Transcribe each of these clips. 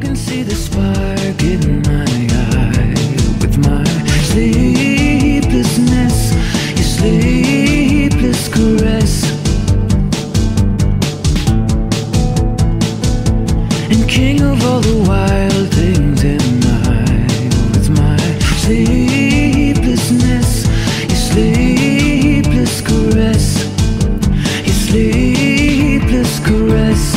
can see the spark in my eye with my sleeplessness, your sleepless caress. And king of all the wild things am I with my sleeplessness, your sleepless caress, your sleepless caress.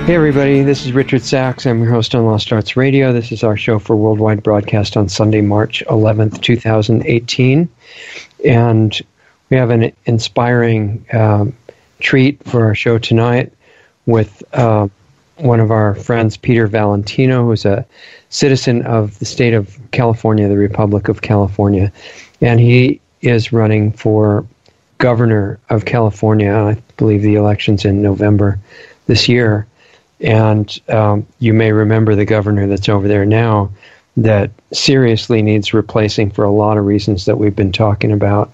Hey everybody, this is Richard Sachs. I'm your host on Lost Arts Radio. This is our show for worldwide broadcast on Sunday, March 11th, 2018. And we have an inspiring treat for our show tonight with one of our friends, Peter Valentino, who's a citizen of the state of California, the Republic of California. And he is running for governor of California. I believe the election's in November this year. And you may remember the governor that's over there now that seriously needs replacing for a lot of reasons that we've been talking about.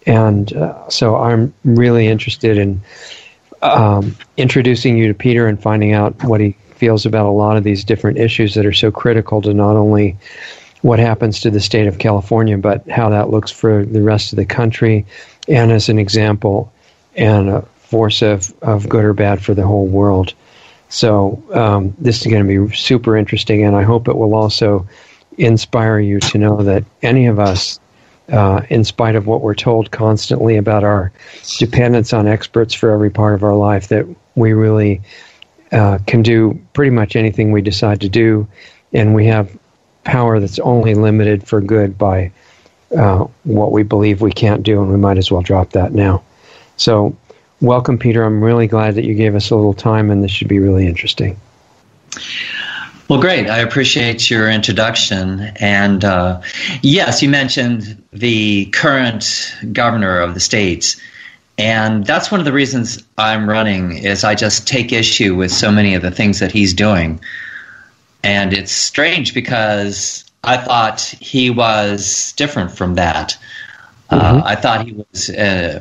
And so I'm really interested in introducing you to Peter and finding out what he feels about a lot of these different issues that are so critical to not only what happens to the state of California, but how that looks for the rest of the country, and as an example and a force of good or bad for the whole world. So this is going to be super interesting, and I hope it will also inspire you to know that any of us, in spite of what we're told constantly about our dependence on experts for every part of our life, that we really can do pretty much anything we decide to do, and we have power that's only limited for good by what we believe we can't do, and we might as well drop that now. So welcome, Peter. I'm really glad that you gave us a little time, and this should be really interesting. Well, great. I appreciate your introduction. And yes, you mentioned the current governor of the state. And that's one of the reasons I'm running, is I just take issue with so many of the things that he's doing. And it's strange because I thought he was different from that. I thought he was,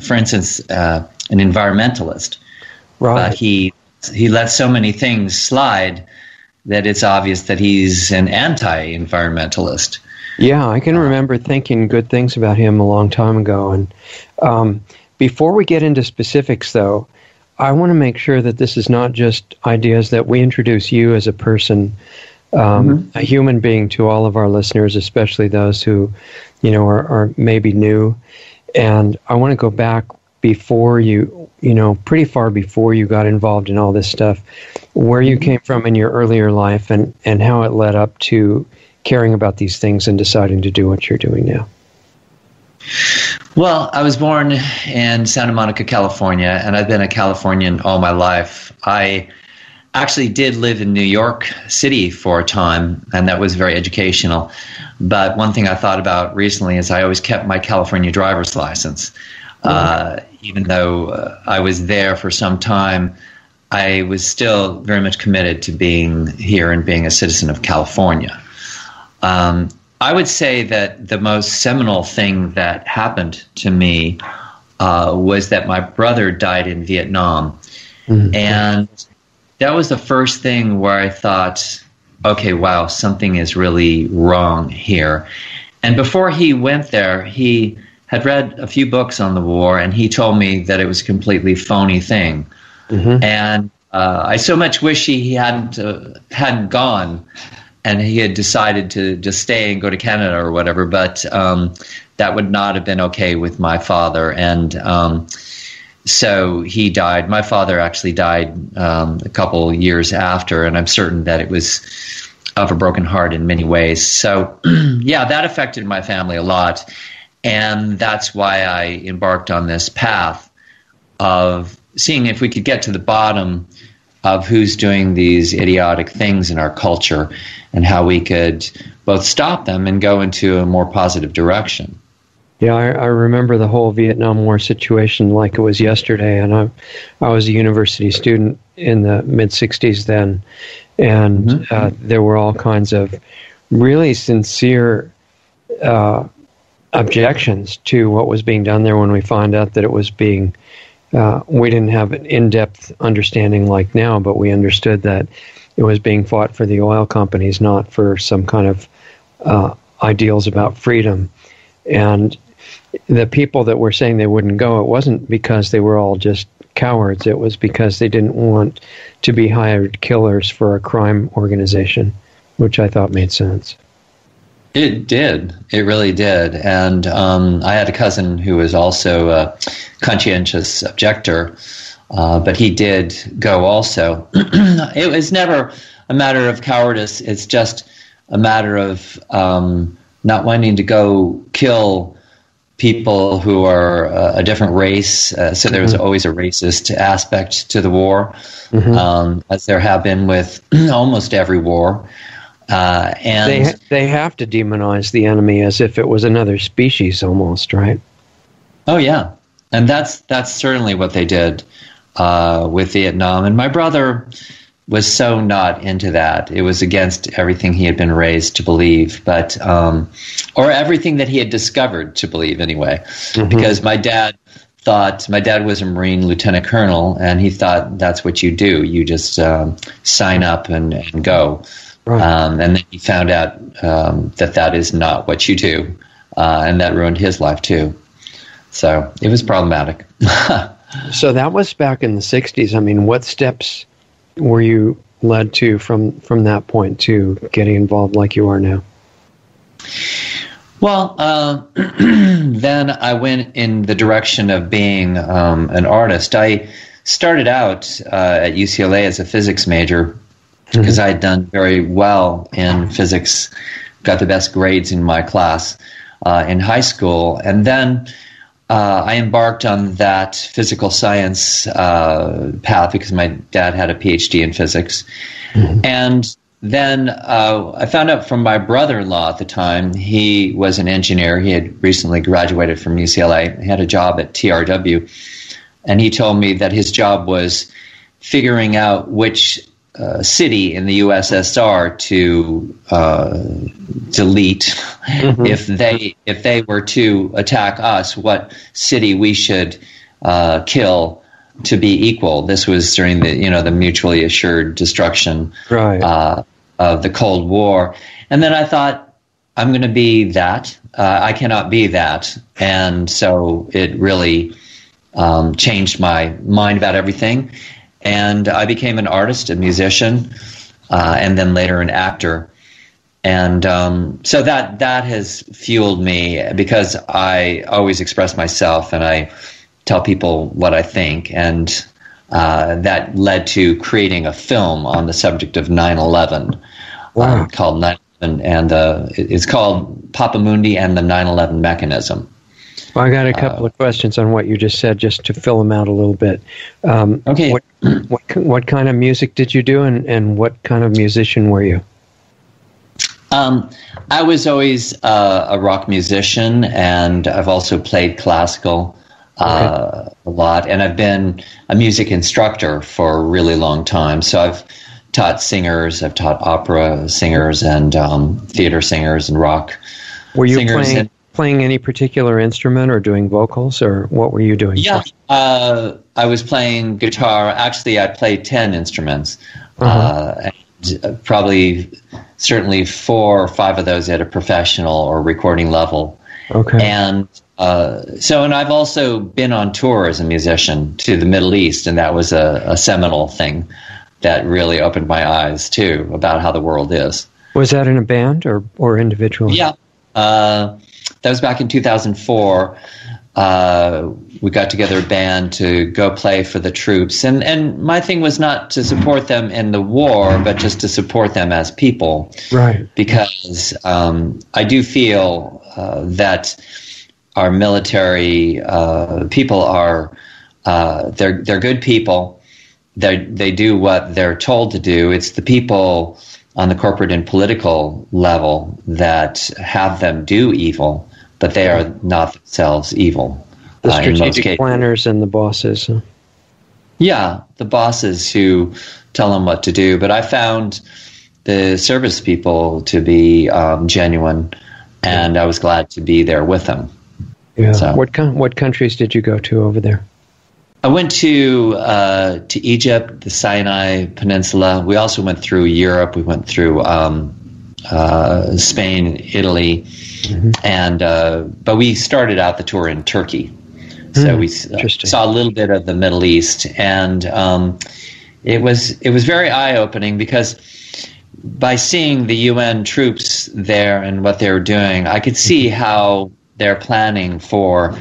for instance, an environmentalist. Right. But he let so many things slide that it's obvious that he's an anti-environmentalist. Yeah, I can remember thinking good things about him a long time ago. And before we get into specifics, though, I want to make sure that this is not just ideas that we introduce you as a person, a human being, to all of our listeners, especially those who, are maybe new. And I want to go back before you, pretty far before you got involved in all this stuff, where you came from in your earlier life and how it led up to caring about these things and deciding to do what you're doing now. Well, I was born in Santa Monica, California, and I've been a Californian all my life. I actually did live in New York City for a time, and that was very educational. But one thing I thought about recently is I always kept my California driver's license. Even though I was there for some time, I was still very much committed to being here and being a citizen of California. I would say that the most seminal thing that happened to me was that my brother died in Vietnam. And that was the first thing where I thought, okay, wow, something is really wrong here. And before he went there, he had read a few books on the war, and he told me that it was a completely phony thing. And I so much wish he hadn't gone, and he had decided to just stay and go to Canada or whatever, but that would not have been okay with my father. And so he died. My father actually died a couple years after, and I'm certain that it was of a broken heart in many ways. So, yeah, that affected my family a lot. And that's why I embarked on this path of seeing if we could get to the bottom of who's doing these idiotic things in our culture and how we could both stop them and go into a more positive direction. Yeah, I remember the whole Vietnam War situation like it was yesterday, and I was a university student in the mid-'60s then, and there were all kinds of really sincere objections to what was being done there when we found out that it was being, we didn't have an in-depth understanding like now, but we understood that it was being fought for the oil companies, not for some kind of ideals about freedom. And the people that were saying they wouldn't go, it wasn't because they were all just cowards. It was because they didn't want to be hired killers for a crime organization, which I thought made sense. It did. It really did. And I had a cousin who was also a conscientious objector, but he did go also. It was never a matter of cowardice. It's just a matter of not wanting to go kill people who are a different race. So there was always a racist aspect to the war, as there have been with almost every war. And they have to demonize the enemy as if it was another species almost, right? Oh, yeah. And that's certainly what they did with Vietnam. And my brother was so not into that. It was against everything he had been raised to believe, but or everything that he had discovered to believe anyway. Because my dad was a Marine lieutenant colonel, and he thought that's what you do. You just sign up and go. Right. And then he found out that is not what you do, and that ruined his life too. So it was problematic. So that was back in the 60s. I mean, what steps were you led to from that point to getting involved like you are now? Well, then I went in the direction of being an artist. I started out at UCLA as a physics major because I had done very well in physics, got the best grades in my class in high school. And then I embarked on that physical science path because my dad had a PhD in physics. And then I found out from my brother-in-law at the time, he was an engineer. He had recently graduated from UCLA. He had a job at TRW. And he told me that his job was figuring out which city in the USSR to delete if they were to attack us, what city we should kill to be equal. This was during the mutually assured destruction of the Cold War. And then I thought, I'm going to be that. I cannot be that. And so it really changed my mind about everything. And I became an artist, a musician, and then later an actor. And so that has fueled me because I always express myself and I tell people what I think. And that led to creating a film on the subject of 9/11 called 9/11, and it's called Papa Mundi and the 9/11 Mechanism. Well, I got a couple of questions on what you just said, just to fill them out a little bit. Okay. What kind of music did you do, and what kind of musician were you? I was always a rock musician, and I've also played classical a lot, and I've been a music instructor for a really long time. So I've taught singers, I've taught opera singers and theater singers and rock singers. Were you playing any particular instrument or doing vocals, or what were you doing? Yeah, I was playing guitar. Actually, I played 10 instruments, and probably certainly 4 or 5 of those at a professional or recording level. Okay. And and I've also been on tour as a musician to the Middle East, and that was a seminal thing that really opened my eyes too about how the world is. Was that in a band or individually? Yeah. That was back in 2004. We got together a band to go play for the troops. And my thing was not to support them in the war, but just to support them as people. Right. Because I do feel that our military people are, they're good people. they do what they're told to do. It's the people on the corporate and political level that have them do evil, but they are not themselves evil. The strategic planners and the bosses. Yeah, the bosses who tell them what to do. But I found the service people to be genuine, and I was glad to be there with them. Yeah. So, what countries did you go to over there? I went to Egypt, the Sinai Peninsula. We also went through Europe. We went through Spain, Italy, and but we started out the tour in Turkey. So we saw a little bit of the Middle East, and it was very eye-opening because by seeing the UN troops there and what they were doing, I could see how they're planning for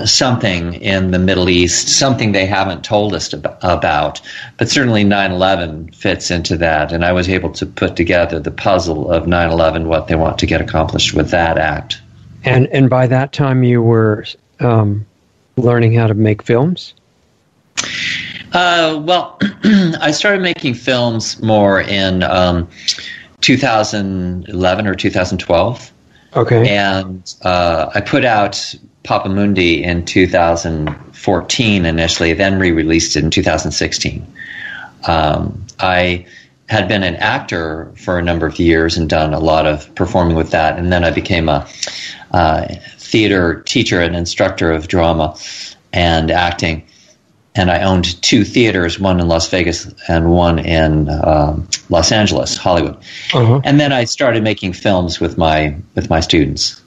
something in the Middle East, something they haven't told us about. But certainly 9/11 fits into that, and I was able to put together the puzzle of 9/11, what they want to get accomplished with that act. And by that time you were learning how to make films? Well, I started making films more in 2011 or 2012. Okay. And I put out Papa Mundi in 2014 initially, then re-released it in 2016. I had been an actor for a number of years and done a lot of performing with that, and then I became a theater teacher and instructor of drama and acting, and I owned 2 theaters, one in Las Vegas and one in Los Angeles, Hollywood. And then I started making films with my students.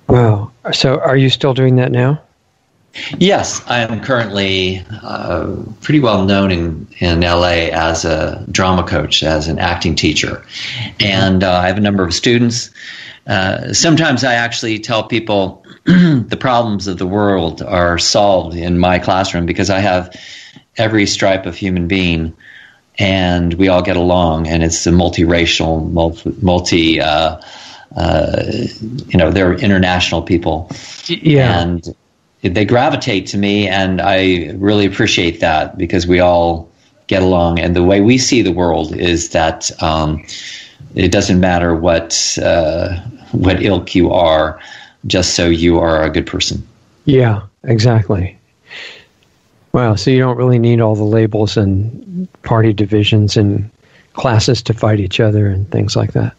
Wow. So are you still doing that now? Yes, I am currently pretty well known in LA as a drama coach, as an acting teacher. And I have a number of students. Sometimes I actually tell people the problems of the world are solved in my classroom because I have every stripe of human being, and we all get along, and it's a multiracial, they're international people. Yeah. And they gravitate to me, and I really appreciate that because we all get along. And the way we see the world is that it doesn't matter what ilk you are, just so you are a good person. Yeah, exactly. Wow, so you don't really need all the labels and party divisions and classes to fight each other and things like that.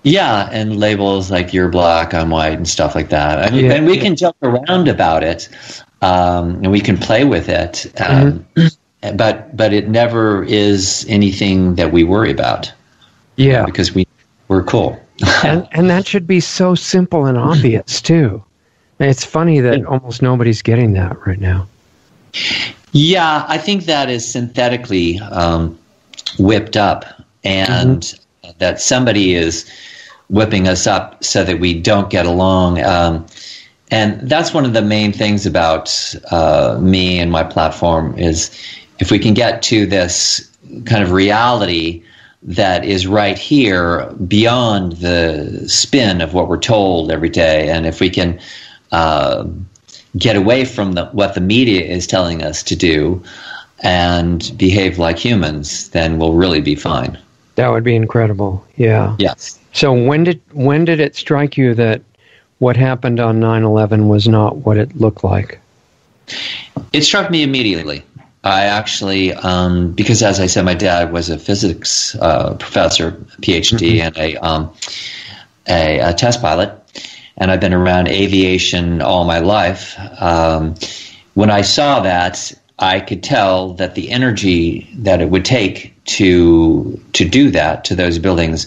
Yeah, and labels like you're black, I'm white, and stuff like that. And we can joke around about it, and we can play with it, but it never is anything that we worry about. Yeah, because we're cool. and that should be so simple and obvious too. And it's funny that almost nobody's getting that right now. Yeah, I think that is synthetically whipped up, and that somebody is whipping us up so that we don't get along. And that's one of the main things about me and my platform is if we can get to this kind of reality that is right here beyond the spin of what we're told every day, and if we can get away from what the media is telling us to do and behave like humans, then we'll really be fine. That would be incredible. Yeah. Yes. So when did it strike you that what happened on 9/11 was not what it looked like? It struck me immediately. I actually, because as I said, my dad was a physics professor, PhD, and a test pilot, and I've been around aviation all my life. When I saw that, I could tell that the energy that it would take to do that to those buildings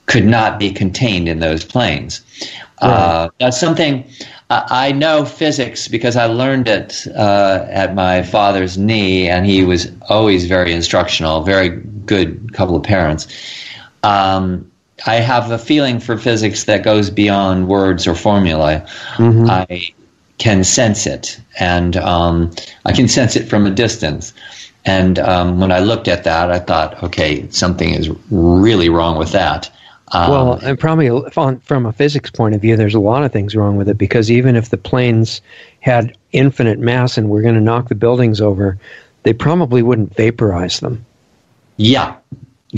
could not be contained in those planes. Right. That's something I know physics because I learned it at my father's knee, and he was always very instructional, very good couple of parents. I have a feeling for physics that goes beyond words or formulae. I can sense it, and I can sense it from a distance. And when I looked at that, I thought, okay, something is really wrong with that. Well, and probably from a physics point of view, there's a lot of things wrong with it, because even if the planes had infinite mass and we're going to knock the buildings over, they probably wouldn't vaporize them. Yeah.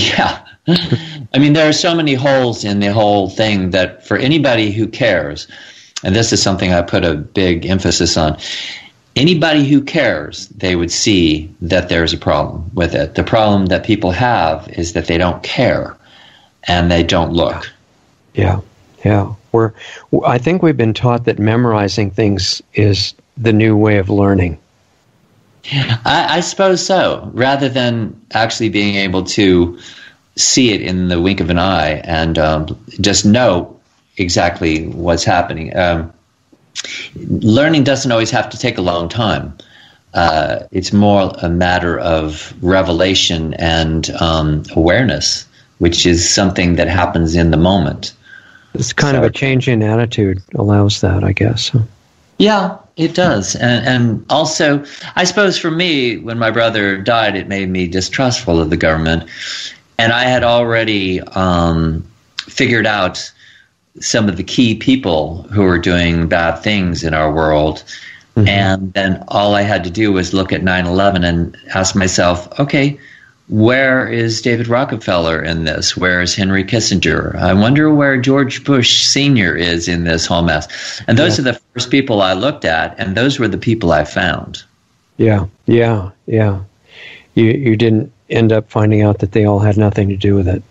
I mean, there are so many holes in the whole thing that for anybody who cares, and this is something I put a big emphasis on, anybody who cares, they would see that there's a problem with it. The problem that people have is that they don't care and they don't look. Yeah. I think we've been taught that memorizing things is the new way of learning. I suppose so, rather than actually being able to see it in the wink of an eye and just know exactly what's happening. Learning doesn't always have to take a long time. It's more a matter of revelation and awareness, which is something that happens in the moment. It's kind of a change in attitude allows that, I guess. Yeah, it does. And also, I suppose for me, when my brother died, it made me distrustful of the government. And I had already figured out some of the key people who were doing bad things in our world. Mm-hmm. And then all I had to do was look at 9/11 and ask myself, okay, where is David Rockefeller in this? Where is Henry Kissinger? I wonder where George Bush Sr. is in this whole mess. And those are the first people I looked at, and those were the people I found. Yeah. You didn't end up finding out that they all had nothing to do with it.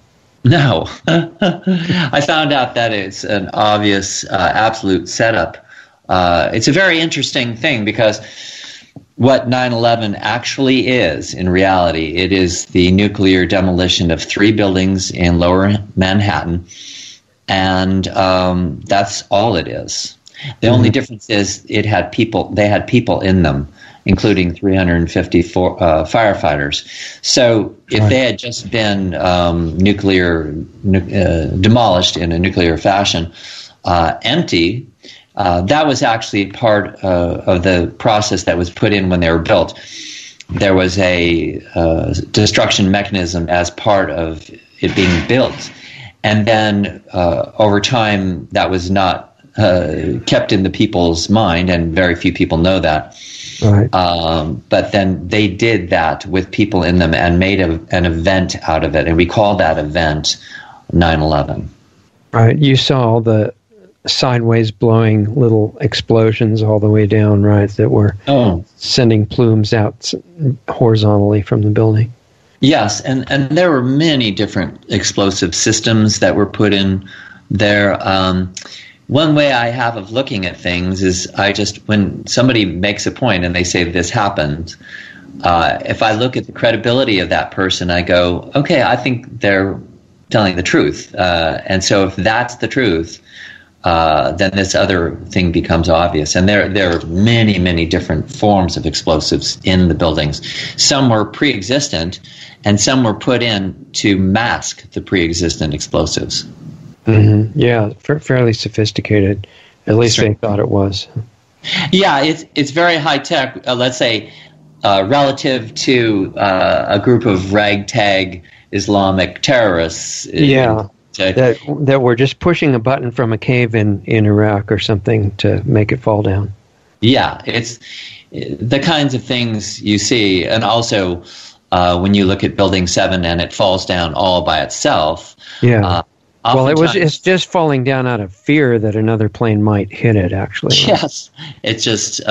No. I found out that it's an obvious, absolute setup. It's a very interesting thing because what 9/11 actually is, in reality, it is the nuclear demolition of 3 buildings in Lower Manhattan, and that's all it is. The only difference is they had people in them, including 354 firefighters. So if they had just been demolished in a nuclear fashion, empty, that was actually part of the process that was put in when they were built. There was a destruction mechanism as part of it being built. And then over time, that was not kept in the people's mind, and very few people know that. Right. But then they did that with people in them and made an event out of it. And we call that event 9/11. Right. You saw all the sideways blowing little explosions all the way down, right, that were sending plumes out horizontally from the building. Yes, and there were many different explosive systems that were put in there. One way I have of looking at things is when somebody makes a point and they say this happened, if I look at the credibility of that person, I go, okay, I think they're telling the truth. And so if that's the truth, then this other thing becomes obvious. And there are many, many different forms of explosives in the buildings. Some were pre-existent, and some were put in to mask the pre-existent explosives. Mm-hmm. Yeah, fairly sophisticated. At least they thought it was. Yeah, it's very high tech. Let's say relative to a group of ragtag Islamic terrorists. Yeah, that were just pushing a button from a cave in Iraq or something to make it fall down. Yeah, it's the kinds of things you see, and also when you look at Building 7 and it falls down all by itself. Yeah. Well, it's just falling down out of fear that another plane might hit it, actually. Right? Yes. It just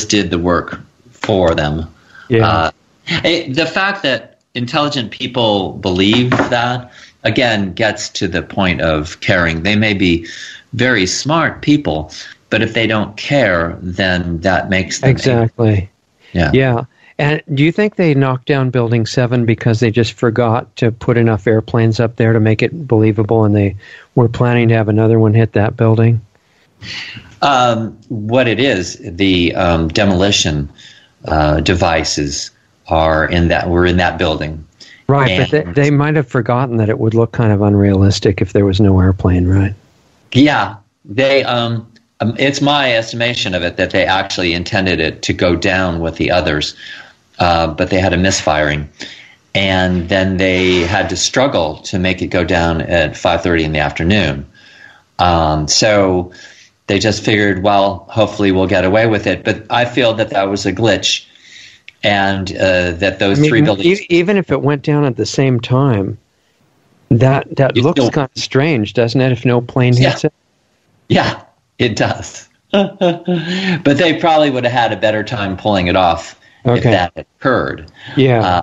did the work for them. Yeah. The fact that intelligent people believe that, again, gets to the point of caring. They may be very smart people, but if they don't care, then that makes them Exactly. Yeah. And do you think they knocked down Building 7 because they just forgot to put enough airplanes up there to make it believable, and they were planning to have another one hit that building? What it is, the demolition devices were in that building. Right, and, but they might have forgotten that it would look kind of unrealistic if there was no airplane, right? Yeah, they. It's my estimation of it that they actually intended it to go down with the others. But they had a misfiring, and then they had to struggle to make it go down at 5:30 in the afternoon. So they just figured, well, hopefully we'll get away with it. But I feel that was a glitch, and that those three buildings... Even if it went down at the same time, that looks kind of strange, doesn't it, if no plane hits it? Yeah, it does. But they probably would have had a better time pulling it off if that had occurred. Yeah.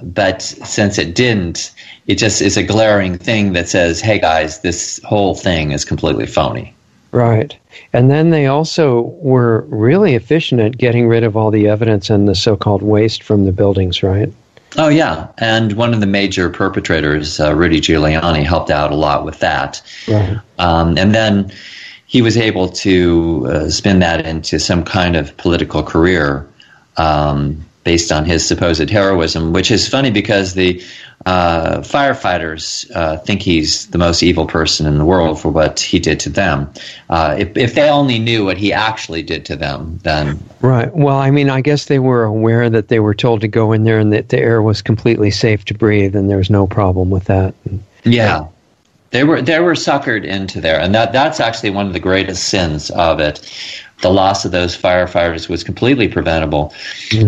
But since it didn't, it just is a glaring thing that says, hey, guys, this whole thing is completely phony. Right. And then they also were really efficient at getting rid of all the evidence and the so-called waste from the buildings, right? Oh, yeah. And one of the major perpetrators, Rudy Giuliani, helped out a lot with that. Right. And then he was able to spin that into some kind of political career based on his supposed heroism, which is funny because the firefighters think he's the most evil person in the world for what he did to them. If they only knew what he actually did to them, then... Right. Well, I mean, I guess they were aware that they were told to go in there and that the air was completely safe to breathe, and there was no problem with that. Yeah. They were suckered into there, and that's actually one of the greatest sins of it. The loss of those firefighters was completely preventable,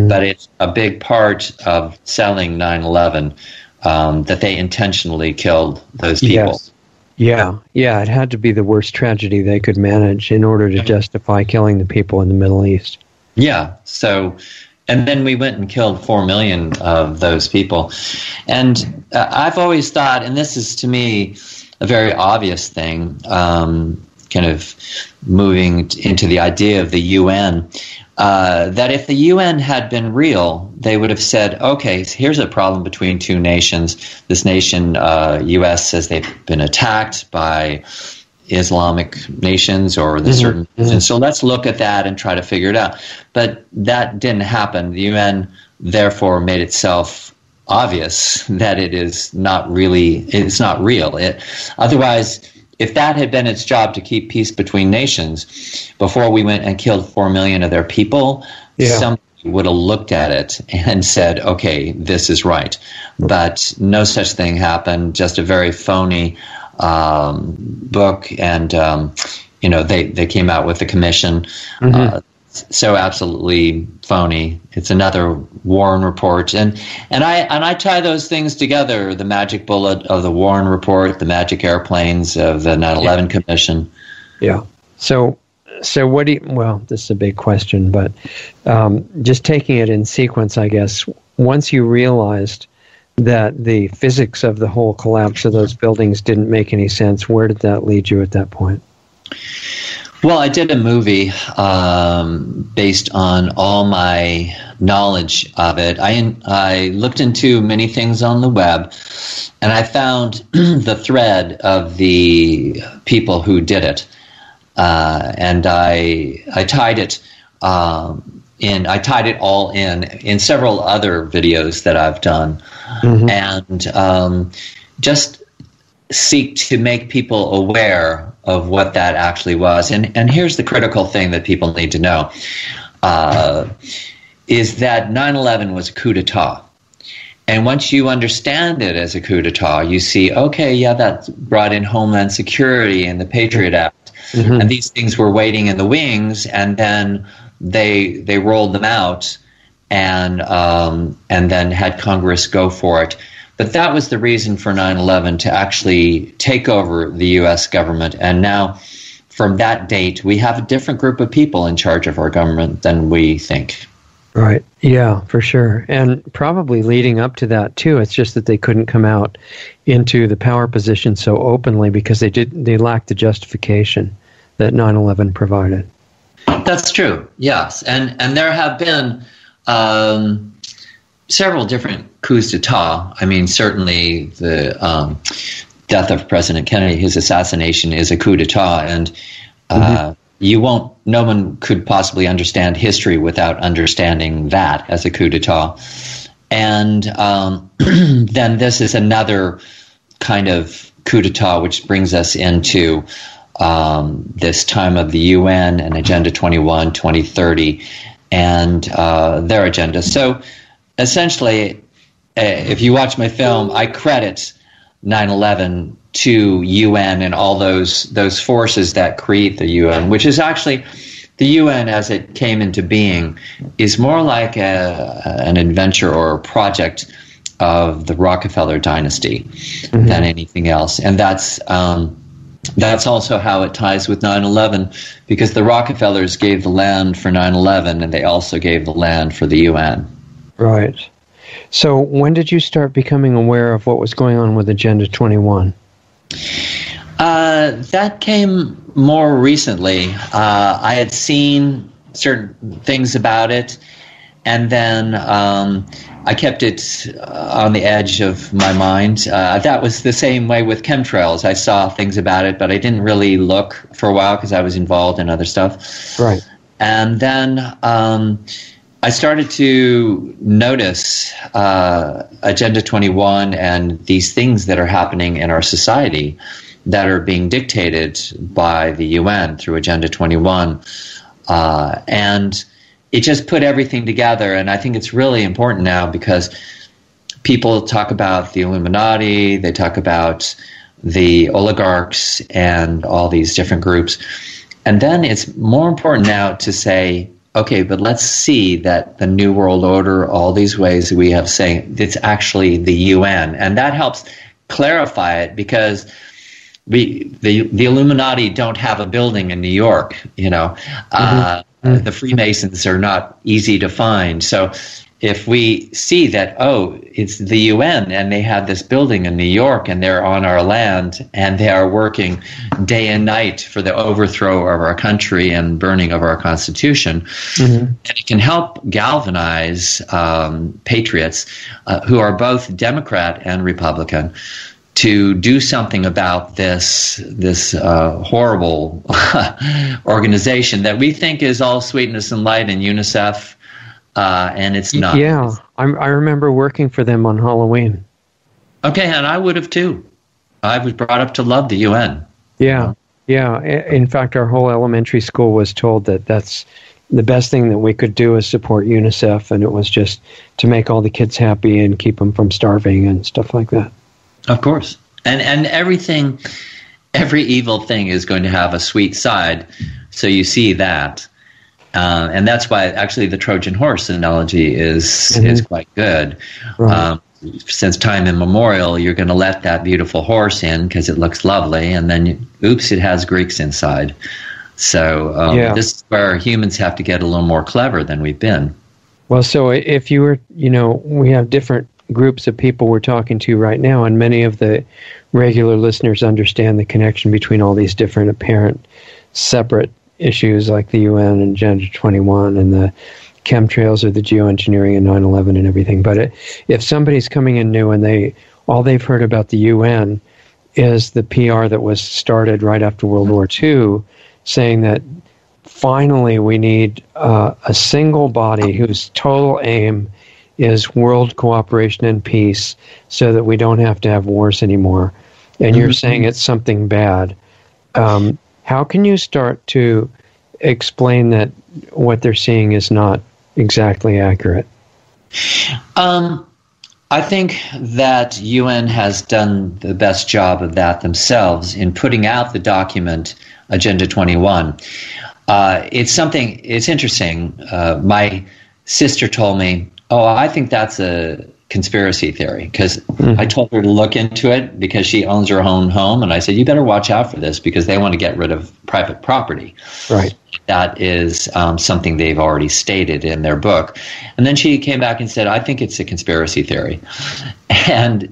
but it's a big part of selling 9/11 that they intentionally killed those people. Yes. Yeah, it had to be the worst tragedy they could manage in order to justify killing the people in the Middle East. Yeah, so... And then we went and killed 4 million of those people. And I've always thought, and this is to me a very obvious thing, kind of moving into the idea of the UN, that if the UN had been real, they would have said, okay, here's a problem between two nations. This nation, U.S., says they've been attacked by Islamic nations or the certain and so let's look at that and try to figure it out. But that didn't happen. The UN therefore made itself obvious that it's not real. Otherwise, if that had been its job to keep peace between nations, before we went and killed 4 million of their people, somebody would have looked at it and said, okay, this is right. But no such thing happened, just a very phony book, and they came out with a commission. So absolutely phony. It's another Warren report, and I tie those things together: the magic bullet of the Warren report, the magic airplanes of the 9/11 commission. Yeah. So what do you? Well, this is a big question, but just taking it in sequence, I guess. Once you realized that the physics of the whole collapse of those buildings didn't make any sense, where did that lead you at that point? Well, I did a movie based on all my knowledge of it. I looked into many things on the web, and I found the thread of the people who did it, and I tied it I tied it all in several other videos that I've done, and just seek to make people aware of what that actually was. And here's the critical thing that people need to know, is that 9/11 was a coup d'etat. And once you understand it as a coup d'etat, you see, okay, yeah, that brought in Homeland Security and the Patriot Act, and these things were waiting in the wings, and then they rolled them out and then had Congress go for it. But that was the reason for 9/11, to actually take over the U.S. government. And now, from that date, we have a different group of people in charge of our government than we think. Right. Yeah, for sure. And probably leading up to that, too, it's just that they couldn't come out into the power position so openly because they lacked the justification that 9/11 provided. That's true, yes. And there have been several different coups d'etat. I mean, certainly the death of President Kennedy, his assassination, is a coup d'etat, and no one could possibly understand history without understanding that as a coup d'etat. And then this is another kind of coup d'etat, which brings us into this time of the UN and Agenda 21, 2030, and their agenda. So essentially, if you watch my film, I credit 9/11 to UN and all those forces that create the UN, which is actually the UN as it came into being is more like an adventure or a project of the Rockefeller dynasty than anything else. And that's also how it ties with 9/11, because the Rockefellers gave the land for 9/11, and they also gave the land for the UN. Right. So when did you start becoming aware of what was going on with Agenda 21? That came more recently. I had seen certain things about it, and then I kept it on the edge of my mind. That was the same way with chemtrails. I saw things about it, but I didn't really look for a while because I was involved in other stuff. Right. And then I started to notice Agenda 21 and these things that are happening in our society that are being dictated by the UN through Agenda 21. And it just put everything together. And I think it's really important now because people talk about the Illuminati, they talk about the oligarchs and all these different groups. And then it's more important now to say, okay, but let's see that the New World Order, all these ways we have saying it's actually the UN. And that helps clarify it, because the Illuminati don't have a building in New York, you know. The Freemasons are not easy to find. So if we see that, oh, it's the UN and they have this building in New York and they're on our land and they are working day and night for the overthrow of our country and burning of our Constitution, and it can help galvanize patriots who are both Democrat and Republican to do something about this horrible organization that we think is all sweetness and light and UNICEF, and it's not. Yeah, I remember working for them on Halloween. Okay, and I would have too. I was brought up to love the UN. Yeah, yeah. In fact, our whole elementary school was told that that's the best thing that we could do is support UNICEF, and it was just to make all the kids happy and keep them from starving and stuff like that. Of course. And everything, every evil thing is going to have a sweet side. So you see that. And that's why actually the Trojan horse analogy is quite good. Right. Since time immemorial, you're going to let that beautiful horse in because it looks lovely. And then, oops, it has Greeks inside. So this is where humans have to get a little more clever than we've been. Well, so if you were, we have different groups of people we're talking to right now, and many of the regular listeners understand the connection between all these different apparent separate issues like the UN and Agenda 21 and the chemtrails or the geoengineering and 9/11 and everything. But if somebody's coming in new and all they've heard about the UN is the PR that was started right after World War II, saying that finally we need a single body whose total aim is world cooperation and peace so that we don't have to have wars anymore. And you're saying it's something bad. How can you start to explain that what they're seeing is not exactly accurate? I think that UN has done the best job of that themselves in putting out the document Agenda 21. It's interesting. My sister told me, oh, I think that's a conspiracy theory, because I told her to look into it because she owns her own home. And I said, you better watch out for this because they want to get rid of private property. Right. That is something they've already stated in their book. And then she came back and said, I think it's a conspiracy theory. And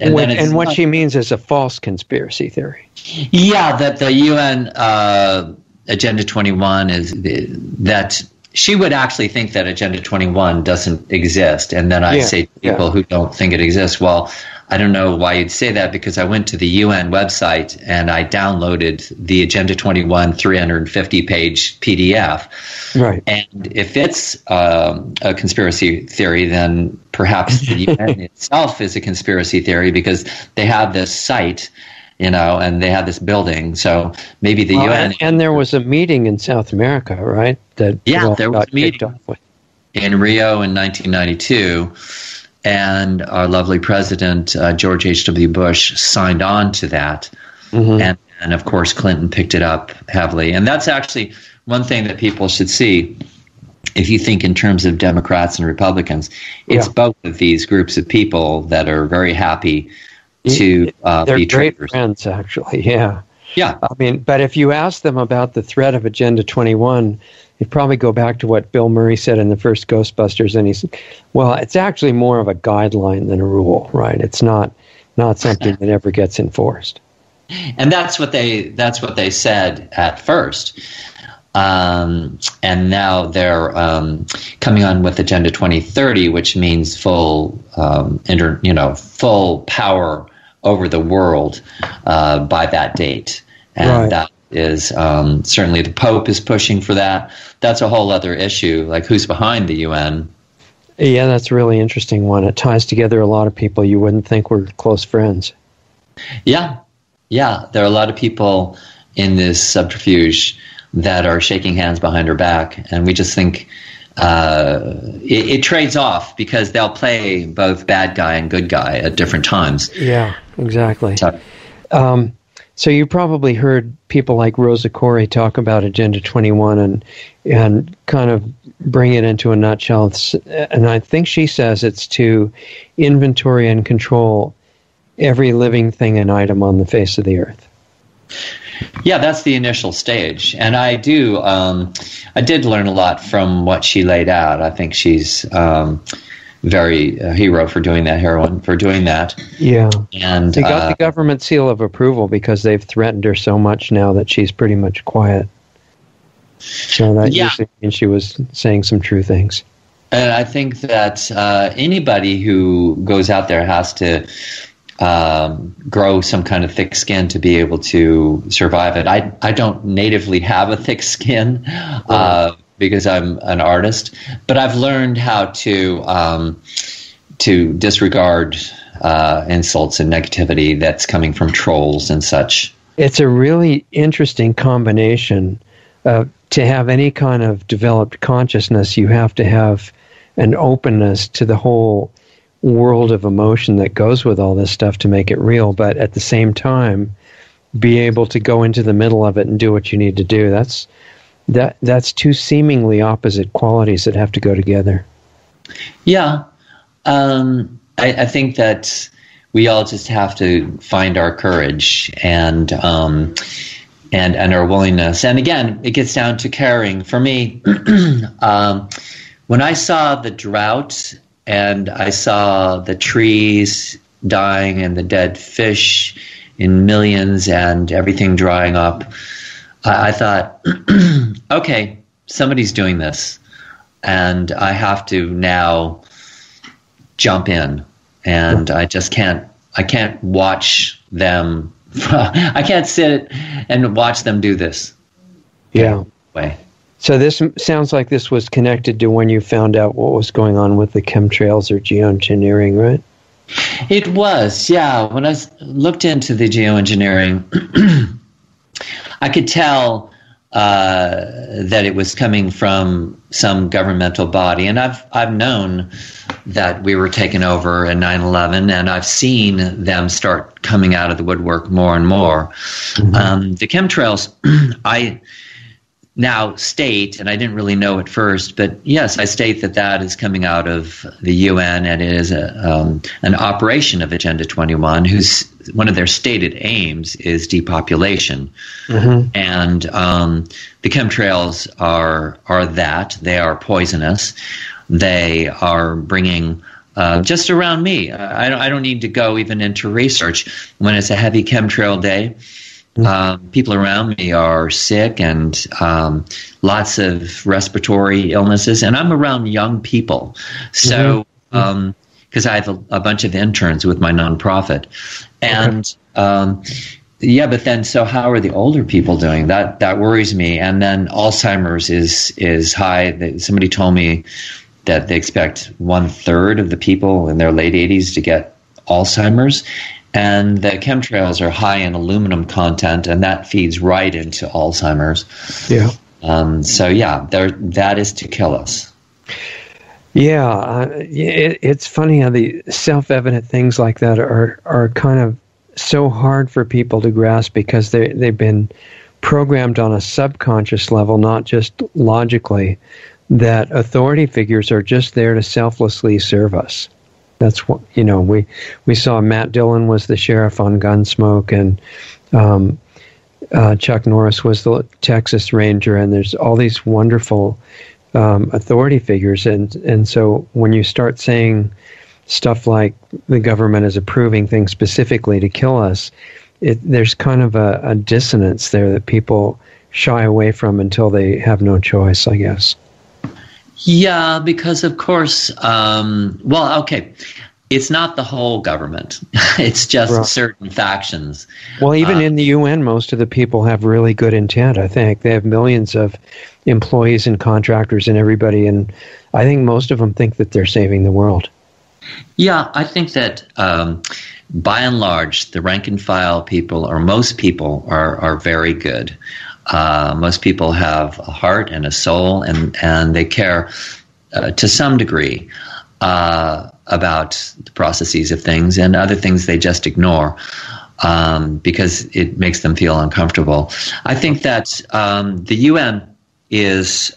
what she means is a false conspiracy theory. Yeah, that the UN Agenda 21 is that she would actually think that Agenda 21 doesn't exist. And then I say to people who don't think it exists, well, I don't know why you'd say that, because I went to the UN website and I downloaded the Agenda 21 350-page PDF. Right. And if it's a conspiracy theory, then perhaps the UN itself is a conspiracy theory, because they have this site, and they have this building. So maybe the UN... And there was a meeting in South America, right? There was a meeting in Rio in 1992. And our lovely president, George H.W. Bush, signed on to that. And of course, Clinton picked it up heavily. And that's actually one thing that people should see, if you think in terms of Democrats and Republicans, it's both of these groups of people that are very happy to they're be great traitors. friends, actually. Yeah. Yeah. I mean, but if you ask them about the threat of Agenda 21, you'd probably go back to what Bill Murray said in the first Ghostbusters, and he said, well, it's actually more of a guideline than a rule, right? It's not something that ever gets enforced. And that's what they said at first. And now they're coming on with Agenda 2030, which means full power over the world by that date. And that is certainly the Pope is pushing for that. That's a whole other issue, like who's behind the UN. Yeah, that's a really interesting one. It ties together a lot of people you wouldn't think were close friends. Yeah, there are a lot of people in this subterfuge that are shaking hands behind her back, and we just think it trades off because they'll play both bad guy and good guy at different times. Yeah, exactly. So you probably heard people like Rosa Corey talk about Agenda 21 and kind of bring it into a nutshell. And I think she says it's to inventory and control every living thing and item on the face of the earth. Yeah, that's the initial stage. And I did learn a lot from what she laid out. I think she's very a hero for doing that, heroine for doing that. Yeah. And they got the government seal of approval because they've threatened her so much now that she's pretty much quiet. So that usually means she was saying some true things. And I think that anybody who goes out there has to grow some kind of thick skin to be able to survive it. I don't natively have a thick skin because I'm an artist, but I've learned how to disregard insults and negativity that's coming from trolls and such. It's a really interesting combination. To have any kind of developed consciousness, you have to have an openness to the whole world of emotion that goes with all this stuff to make it real, but at the same time be able to go into the middle of it and do what you need to do. That's two seemingly opposite qualities that have to go together. Yeah. I think that we all just have to find our courage and our willingness. And again, it gets down to caring. For me, when I saw the drought and I saw the trees dying and the dead fish in millions and everything drying up, I thought, okay, somebody's doing this, and I have to now jump in, and I can't watch them. I can't sit and watch them do this. Yeah. Way. So this sounds like this was connected to when you found out what was going on with the chemtrails or geoengineering, right? It was, yeah. When I looked into the geoengineering, I could tell that it was coming from some governmental body, and I've known that we were taken over in 9/11, and I've seen them start coming out of the woodwork more and more. Mm-hmm. The chemtrails, I now state, and I didn't really know at first, but yes, I state that is coming out of the UN, and it is an operation of Agenda 21, whose one of their stated aims is depopulation. Mm-hmm. And the chemtrails are that. They are poisonous. They are bringing just around me. I don't need to go even into research. When it's a heavy chemtrail day, people around me are sick and lots of respiratory illnesses, and I'm around young people. So, because I have a bunch of interns with my nonprofit, and but then so how are the older people doing? That worries me. And then Alzheimer's is high. Somebody told me that they expect 1/3 of the people in their late 80s to get Alzheimer's. And the chemtrails are high in aluminum content, and that feeds right into Alzheimer's. Yeah. That is to kill us. Yeah, it's funny how the self-evident things like that are kind of so hard for people to grasp because they've been programmed on a subconscious level, not just logically, that authority figures are just there to selflessly serve us. That's what, we saw Matt Dillon was the sheriff on Gunsmoke, and Chuck Norris was the Texas Ranger, and there's all these wonderful authority figures. And so when you start saying stuff like the government is approving things specifically to kill us, there's kind of a dissonance there that people shy away from until they have no choice, I guess. Yeah, because of course, it's not the whole government. It's just certain factions. Well, even in the UN, most of the people have really good intent, I think. They have millions of employees and contractors and everybody, and I think most of them think that they're saving the world. Yeah, I think that by and large, the rank and file people, or most people, are very good. Most people have a heart and a soul, and they care to some degree about the processes of things, and other things they just ignore because it makes them feel uncomfortable. I think that the UN is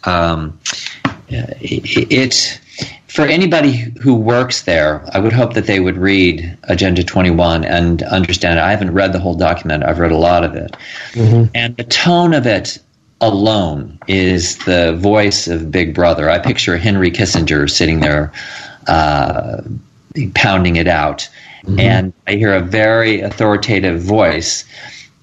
for anybody who works there, I would hope that they would read Agenda 21 and understand it. I haven't read the whole document. I've read a lot of it. Mm-hmm. And the tone of it alone is the voice of Big Brother. I picture Henry Kissinger sitting there pounding it out. Mm-hmm. And I hear a very authoritative voice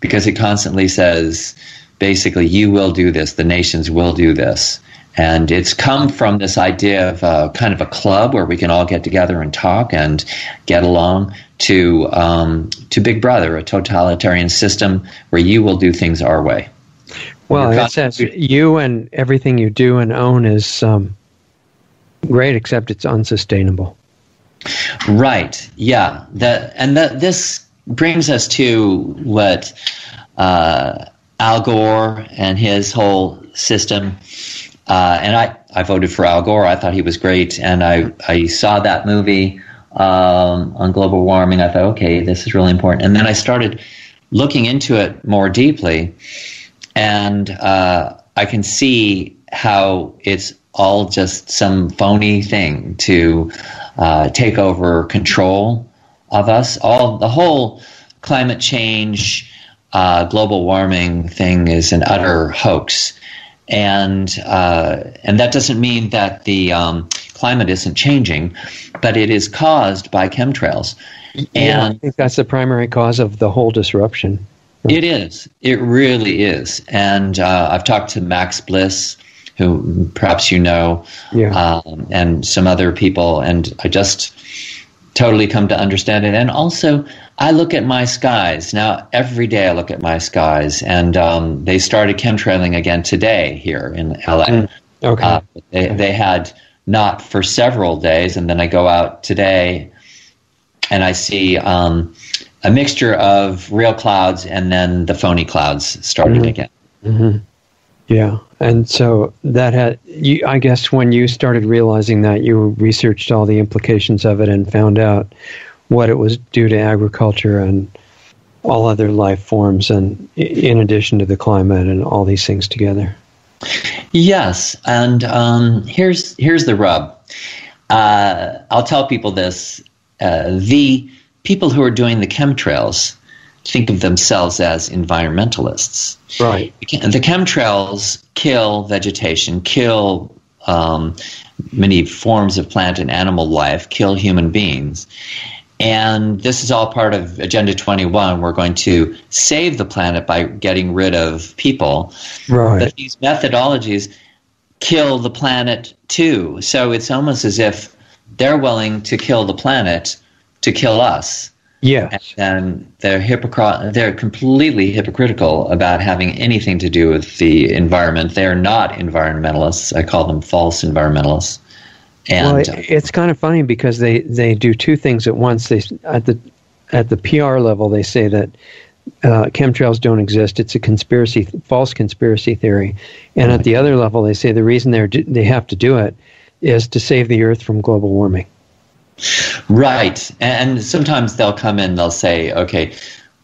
because it constantly says, basically, you will do this. The nations will do this. And it's come from this idea of kind of a club where we can all get together and talk and get along to Big Brother, a totalitarian system where you will do things our way. Well, it says you and everything you do and own is great, except it's unsustainable. Right. Yeah. This brings us to what Al Gore and his whole system. And I voted for Al Gore. I thought he was great. And I saw that movie on global warming. I thought, okay, this is really important. And then I started looking into it more deeply. And I can see how it's all just some phony thing to take over control of us. The whole climate change, global warming thing is an utter hoax. And that doesn't mean that the climate isn't changing, but it is caused by chemtrails. And I think that's the primary cause of the whole disruption. It is. It really is. And I've talked to Max Bliss, who perhaps you know, and some other people, and I just totally come to understand it. And also, I look at my skies. Now, every day I look at my skies, and they started chemtrailing again today here in LA. Okay. They had not for several days, and then I go out today, and I see a mixture of real clouds and then the phony clouds starting again. Mm-hmm. Yeah, and so that had I guess when you started realizing that, you researched all the implications of it and found out what it was due to agriculture and all other life forms, and in addition to the climate and all these things together. Yes, and here's the rub. I'll tell people this. The people who are doing the chemtrails think of themselves as environmentalists. Right. The chemtrails kill vegetation, kill many forms of plant and animal life, kill human beings. And this is all part of Agenda 21. We're going to save the planet by getting rid of people. Right. But these methodologies kill the planet too. So it's almost as if they're willing to kill the planet to kill us. Yes. And they're completely hypocritical about having anything to do with the environment. They're not environmentalists. I call them false environmentalists. And it's kind of funny because they do two things at once. They at the PR level, they say that chemtrails don't exist. It's a false conspiracy theory. And at the other level, they say the reason they have to do it is to save the Earth from global warming. Right. And sometimes they'll come in, they'll say, okay,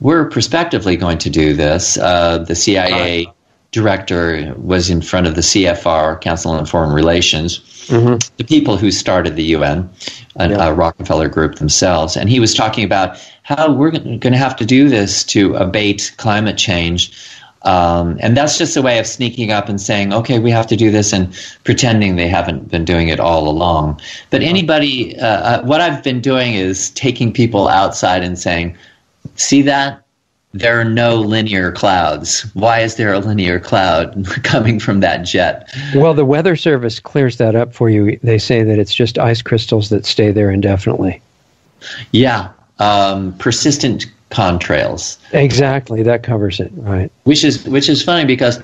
we're prospectively going to do this. The CIA director was in front of the CFR, Council on Foreign Relations, the people who started the UN, a Rockefeller group themselves. And he was talking about how we're going to have to do this to abate climate change. And that's just a way of sneaking up and saying, okay, we have to do this, and pretending they haven't been doing it all along. But anybody, what I've been doing is taking people outside and saying, see that? There are no linear clouds. Why is there a linear cloud coming from that jet? Well, the Weather Service clears that up for you. They say that it's just ice crystals that stay there indefinitely. Yeah, persistent contrails. Exactly, that covers it, right? Which is funny because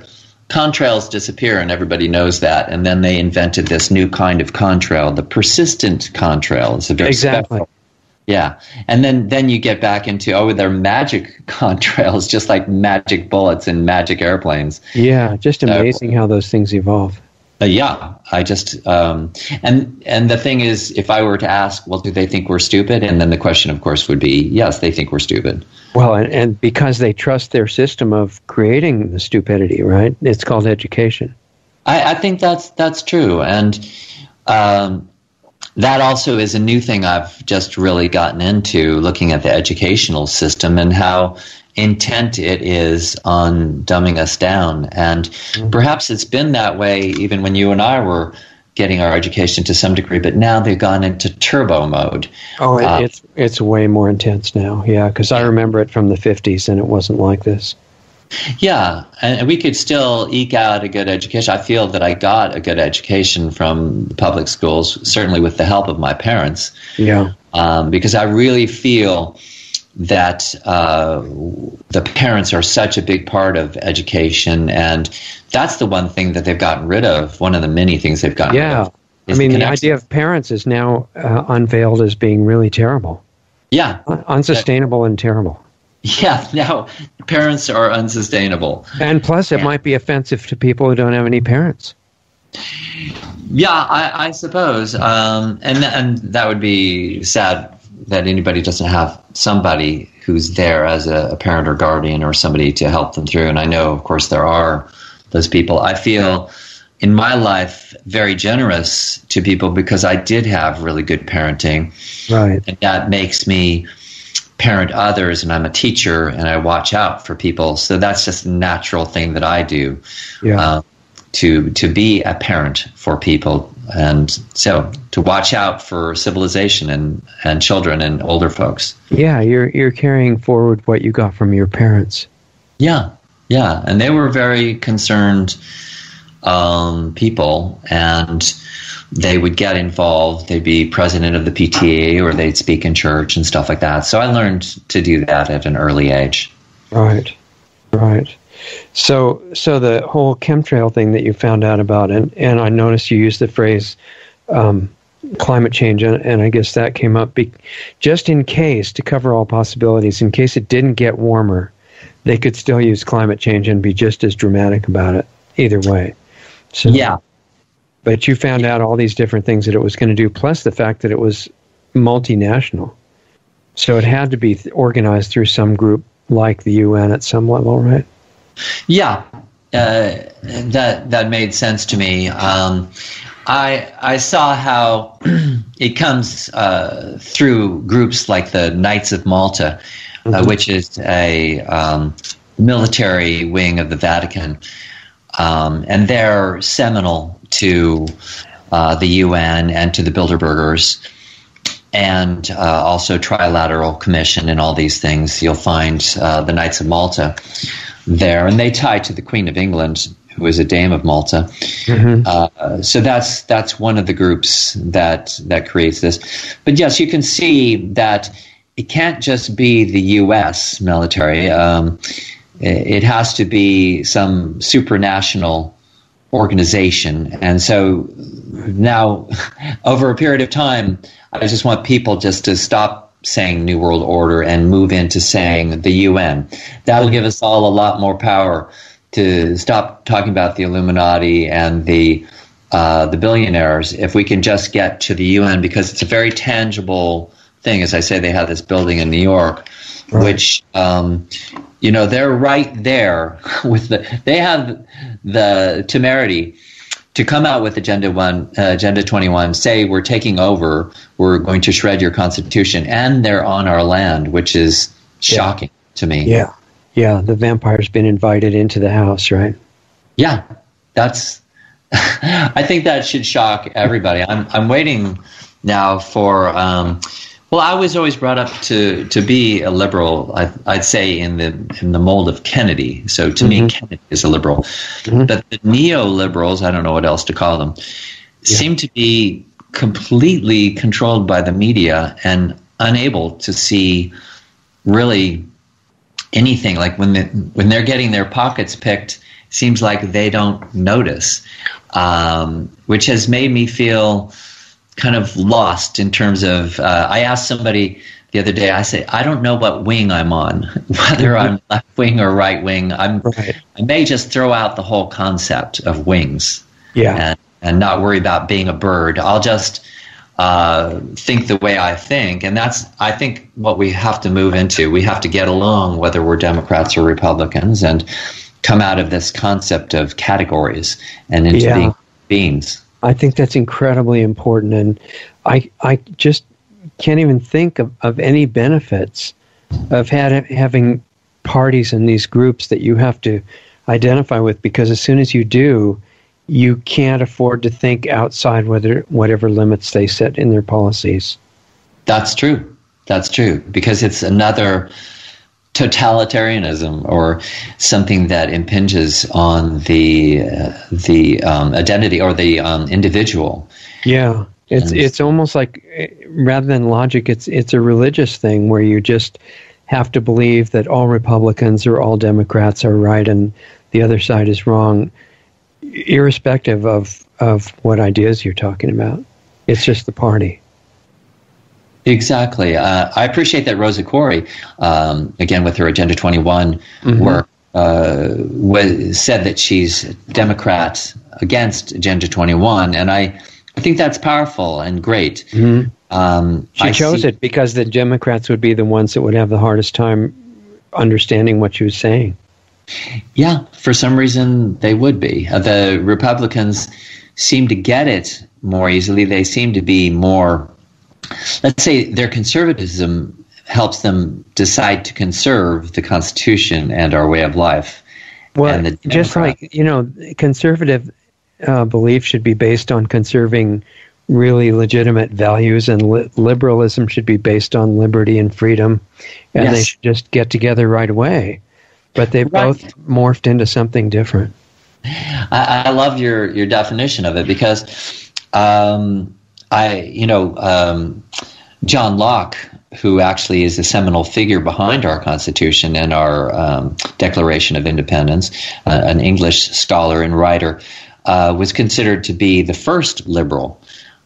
contrails disappear, and everybody knows that. And then they invented this new kind of contrail, the persistent contrail. It's a very special. Yeah, and then you get back into, they're magic contrails, just like magic bullets and magic airplanes. Yeah, just amazing how those things evolve. I just and the thing is, if I were to ask, well, do they think we're stupid? And then the question, of course, would be, yes, they think we're stupid. Well, and because they trust their system of creating the stupidity, right? It's called education. I think that's true, and that also is a new thing I've just really gotten into, looking at the educational system and how intent it is on dumbing us down. And perhaps it's been that way even when you and I were getting our education to some degree, but now they've gone into turbo mode. It's way more intense now, because I remember it from the 50s and it wasn't like this. Yeah, and we could still eke out a good education. I feel that I got a good education from public schools, certainly with the help of my parents. Yeah. Because I really feel that the parents are such a big part of education, and that's the one thing that they've gotten rid of, one of the many things they've gotten rid of. I mean, the idea of parents is now unveiled as being really terrible. Yeah. Unsustainable and terrible. Yeah, now parents are unsustainable. And plus, it might be offensive to people who don't have any parents. Yeah, I suppose. And that would be sad that anybody doesn't have somebody who's there as a parent or guardian or somebody to help them through. And I know, of course, there are those people. I feel in my life very generous to people because I did have really good parenting. Right. And that makes me parent others, and I'm a teacher, and I watch out for people. So that's just a natural thing that I do, to be a parent for people, and so to watch out for civilization and children and older folks. Yeah, you're carrying forward what you got from your parents. Yeah, and they were very concerned people, and they would get involved. They'd be president of the PTA, or they'd speak in church and stuff like that. So I learned to do that at an early age. Right. So the whole chemtrail thing that you found out about, and I noticed you used the phrase climate change, and I guess that came up just in case, to cover all possibilities, in case it didn't get warmer, they could still use climate change and be just as dramatic about it either way. So, yeah. But you found out all these different things that it was going to do, plus the fact that it was multinational. So it had to be organized through some group like the UN at some level, right? Yeah, that made sense to me. I saw how it comes through groups like the Knights of Malta, which is a military wing of the Vatican. And they're seminal to the UN and to the Bilderbergers, and also Trilateral Commission and all these things. You'll find the Knights of Malta there, and they tie to the Queen of England, who is a Dame of Malta. So that's one of the groups that creates this. But yes, you can see that it can't just be the U.S. military. It has to be some supranational organization. And so now, over a period of time, I just want people just to stop saying New World Order and move into saying the UN. That'll give us all a lot more power to stop talking about the Illuminati and the billionaires if we can just get to the UN, because it's a very tangible thing. As I say, they have this building in New York, Right. which they're right there with they have the temerity to come out with Agenda 21, say we're taking over, we're going to shred your Constitution, and they're on our land, which is shocking to me. Yeah, the vampire's been invited into the house, right? Yeah, that's. I think that should shock everybody. I'm waiting now for. I was always brought up to be a liberal. I'd say in the mold of Kennedy. So to me, Kennedy is a liberal. But the neoliberals, I don't know what else to call them, seem to be completely controlled by the media and unable to see really anything. Like when they're getting their pockets picked, seems like they don't notice, which has made me feel kind of lost in terms of, I asked somebody the other day, I say, I don't know what wing I'm on, whether I'm left wing or right wing. I may just throw out the whole concept of wings and not worry about being a bird. I'll just think the way I think. And that's, I think, what we have to move into. We have to get along, whether we're Democrats or Republicans, and come out of this concept of categories and into being beings. I think that's incredibly important, and I just can't even think of any benefits of having parties in these groups that you have to identify with, because as soon as you do, you can't afford to think outside whatever limits they set in their policies. That's true, because it's another totalitarianism or something that impinges on the identity or the individual. Yeah, it's almost like, rather than logic, it's a religious thing where you just have to believe that all Republicans or all Democrats are right and the other side is wrong, irrespective of what ideas you're talking about. It's just the party. Exactly. I appreciate that Rosa Koire, again with her Agenda 21 work, said that she's Democrat against Agenda 21, and I think that's powerful and great. She chose it because the Democrats would be the ones that would have the hardest time understanding what she was saying. Yeah, for some reason they would be. The Republicans seem to get it more easily. They seem to be more, let's say, their conservatism helps them decide to conserve the Constitution and our way of life. Well, just like, conservative belief should be based on conserving really legitimate values, and liberalism should be based on liberty and freedom, and they should just get together right away. But they both morphed into something different. I love your definition of it, because John Locke, who actually is a seminal figure behind our Constitution and our Declaration of Independence, an English scholar and writer, was considered to be the first liberal.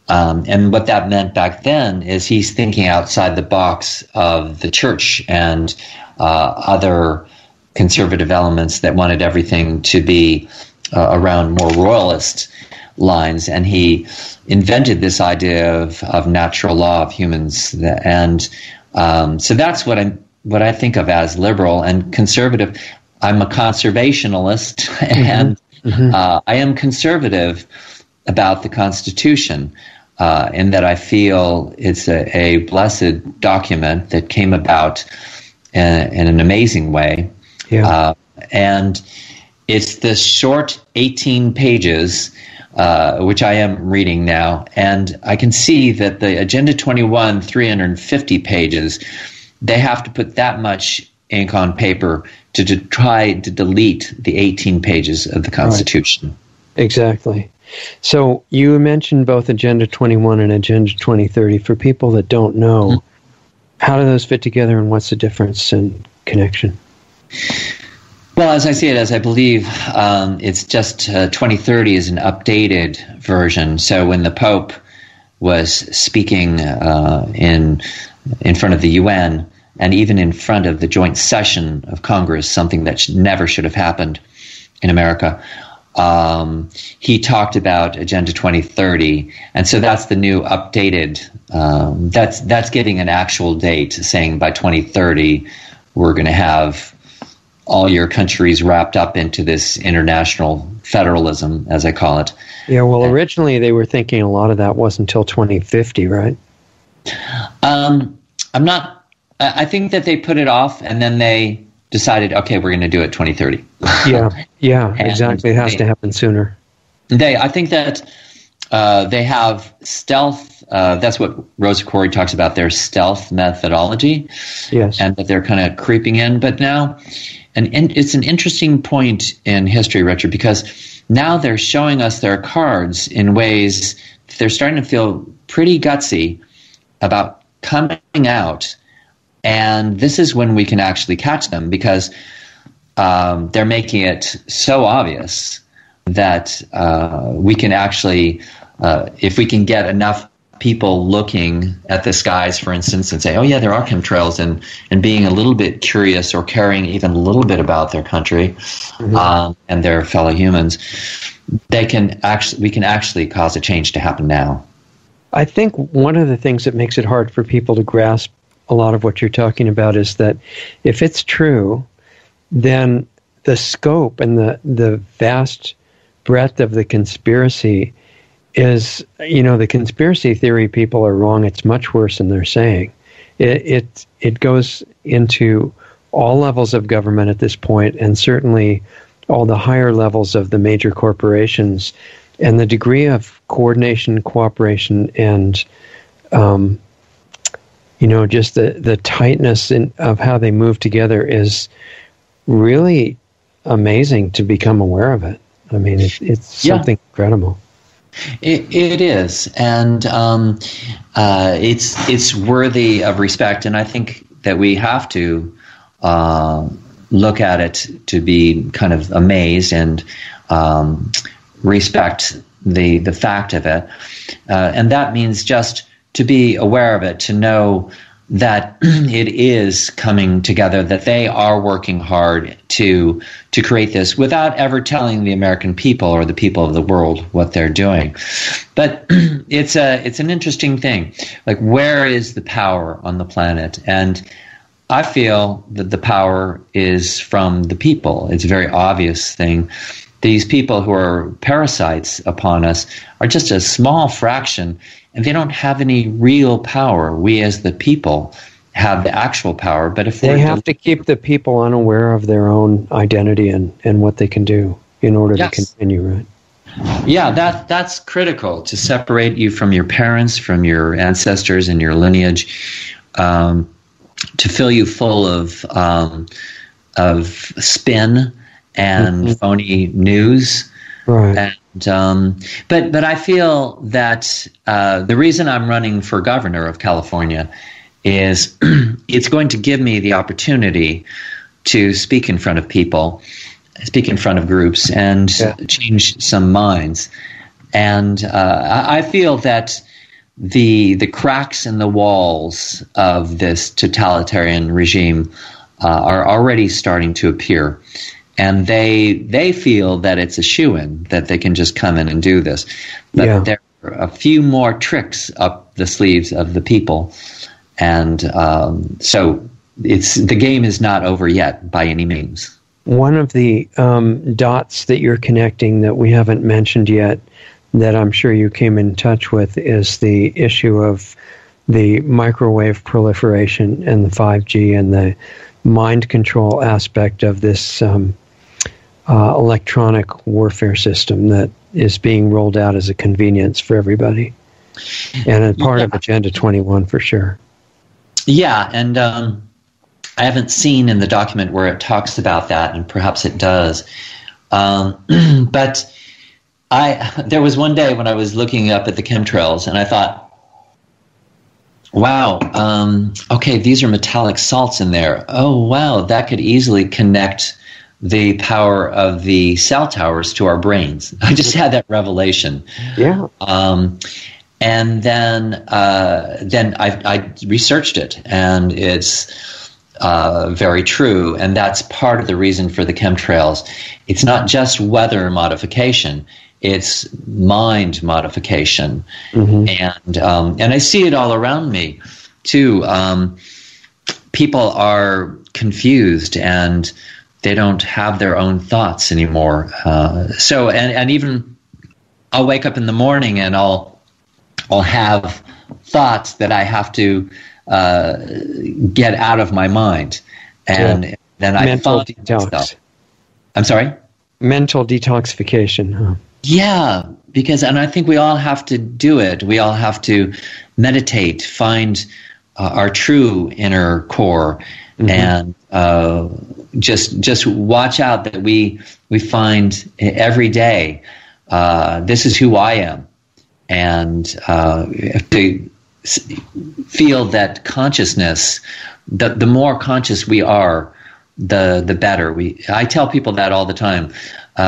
And what that meant back then is he's thinking outside the box of the church and other conservative elements that wanted everything to be around more royalist lines, and he invented this idea of natural law of humans, and so that's what I think of as liberal and conservative. I'm a conservationalist, and I am conservative about the Constitution, in that I feel it's a blessed document that came about in an amazing way. And it's this short 18 pages, which I am reading now, and I can see that the Agenda 21, 350 pages, they have to put that much ink on paper to try to delete the 18 pages of the Constitution. Right. Exactly. So you mentioned both Agenda 21 and Agenda 2030. For people that don't know, how do those fit together, and what's the difference and connection? Well, as I see it, as I believe, it's just 2030 is an updated version. So when the Pope was speaking in front of the UN, and even in front of the joint session of Congress, something that never should have happened in America, he talked about Agenda 2030, and so that's the new updated. That's giving an actual date, saying by 2030 we're going to have all your countries wrapped up into this international federalism, as I call it. Yeah, well, originally they were thinking a lot of that wasn't until 2050, right? I think that they put it off, and then they decided, okay, we're going to do it 2030. Yeah, exactly. It has to happen sooner. I think that they have stealth. That's what Rosa Koire talks about, their stealth methodology. Yes. And that they're kind of creeping in. But now, and it's an interesting point in history, Richard, because now they're showing us their cards in ways that they're starting to feel pretty gutsy about coming out. And this is when we can actually catch them, because they're making it so obvious that we can actually, if we can get enough people looking at the skies, for instance, and say, oh yeah, there are chemtrails, and being a little bit curious or caring even a little bit about their country and their fellow humans, we can actually cause a change to happen now. I think one of the things that makes it hard for people to grasp a lot of what you're talking about is that if it's true, then the scope and the vast breadth of the conspiracy is, the conspiracy theory people are wrong. It's much worse than they're saying. It goes into all levels of government at this point, and certainly all the higher levels of the major corporations, and the degree of coordination, cooperation, and just the tightness of how they move together is really amazing to become aware of it. I mean, it's something incredible. It is, and it's worthy of respect. And I think that we have to look at it to be kind of amazed and respect the fact of it. And that means just to be aware of it, to know that it is coming together, that they are working hard to create this without ever telling the American people or the people of the world what they're doing. But it's an interesting thing. Like, where is the power on the planet? And I feel that the power is from the people. It's a very obvious thing. These people who are parasites upon us are just a small fraction, and they don't have any real power. We as the people have the actual power, but if they have to keep the people unaware of their own identity and what they can do in order to continue, right? Yeah, that's critical, to separate you from your parents, from your ancestors and your lineage, to fill you full of spin and phony news. Right. And but I feel that the reason I'm running for governor of California is it's going to give me the opportunity to speak in front of people, speak in front of groups, and change some minds. And I feel that the cracks in the walls of this totalitarian regime are already starting to appear. And they feel that it's a shoo-in, that they can just come in and do this. But there are a few more tricks up the sleeves of the people. And so the game is not over yet by any means. One of the dots that you're connecting that we haven't mentioned yet, that I'm sure you came in touch with, is the issue of the microwave proliferation and the 5G and the mind control aspect of this electronic warfare system that is being rolled out as a convenience for everybody, and a part of Agenda 21 for sure. Yeah, and I haven't seen in the document where it talks about that, and perhaps it does. But there was one day when I was looking up at the chemtrails, and I thought, wow, okay, these are metallic salts in there. Oh, wow, that could easily connect the power of the cell towers to our brains. I just had that revelation. Yeah. And then I researched it, and it's very true. And that's part of the reason for the chemtrails. It's not just weather modification; it's mind modification. And I see it all around me too. People are confused and they don't have their own thoughts anymore. And even I'll wake up in the morning and I'll have thoughts that I have to get out of my mind, and then I mental find detox. myself. I'm sorry? Mental detoxification. Huh? Yeah, and I think we all have to do it. We all have to meditate, find our true inner core, and just watch out that we find every day, this is who I am, and to feel that consciousness. The more conscious we are, the better. I tell people that all the time.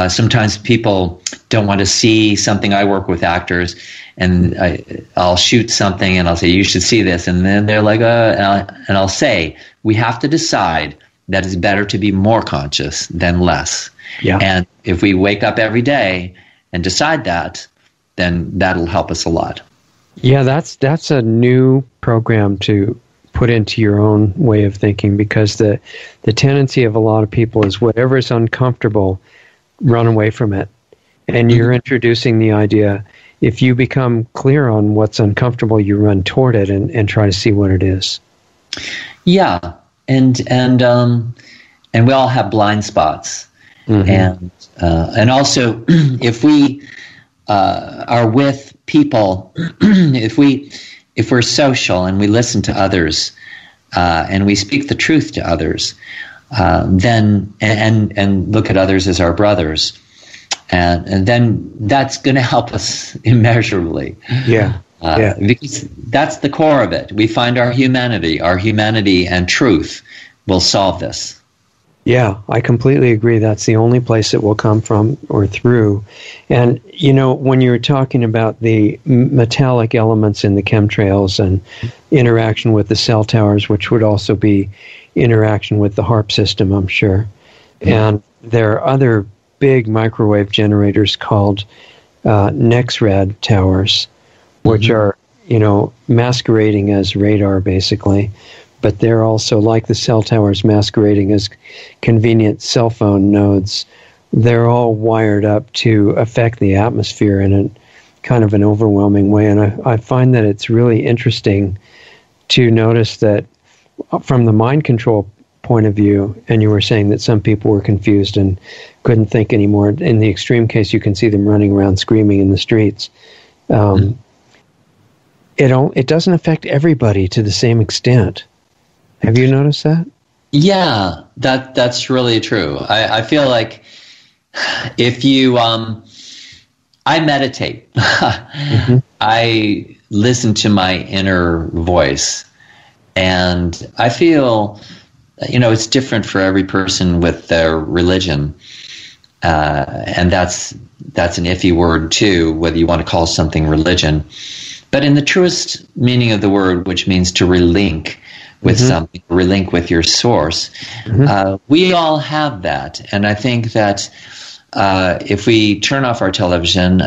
Sometimes people don't want to see something. I work with actors, and I'll shoot something, and I'll say, you should see this. And then they're like, and I'll say, we have to decide that it's better to be more conscious than less. Yeah. And if we wake up every day and decide that, then that'll help us a lot. Yeah, that's a new program to put into your own way of thinking, because the tendency of a lot of people is whatever is uncomfortable, run away from it. And you're introducing the idea, if you become clear on what's uncomfortable, you run toward it and try to see what it is. Yeah. And we all have blind spots. And also, if we are with people, if we're social and we listen to others, and we speak the truth to others, then and look at others as our brothers, and then that's going to help us immeasurably. Because that's the core of it. We find our humanity and truth will solve this. Yeah, I completely agree. That's the only place it will come from or through. And, when you were talking about the metallic elements in the chemtrails and interaction with the cell towers, which would also be interaction with the HARP system, I'm sure. And there are other big microwave generators called NexRad towers, which are, masquerading as radar, basically. But they're also, like the cell towers, masquerading as convenient cell phone nodes. They're all wired up to affect the atmosphere in a kind of an overwhelming way. And I find that it's really interesting to notice that from the mind control point of view, and you were saying that some people were confused and couldn't think anymore. In the extreme case, you can see them running around screaming in the streets. It doesn't affect everybody to the same extent. Have you noticed that? Yeah, that's really true. I feel like if you, I meditate. I listen to my inner voice, and I feel, it's different for every person with their religion, and that's an iffy word too, whether you want to call something religion. But in the truest meaning of the word, which means to relink with something, relink with your source, we all have that. And I think that if we turn off our television,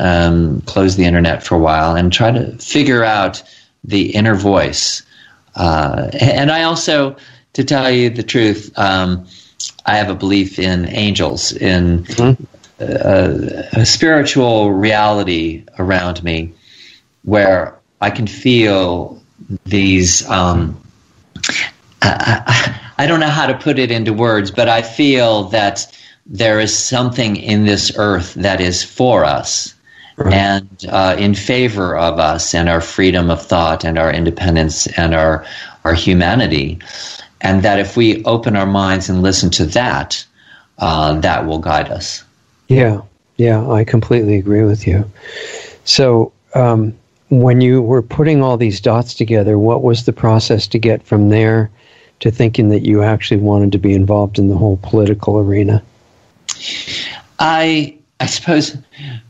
close the internet for a while, and try to figure out the inner voice. And I also, to tell you the truth, I have a belief in angels, in a spiritual reality around me, where I can feel these, I don't know how to put it into words, but I feel that there is something in this earth that is for us, and in favor of us and our freedom of thought and our independence and our humanity. And that if we open our minds and listen to that, that will guide us. Yeah, I completely agree with you. So when you were putting all these dots together, what was the process to get from there to thinking that you actually wanted to be involved in the whole political arena? I suppose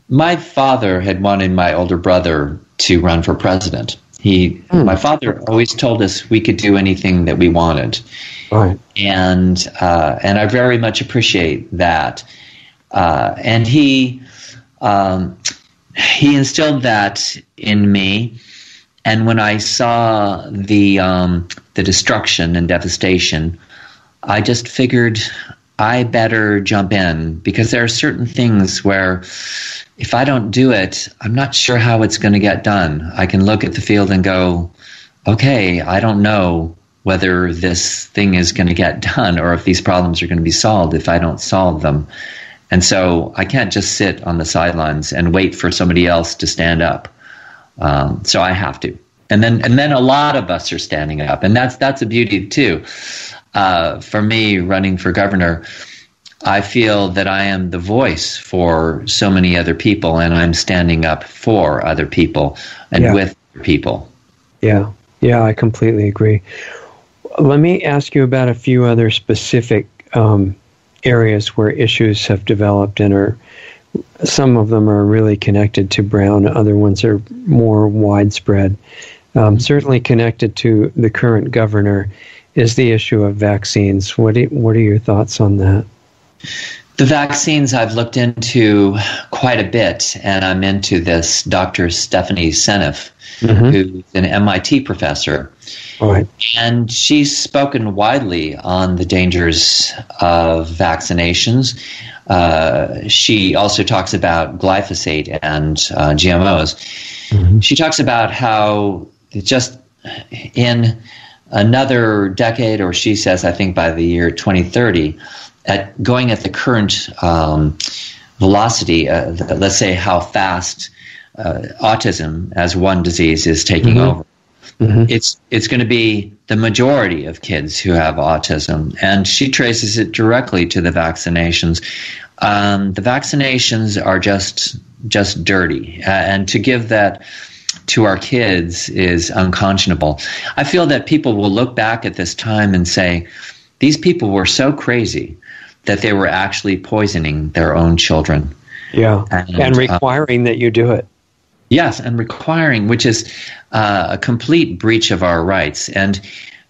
my father had wanted my older brother to run for president. My father always told us we could do anything that we wanted. Right. And I very much appreciate that. And he instilled that in me. And when I saw the destruction and devastation I just figured I better jump in, because there are certain things where if I don't do it, I'm not sure how it's going to get done. I can look at the field and go, okay, I don't know whether this thing is going to get done or if these problems are going to be solved if I don't solve them. And so I can't just sit on the sidelines and wait for somebody else to stand up. So I have to. And then a lot of us are standing up. And that's a beauty too. For me, running for governor, I feel that I am the voice for so many other people, and I'm standing up for other people and with people. Yeah, I completely agree. Let me ask you about a few other specific areas where issues have developed, and some of them are really connected to Brown, other ones are more widespread. Certainly connected to the current governor is the issue of vaccines. What are your thoughts on that? The vaccines I've looked into quite a bit, and I'm into this Dr. Stephanie Seneff, who's an MIT professor. Right. And she's spoken widely on the dangers of vaccinations. She also talks about glyphosate and GMOs. She talks about how just in another decade, or she says, I think by the year 2030, going at the current velocity, let's say how fast autism as one disease is taking over, it's going to be the majority of kids who have autism. And she traces it directly to the vaccinations. The vaccinations are just dirty. And to give that to our kids is unconscionable. I feel that people will look back at this time and say, these people were so crazy that they were actually poisoning their own children. Yeah, and requiring that you do it. Yes, and requiring, which is a complete breach of our rights. And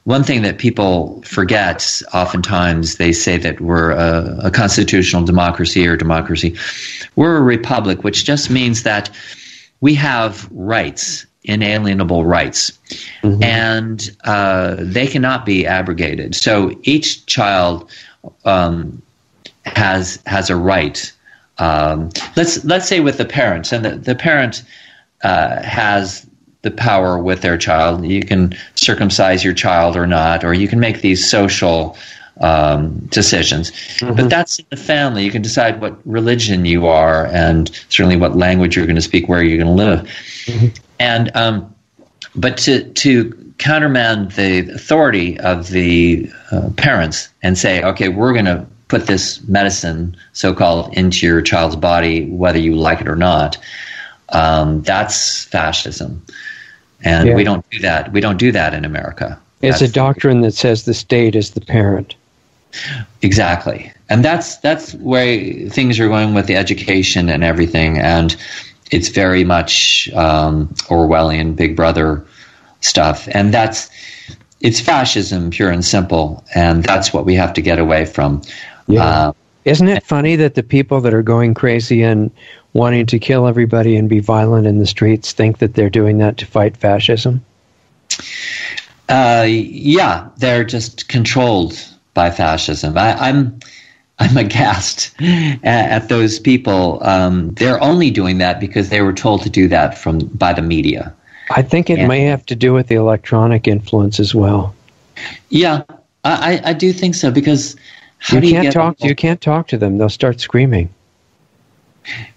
one thing that people forget, oftentimes they say that we're a constitutional democracy or democracy. We're a republic, which just means that we have rights, inalienable rights, and they cannot be abrogated. So each child has a right. Let's say with the parents, and the parent has the power with their child. You can circumcise your child or not, or you can make these social decisions. But that's in the family. You can decide what religion you are, and certainly what language you're going to speak, where you're going to live. And but to countermand the authority of the parents and say, okay, we're going to put this medicine, so-called, into your child's body, whether you like it or not, that's fascism. And we don't do that. We don't do that in America. It's a doctrine that says the state is the parent. Exactly. And that's where things are going with the education and everything. And it's very much Orwellian Big Brother stuff. And it's fascism, pure and simple. And that's what we have to get away from. Yeah. Isn't it funny that the people that are going crazy and wanting to kill everybody and be violent in the streets think that they're doing that to fight fascism? Yeah, they're just controlled by fascism. I'm aghast at those people. They're only doing that because they were told to do that by the media. I think it may have to do with the electronic influence as well. Yeah, I do think so, because you can't talk to them. They'll start screaming.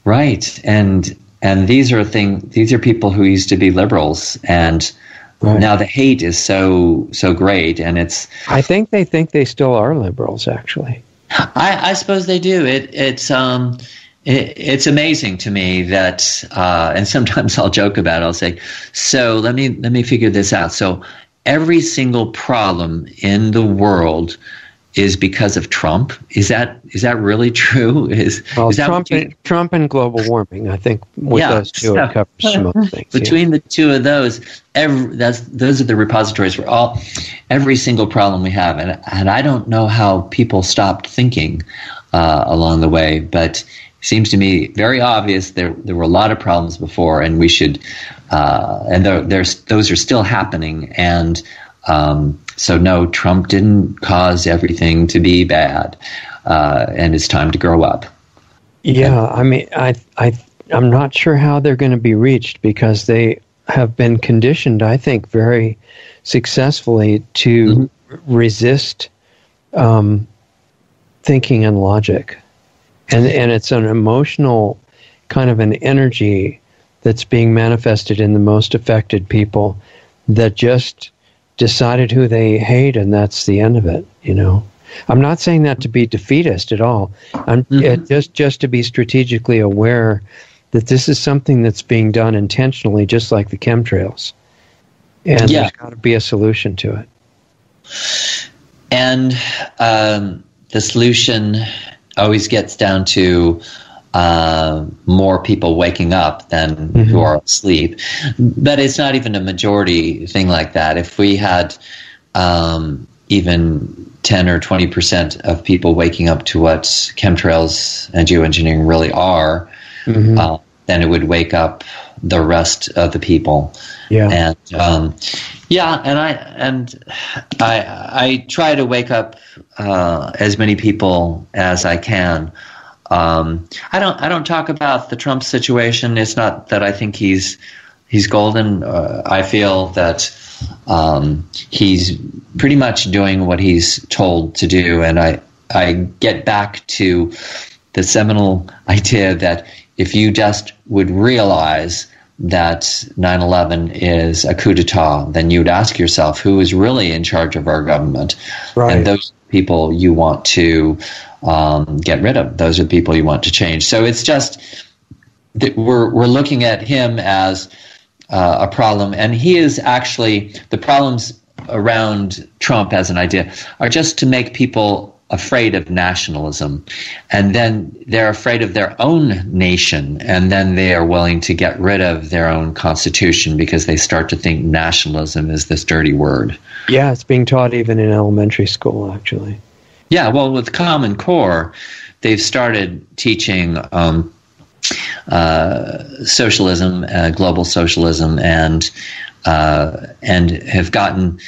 Right, and these are people who used to be liberals, and now the hate is so great, and it's. I think they still are liberals, actually. I suppose they do. It's amazing to me that, and sometimes I'll joke about it. I'll say, so let me figure this out. So every single problem in the world is because of Trump. Is that really true? Trump and global warming, I think with those two it covers most things. Between the two of those, those are the repositories for every single problem we have. And I don't know how people stopped thinking along the way, but it seems to me very obvious there were a lot of problems before, and we should, and those are still happening, and So no, Trump didn't cause everything to be bad, and it's time to grow up. Yeah, I mean, I'm not sure how they're going to be reached because they have been conditioned, I think, very successfully to resist thinking and logic. And it's an emotional kind of an energy that's being manifested in the most affected people that just decided who they hate, and that's the end of it, you know. I'm not saying that to be defeatist at all. I'm just to be strategically aware that this is something that's being done intentionally, just like the chemtrails. And there's got to be a solution to it. And the solution always gets down to more people waking up than who are asleep. But it's not even a majority thing like that. If we had even 10 or 20% of people waking up to what chemtrails and geoengineering really are, then it would wake up the rest of the people. Yeah. And I try to wake up as many people as I can. I don't talk about the Trump situation. It's not that I think he's golden. I feel that he's pretty much doing what he's told to do, and I get back to the seminal idea that if you just would realize that 9/11 is a coup d'etat, then you'd ask yourself who is really in charge of our government, and those people you want to get rid of. Those are the people you want to change. So it's just that we're looking at him as a problem, and he is actually, the problems around Trump as an idea are just to make people afraid of nationalism, and then they're afraid of their own nation, and then they are willing to get rid of their own constitution because they start to think nationalism is this dirty word. Yeah, it's being taught even in elementary school, actually. Yeah, well, with Common Core, they've started teaching socialism, global socialism, and have gotten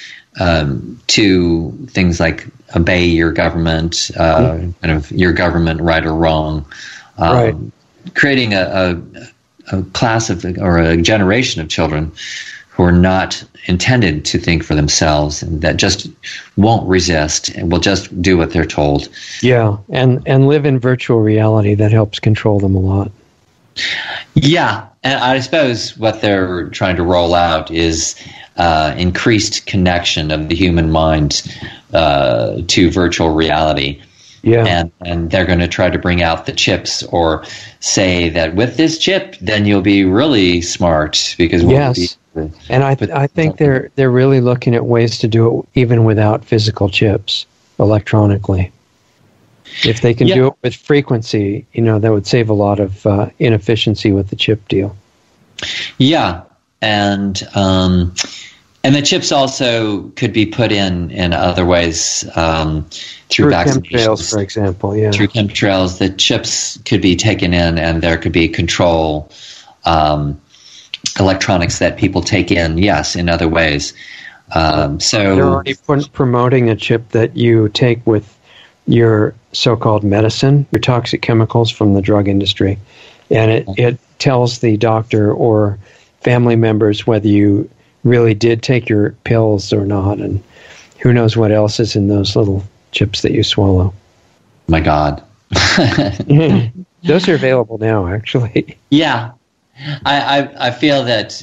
to things like obey your government, kind of your government, right or wrong, creating a class of, or a generation of children who are not intended to think for themselves, and that just won't resist and will just do what they're told. Yeah, and live in virtual reality. That helps control them a lot. Yeah, and I suppose what they're trying to roll out is increased connection of the human mind to virtual reality. Yeah, and they're going to try to bring out the chips, or say that with this chip, then you'll be really smart because we'll be. And I think they're really looking at ways to do it even without physical chips, electronically. If they can do it with frequency, that would save a lot of inefficiency with the chip deal. Yeah, and the chips also could be put in other ways through vaccinations. Chemtrails, for example. Yeah, through chemtrails, the chips could be taken in, and there could be control. Electronics that people take in, in other ways. So they're already promoting a chip that you take with your so-called medicine, your toxic chemicals from the drug industry, and it tells the doctor or family members whether you really did take your pills or not, and who knows what else is in those little chips that you swallow. My God. Those are available now, actually. Yeah. I feel that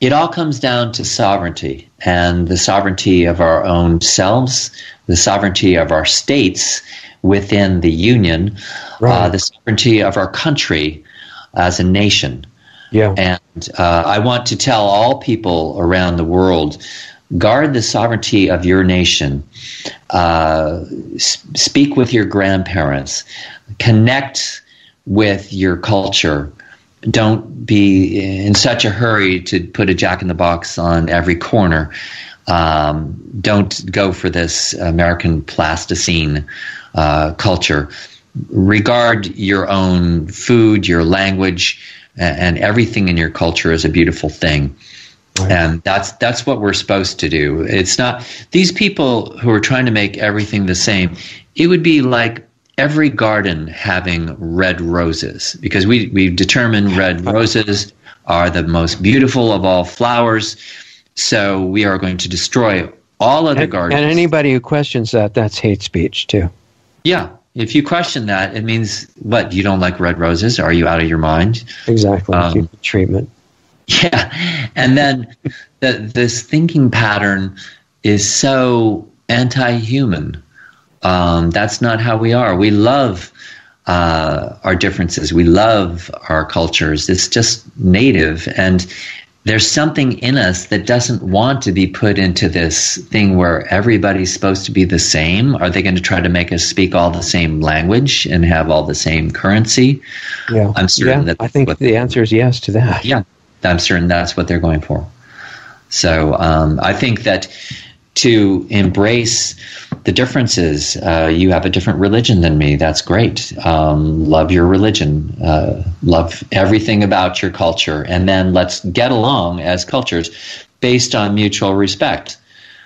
it all comes down to sovereignty, and the sovereignty of our own selves, the sovereignty of our states within the union, the sovereignty of our country as a nation. Yeah. And I want to tell all people around the world, guard the sovereignty of your nation. Speak with your grandparents. Connect with your culture. Don't be in such a hurry to put a jack-in-the-box on every corner. Don't go for this American plasticine culture. Regard your own food, your language, and everything in your culture as a beautiful thing. Right. And that's what we're supposed to do. It's not these people who are trying to make everything the same. It would be like every garden having red roses, because we've determined red roses are the most beautiful of all flowers. So we are going to destroy all other gardens. And anybody who questions that, that's hate speech too. Yeah. If you question that, it means, what, you don't like red roses? Are you out of your mind? Exactly. Keep the treatment. Yeah. And then this thinking pattern is so anti-human. That's not how we are. We love our differences. We love our cultures. It's just native. And there's something in us that doesn't want to be put into this thing where everybody's supposed to be the same. Are they going to try to make us speak all the same language and have all the same currency? Yeah. I'm certain that I think the answer is yes to that. Yeah. I'm certain that's what they're going for. So I think that to embrace the differences, you have a different religion than me. That's great. Love your religion. Love everything about your culture. And then let's get along as cultures based on mutual respect.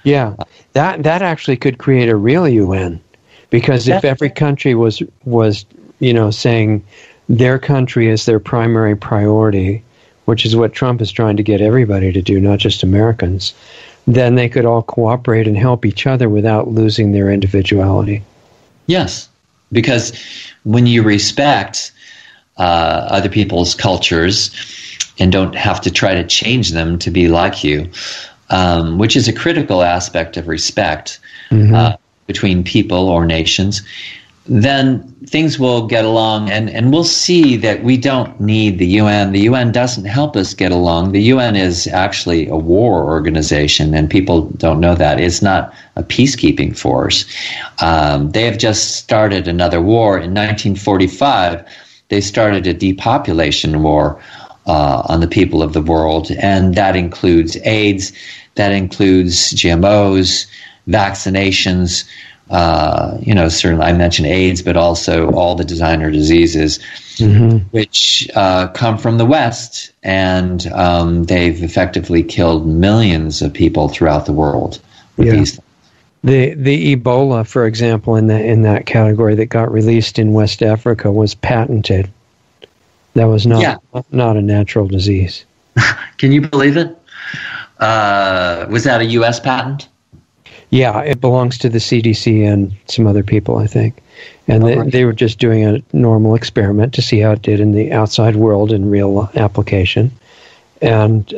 Yeah, that actually could create a real UN, because if every country was saying their country is their primary priority, which is what Trump is trying to get everybody to do, not just Americans, then they could all cooperate and help each other without losing their individuality. Yes, because when you respect other people's cultures and don't have to try to change them to be like you, which is a critical aspect of respect between people or nations, then things will get along, and we'll see that we don't need the UN. The UN doesn't help us get along. The UN is actually a war organization, and people don't know that. It's not a peacekeeping force. They have just started another war. In 1945, they started a depopulation war on the people of the world, and that includes AIDS, that includes GMOs, vaccinations, certainly I mentioned AIDS, but also all the designer diseases, which come from the West, and they've effectively killed millions of people throughout the world with these things. The Ebola, for example, in that category that got released in West Africa was patented. That was not a natural disease. Can you believe it? Was that a U.S. patent? Yeah, it belongs to the CDC and some other people, I think. And they were just doing a normal experiment to see how it did in the outside world in real application. And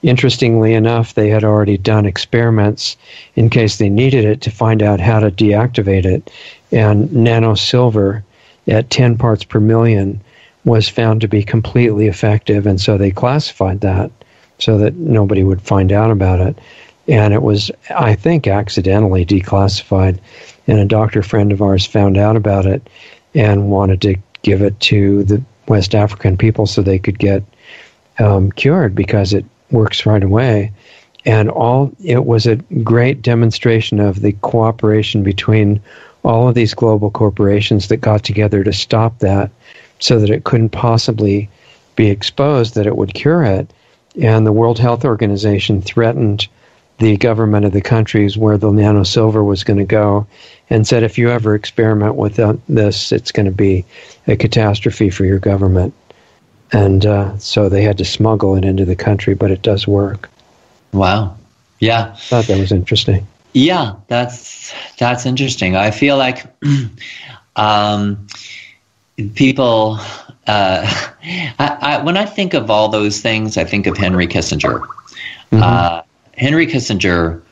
interestingly enough, they had already done experiments in case they needed it to find out how to deactivate it. And nanosilver at 10 parts per million was found to be completely effective. And so they classified that so that nobody would find out about it. And it was, I think, accidentally declassified. And a doctor friend of ours found out about it and wanted to give it to the West African people so they could get cured, because it works right away. And it was a great demonstration of the cooperation between all of these global corporations that got together to stop that so that it couldn't possibly be exposed, that it would cure it. And the World Health Organization threatened the government of the countries where the nanosilver was going to go, and said, if you ever experiment with this, it's going to be a catastrophe for your government. And so they had to smuggle it into the country, but it does work. Wow. Yeah. I thought that was interesting. Yeah, that's interesting. I feel like people, when I think of all those things, I think of Henry Kissinger. Henry Kissinger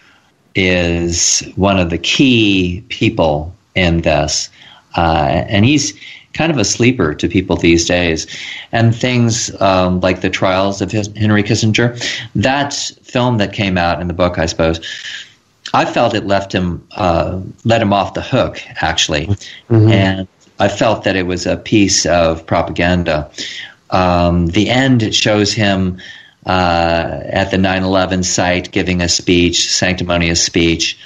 is one of the key people in this, and he's kind of a sleeper to people these days. And things like the trials of Henry Kissinger, that film that came out in the book, I suppose, I felt it let him off the hook, actually. And I felt that it was a piece of propaganda. The end, it shows him at the 9/11 site giving a speech, sanctimonious speech,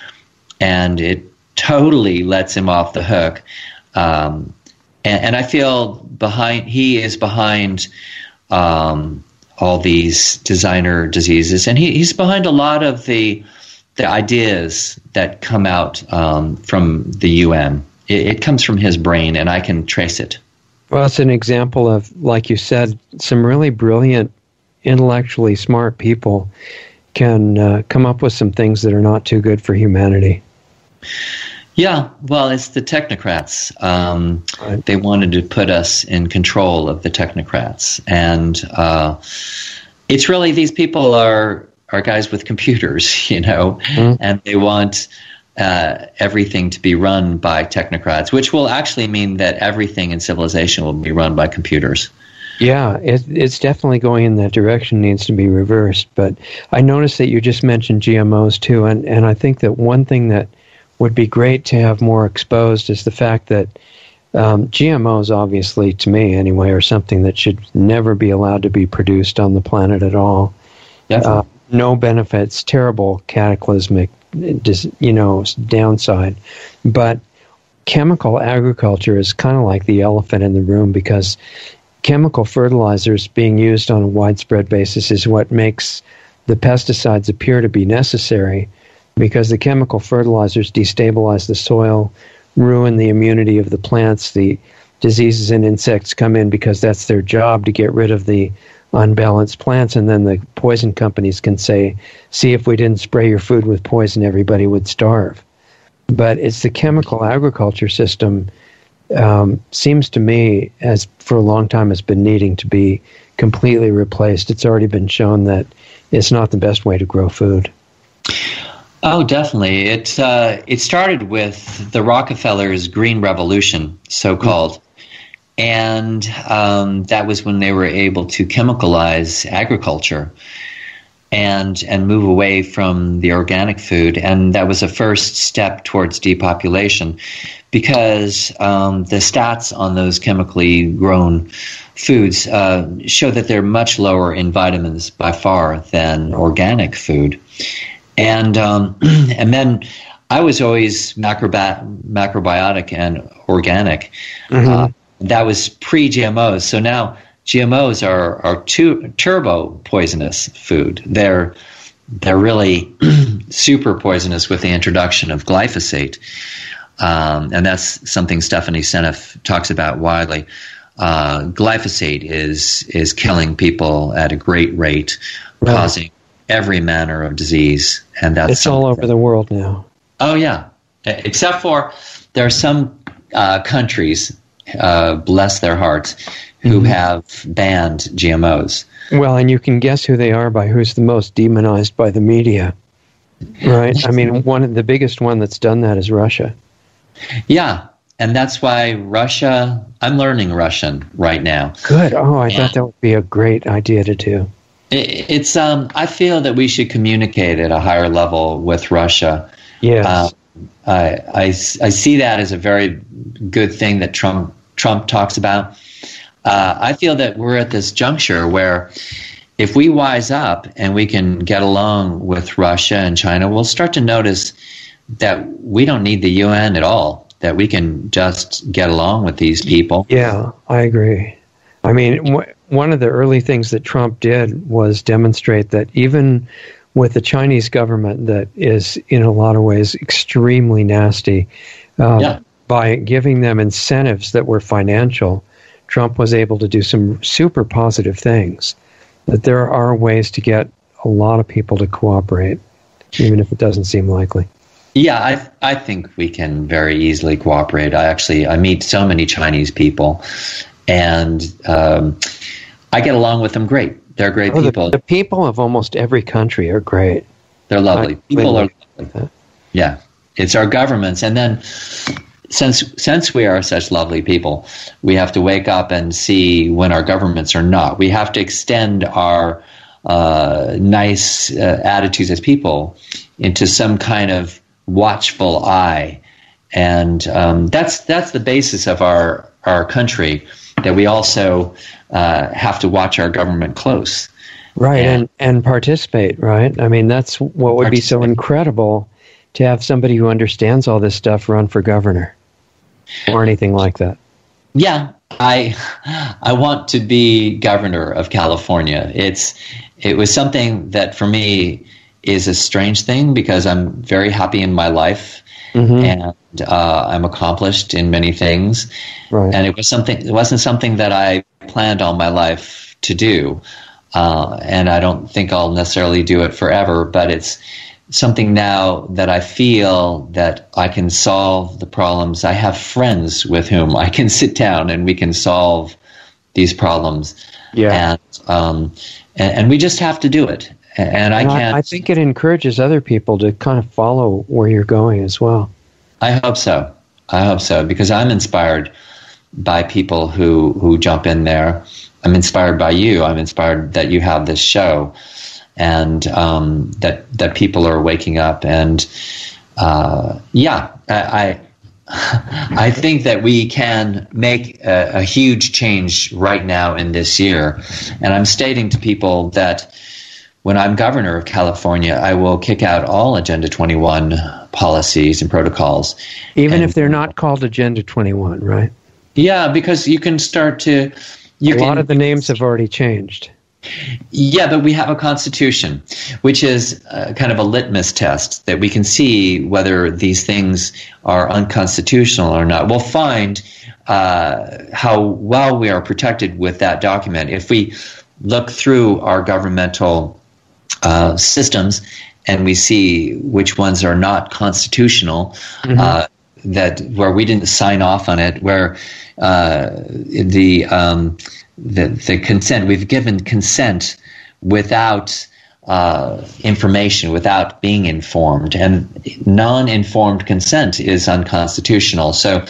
and it totally lets him off the hook. And I feel he is behind all these designer diseases, and he's behind a lot of the ideas that come out from the UN. It comes from his brain, and I can trace it. Well, it's an example of, like you said, some really brilliant, intellectually smart people can come up with some things that are not too good for humanity. Yeah, well, it's the technocrats. Right. They wanted to put us in control of the technocrats. And it's really, these people are guys with computers, and they want everything to be run by technocrats, which will actually mean that everything in civilization will be run by computers. Yeah, it's definitely going in that direction, needs to be reversed. But I noticed that you just mentioned GMOs too, and I think that one thing that would be great to have more exposed is the fact that GMOs, obviously, to me anyway, are something that should never be allowed to be produced on the planet at all. No benefits, terrible cataclysmic, downside. But chemical agriculture is kind of like the elephant in the room, because chemical fertilizers being used on a widespread basis is what makes the pesticides appear to be necessary, because the chemical fertilizers destabilize the soil, ruin the immunity of the plants. The diseases and insects come in because that's their job, to get rid of the unbalanced plants, and then the poison companies can say, see, if we didn't spray your food with poison, everybody would starve. But it's the chemical agriculture system, seems to me, as for a long time has been needing to be completely replaced. It's already been shown that it's not the best way to grow food. Oh, definitely. It started with the Rockefellers' Green Revolution, so-called. And that was when they were able to chemicalize agriculture and move away from the organic food. And that was a first step towards depopulation, because the stats on those chemically grown foods show that they're much lower in vitamins by far than organic food. And then I was always macrobiotic and organic. Mm-hmm. That was pre-GMOs. So now GMOs are turbo poisonous food. They're really super poisonous with the introduction of glyphosate. And that's something Stephanie Seneff talks about widely. Glyphosate is killing people at a great rate, right, causing every manner of disease. And that's all over the world now. Oh, yeah. Except for there are some countries, bless their hearts, who have banned GMOs. Well, and you can guess who they are by who's the most demonized by the media, right? I mean, the biggest one that's done that is Russia. Yeah, and that's why I'm learning Russian right now. Good. Oh, I thought that would be a great idea to do. It's I feel that we should communicate at a higher level with Russia. Yes. I see that as a very good thing that Trump talks about. I feel that we're at this juncture where if we wise up and we can get along with Russia and China, we'll start to notice that we don't need the UN at all, that we can just get along with these people. Yeah, I agree. I mean, one of the early things that Trump did was demonstrate that even with the Chinese government that is in a lot of ways extremely nasty, by giving them incentives that were financial, Trump was able to do some super positive things. That there are ways to get a lot of people to cooperate, even if it doesn't seem likely. Yeah, I think we can very easily cooperate. I meet so many Chinese people, and I get along with them great. They're great people. The people of almost every country are great. They're lovely. People are lovely. Yeah, it's our governments. And then since we are such lovely people, we have to wake up and see when our governments are not. We have to extend our nice attitudes as people into some kind of watchful eye. And that's the basis of our country, that we also have to watch our government close. Right, and participate, right? I mean, that's what would be so incredible, to have somebody who understands all this stuff run for governor or anything like that. Yeah, I want to be governor of California. It was something that for me is a strange thing because I'm very happy in my life, and I'm accomplished in many things. Right. And it wasn't something that I planned all my life to do, and I don't think I'll necessarily do it forever. But it's something now that I feel that I can solve the problems. I have friends with whom I can sit down and we can solve these problems. Yeah. And we just have to do it. And I think it encourages other people to kind of follow where you're going as well. I hope so. Because I'm inspired by people who jump in there. I'm inspired by you. I'm inspired that you have this show. And that people are waking up, and I think that we can make a huge change right now in this year. And I'm stating to people that when I'm governor of California, I will kick out all Agenda 21 policies and protocols, even if they're not called Agenda 21, right? Yeah, because you can start to. A lot of the names have already changed. Yeah, but we have a constitution, which is kind of a litmus test that we can see whether these things are unconstitutional or not. We'll find how well we are protected with that document if we look through our governmental systems and we see which ones are not constitutional, that where we didn't sign off on it, where the consent, we've given consent without information, without being informed, and non-informed consent is unconstitutional. So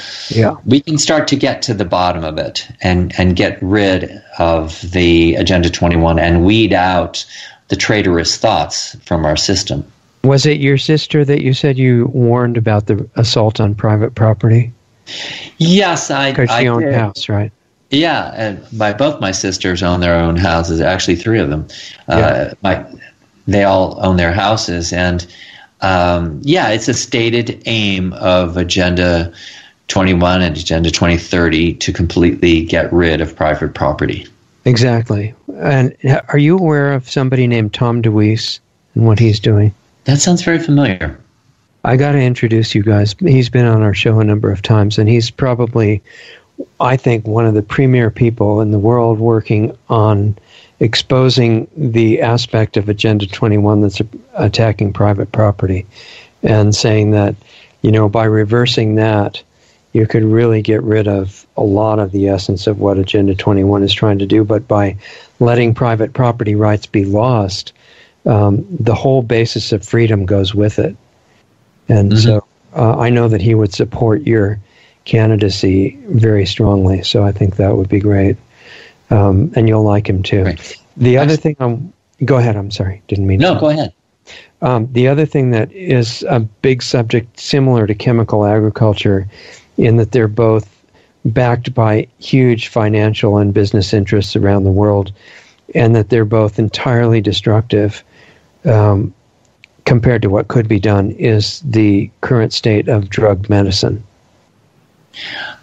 we can start to get to the bottom of it and get rid of the Agenda 21 and weed out the traitorous thoughts from our system. Was it your sister that you said you warned about the assault on private property? Yes, I did. Because she owned a house, right? Yeah, and both my sisters own their own houses. Actually, three of them. They all own their houses, and it's a stated aim of Agenda 21 and Agenda 2030 to completely get rid of private property. Exactly. And are you aware of somebody named Tom DeWeese and what he's doing? That sounds very familiar. I got to introduce you guys. He's been on our show a number of times, and he's probably, I think, one of the premier people in the world working on exposing the aspect of Agenda 21 that's attacking private property, and saying that, by reversing that, you could really get rid of a lot of the essence of what Agenda 21 is trying to do. But by letting private property rights be lost, the whole basis of freedom goes with it. And so I know that he would support your candidacy very strongly, so I think that would be great. And you'll like him too. Right. The other thing, go ahead, I'm sorry, didn't mean to. No, go ahead. The other thing that is a big subject similar to chemical agriculture, in that they're both backed by huge financial and business interests around the world, and that they're both entirely destructive compared to what could be done, is the current state of drug medicine.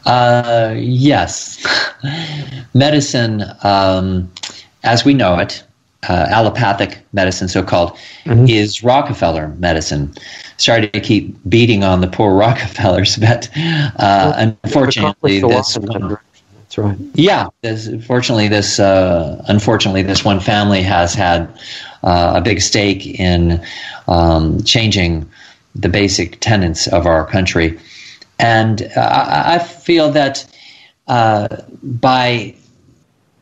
Yes. Medicine, as we know it, allopathic medicine, so-called, is Rockefeller medicine. Sorry to keep beating on the poor Rockefellers, but unfortunately, this. That's right. Yeah, unfortunately, this one family has had a big stake in changing the basic tenets of our country, and I feel that by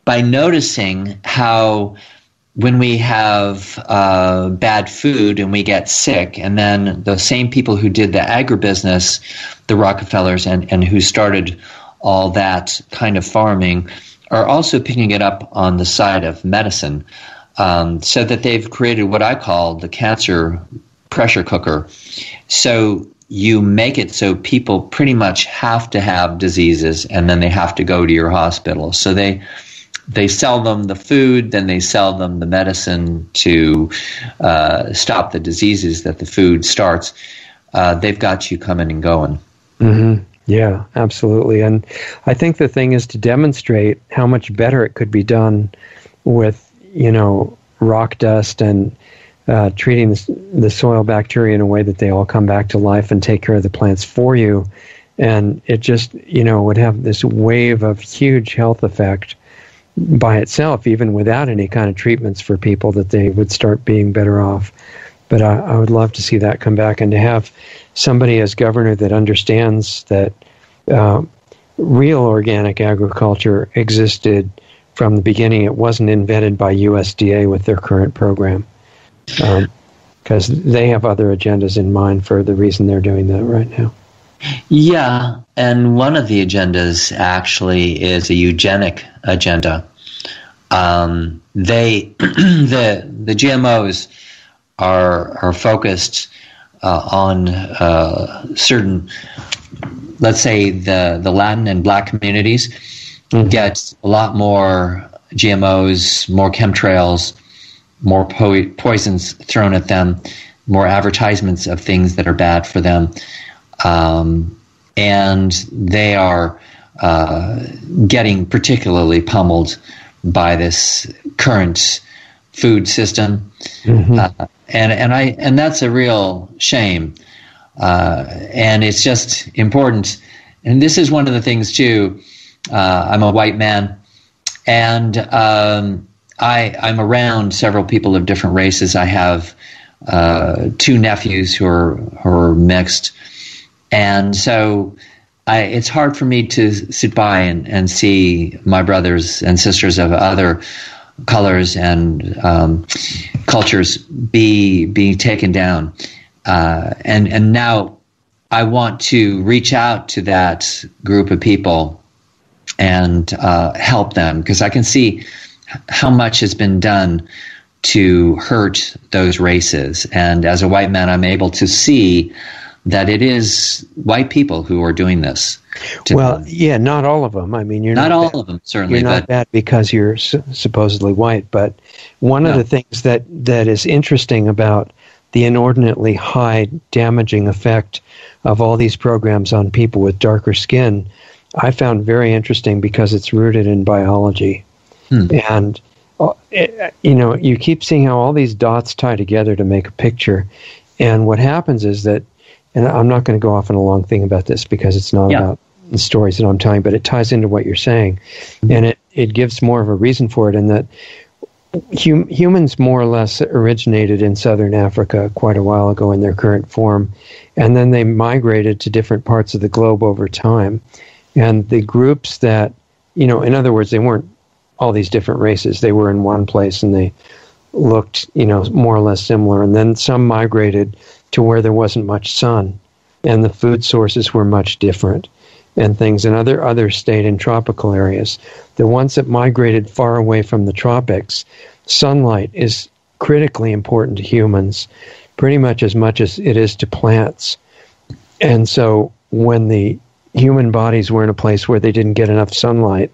noticing how, when we have bad food and we get sick, and then the same people who did the agribusiness, the Rockefellers, and who started all that kind of farming, are also picking it up on the side of medicine, so that they've created what I call the cancer pressure cooker. So you make it so people pretty much have to have diseases, and then they have to go to your hospital. So they sell them the food, then they sell them the medicine to stop the diseases that the food starts. They've got you coming and going. Mm-hmm. Yeah, absolutely. And I think the thing is to demonstrate how much better it could be done with, rock dust and treating the soil bacteria in a way that they all come back to life and take care of the plants for you. And it just, would have this wave of huge health effect by itself, even without any kind of treatments for people, that they would start being better off. But I would love to see that come back, and to have somebody as governor that understands that real organic agriculture existed from the beginning. It wasn't invented by USDA with their current program, because they have other agendas in mind for the reason they're doing that right now. Yeah, and one of the agendas actually is a eugenic agenda. The GMOs are focused on certain, let's say the Latin and Black communities get a lot more GMOs, more chemtrails, more poisons thrown at them, more advertisements of things that are bad for them. And they are getting particularly pummeled by this current food system, and that's a real shame. And it's just important. And this is one of the things too. I'm a white man, and I'm around several people of different races. I have 2 nephews who are mixed. And so it's hard for me to sit by and see my brothers and sisters of other colors and cultures be taken down. And now I want to reach out to that group of people and help them, because I can see how much has been done to hurt those races. And as a white man, I'm able to see that it is white people who are doing this. Well, yeah, not all of them. I mean, you're not all of them, certainly. You're not bad because you're supposedly white. But one of the things that is interesting about the inordinately high damaging effect of all these programs on people with darker skin, I found very interesting because it's rooted in biology. And, you keep seeing how all these dots tie together to make a picture. And what happens is that, and I'm not going to go off on a long thing about this because it's not about the stories that I'm telling, but it ties into what you're saying. And it gives more of a reason for it, in that humans more or less originated in southern Africa quite a while ago in their current form, and then they migrated to different parts of the globe over time. And the groups that, in other words, they weren't all these different races. They were in one place and they looked, more or less similar. And then some migrated to where there wasn't much sun, and the food sources were much different, and things. And others stayed in tropical areas. The ones that migrated far away from the tropics, sunlight is critically important to humans, pretty much as it is to plants. And so when the human bodies were in a place where they didn't get enough sunlight,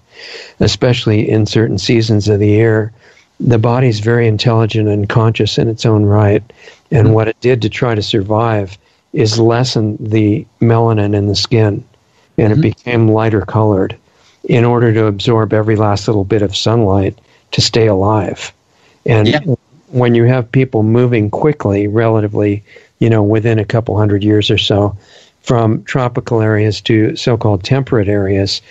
especially in certain seasons of the year, the body's very intelligent and conscious in its own right. And what it did to try to survive is lessen the melanin in the skin. And it became lighter colored in order to absorb every last little bit of sunlight to stay alive. And when you have people moving quickly, relatively, within a couple hundred years or so, from tropical areas to so-called temperate areas,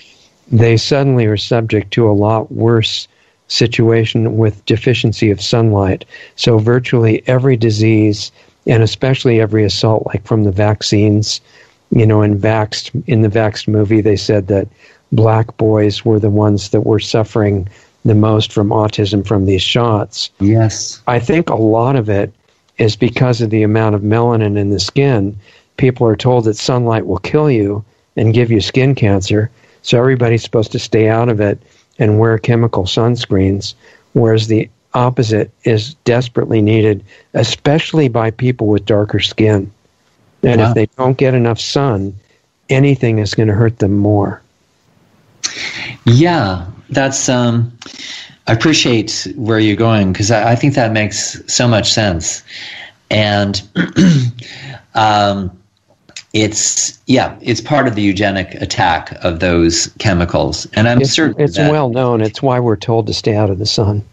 they suddenly are subject to a lot worse situation with deficiency of sunlight. So virtually every disease, and especially every assault, like from the vaccines, in the Vaxxed movie, they said that black boys were the ones that were suffering the most from autism from these shots. Yes. I think a lot of it is because of the amount of melanin in the skin. People are told that sunlight will kill you and give you skin cancer, so everybody's supposed to stay out of it and wear chemical sunscreens, whereas the opposite is desperately needed, especially by people with darker skin. And if they don't get enough sun, anything is going to hurt them more. Yeah, that's I appreciate where you're going, because I think that makes so much sense. And it's part of the eugenic attack of those chemicals. And I'm certain it's well known. It's why we're told to stay out of the sun.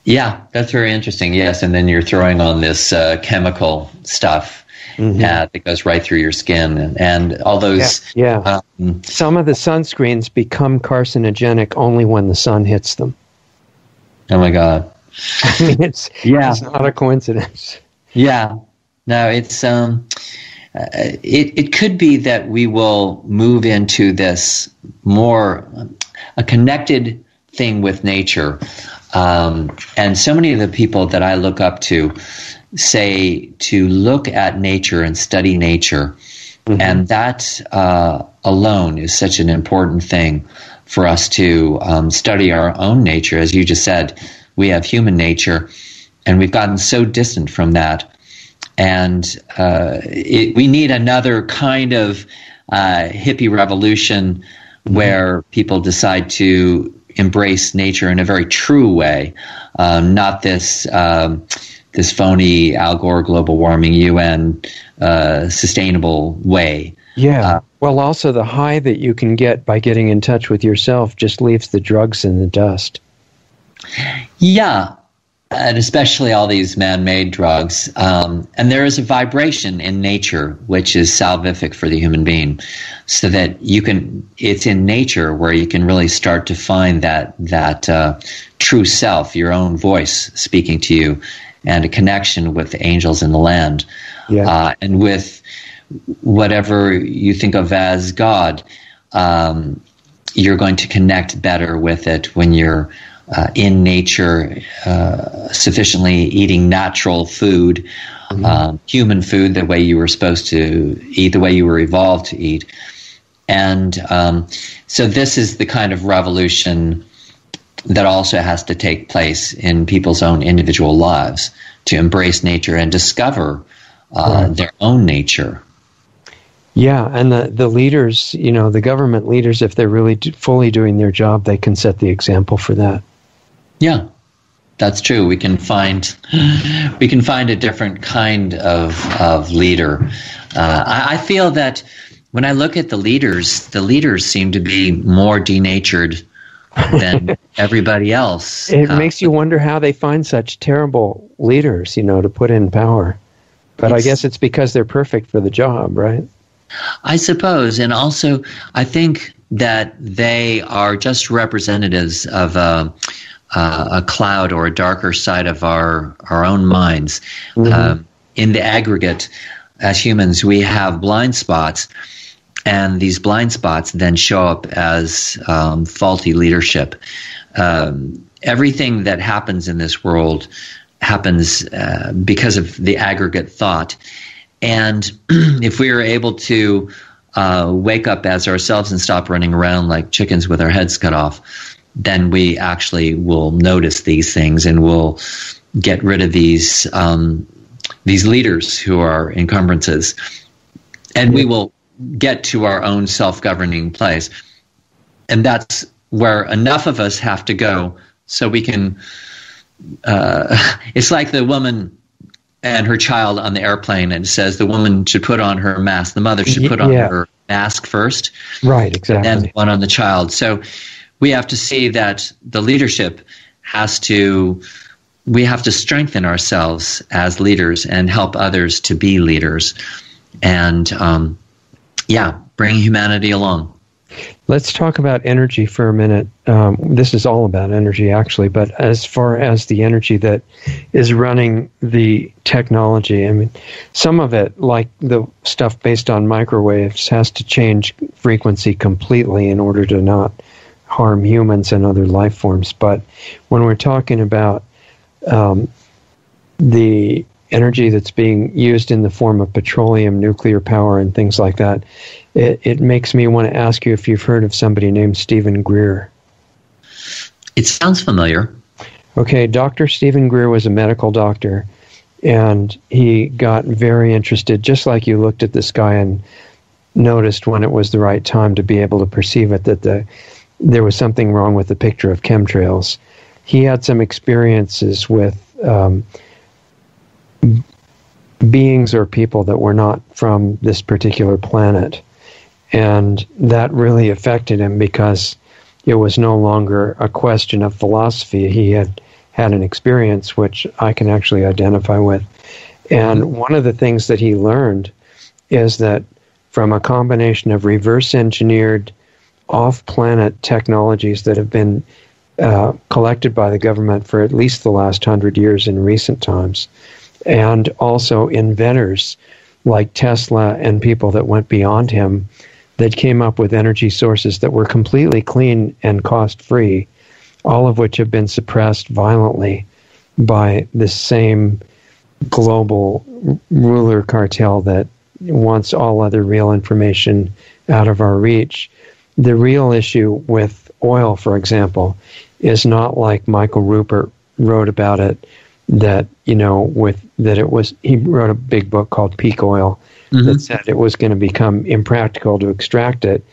Yeah, that's very interesting. Yes, and then you're throwing on this chemical stuff that goes right through your skin, and all those. Yeah. Some of the sunscreens become carcinogenic only when the sun hits them. Oh my God! I mean, it's not a coincidence. Yeah, no, it's it could be that we will move into this more a connected thing with nature. And so many of the people that I look up to say to look at nature and study nature. And that alone is such an important thing for us to study our own nature. As you just said, we have human nature, and we've gotten so distant from that. And we need another kind of hippie revolution where people decide to embrace nature in a very true way, not this this phony Al Gore global warming UN sustainable way. Yeah. Well, also the high that you can get by getting in touch with yourself just leaves the drugs in the dust. Yeah. And especially all these man-made drugs. And there is a vibration in nature which is salvific for the human being, so that it's in nature where you can really start to find that true self, your own voice speaking to you, and a connection with the angels in the land. Yeah. And with whatever you think of as God, you're going to connect better with it when you're in nature, sufficiently eating natural food, human food, the way you were supposed to eat, the way you were evolved to eat. And so this is the kind of revolution that also has to take place in people's own individual lives, to embrace nature and discover their own nature. Yeah, and the leaders, the government leaders, if they're really fully doing their job, they can set the example for that. Yeah, that's true. We can find a different kind of leader. I feel that when I look at the leaders seem to be more denatured than everybody else. It makes you wonder how they find such terrible leaders, to put in power. But I guess it's because they're perfect for the job, right? I suppose. And also, I think that they are just representatives of a cloud or a darker side of our own minds. In the aggregate, as humans, we have blind spots, and these blind spots then show up as faulty leadership. Everything that happens in this world happens because of the aggregate thought. And if we are able to wake up as ourselves and stop running around like chickens with our heads cut off, then we actually will notice these things, and we'll get rid of these leaders who are encumbrances, and we will get to our own self-governing place. And that's where enough of us have to go so we can it's like the woman and her child on the airplane, and it says the woman should put on her mask, the mother should put on her mask first, right? Exactly. And then one on the child. So we have to see that the leadership we have to strengthen ourselves as leaders and help others to be leaders, and bring humanity along. Let's talk about energy for a minute. This is all about energy, actually, but as far as the energy that is running the technology, I mean, some of it, like the stuff based on microwaves, has to change frequency completely in order to not harm humans and other life forms. But when we're talking about the energy that's being used in the form of petroleum, nuclear power, and things like that, it makes me want to ask you if you've heard of somebody named Stephen Greer. It sounds familiar. Okay, Dr. Stephen Greer was a medical doctor, and he got very interested, just like you looked at the sky and noticed when it was the right time to be able to perceive it, that there was something wrong with the picture of chemtrails. He had some experiences with beings or people that were not from this particular planet. And that really affected him because it was no longer a question of philosophy. He had had an experience which I can actually identify with. And one of the things that he learned is that from a combination of reverse engineered off-planet technologies that have been collected by the government for at least the last 100 years in recent times, and also inventors like Tesla and people that went beyond him that came up with energy sources that were completely clean and cost-free, all of which have been suppressed violently by this same global ruler cartel that wants all other real information out of our reach. The real issue with oil, for example, is not like Michael Rupert wrote about it, that, he wrote a big book called Peak Oil that said it was going to become impractical to extract it.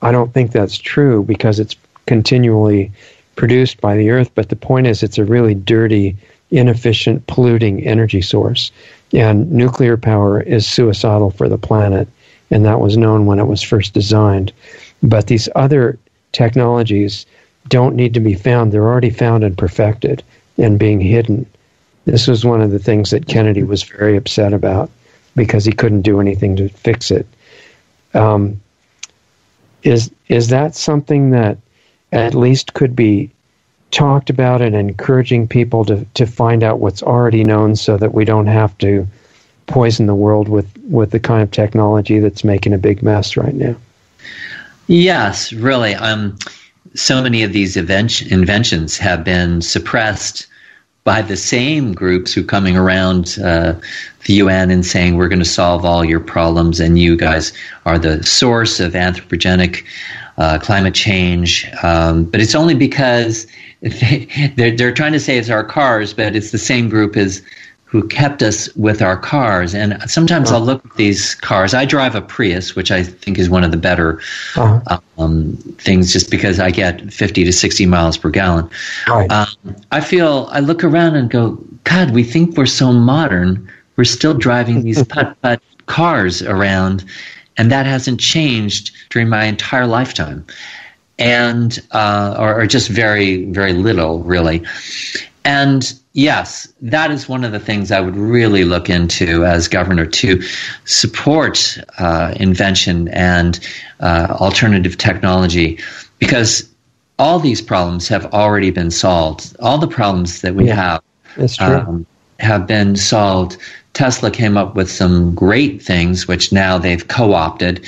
I don't think that's true because it's continually produced by the earth, but the point is it's a really dirty, inefficient, polluting energy source. And nuclear power is suicidal for the planet, and that was known when it was first designed. But these other technologies don't need to be found. They're already found and perfected and being hidden. This was one of the things that Kennedy was very upset about because he couldn't do anything to fix it. Is that something that at least could be talked about and encouraging people to find out what's already known so that we don't have to poison the world with the kind of technology that's making a big mess right now? Yes, really. So many of these inventions have been suppressed by the same groups who coming around the UN and saying, we're going to solve all your problems and you guys are the source of anthropogenic climate change. But it's only because they're trying to say it's our cars, but it's the same group as who kept us with our cars. And sometimes I'll look at these cars. I drive a Prius, which I think is one of the better things, just because I get 50 to 60 miles per gallon. Right. I look around and go, God, we think we're so modern. We're still driving these putt-putt cars around, and that hasn't changed during my entire lifetime. And, or just very, very little, really. And yes, that is one of the things I would really look into as governor, to support invention and alternative technology, because all these problems have already been solved. All the problems that we have have been solved. Tesla came up with some great things, which now they've co-opted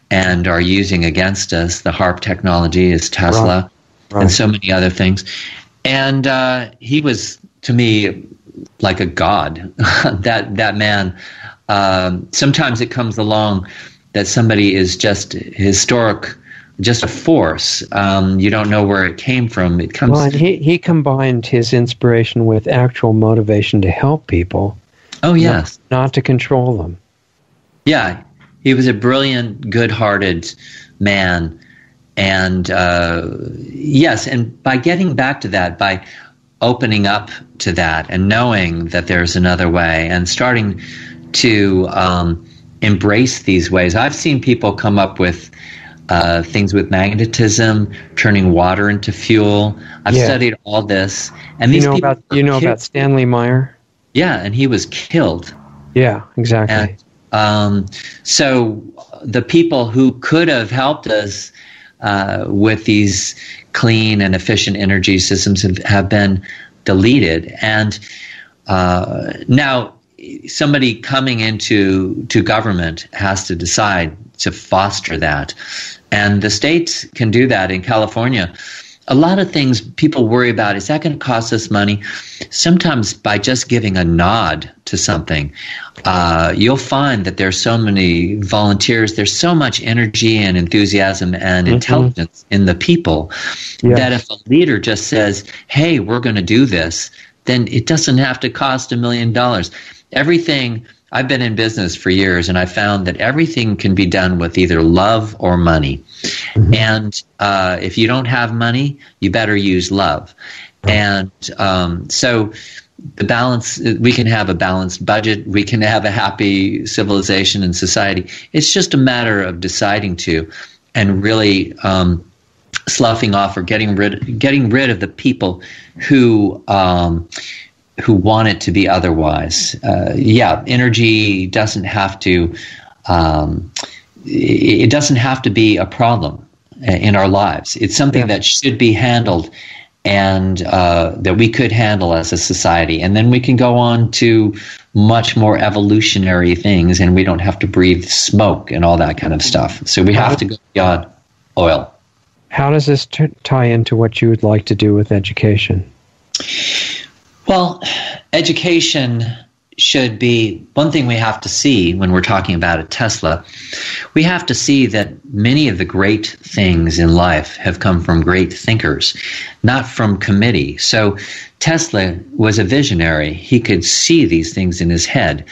and are using against us. The HARP technology is Tesla, and so many other things. And he was, to me, like a god. that man. Sometimes it comes along that somebody is just historic, just a force. You don't know where it came from. It comes. Well, and he combined his inspiration with actual motivation to help people. Oh yes, not to control them. Yeah, he was a brilliant, good-hearted man. And yes, and by getting back to that, by opening up to that and knowing that there's another way and starting to embrace these ways. I've seen people come up with things with magnetism, turning water into fuel. I've studied all this. And these people about Stanley Meyer? Yeah, and he was killed. Yeah, exactly. And, so the people who could have helped us with these clean and efficient energy systems have been deleted. And now somebody coming into government has to decide to foster that. And the states can do that. In California, a lot of things people worry about, is that going to cost us money? Sometimes by just giving a nod to something, you'll find that there's so many volunteers, there's so much energy and enthusiasm and intelligence in the people that if a leader just says, hey, we're going to do this, then it doesn't have to cost $1 million. Everything, I've been in business for years, and I found that everything can be done with either love or money. And if you don't have money, you better use love. And so the balance, we can have a balanced budget, we can have a happy civilization and society. It's just a matter of deciding to, and really sloughing off or getting rid of the people who want it to be otherwise. Energy doesn't have to. It doesn't have to be a problem in our lives. It's something that should be handled, and that we could handle as a society. And then we can go on to much more evolutionary things, and we don't have to breathe smoke and all that kind of stuff. So we have to go beyond oil. How does this tie into what you would like to do with education? Well, education should be one thing we have to see when we're talking about a Tesla. We have to see that many of the great things in life have come from great thinkers, not from committee. So Tesla was a visionary. He could see these things in his head.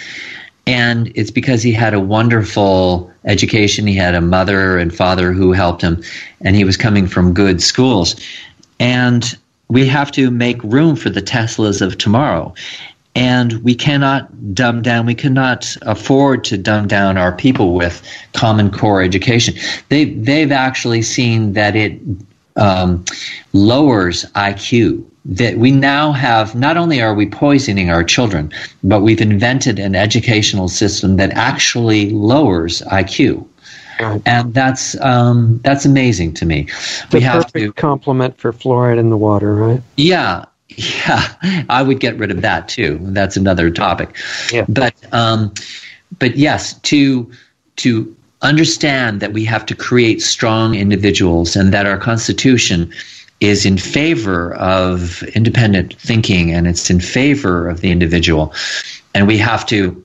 And it's because he had a wonderful education. He had a mother and father who helped him, and he was coming from good schools. And we have to make room for the Teslas of tomorrow. And we cannot dumb down, we cannot afford to dumb down our people with Common Core education. They've actually seen that it lowers IQ. That we now have, not only are we poisoning our children, but we've invented an educational system that actually lowers IQ. And that's amazing to me. The perfect complement for fluoride in the water, right? Yeah, I would get rid of that too. That's another topic. Yeah. But yes, to understand that we have to create strong individuals, and that our Constitution is in favor of independent thinking, and it's in favor of the individual, and we have to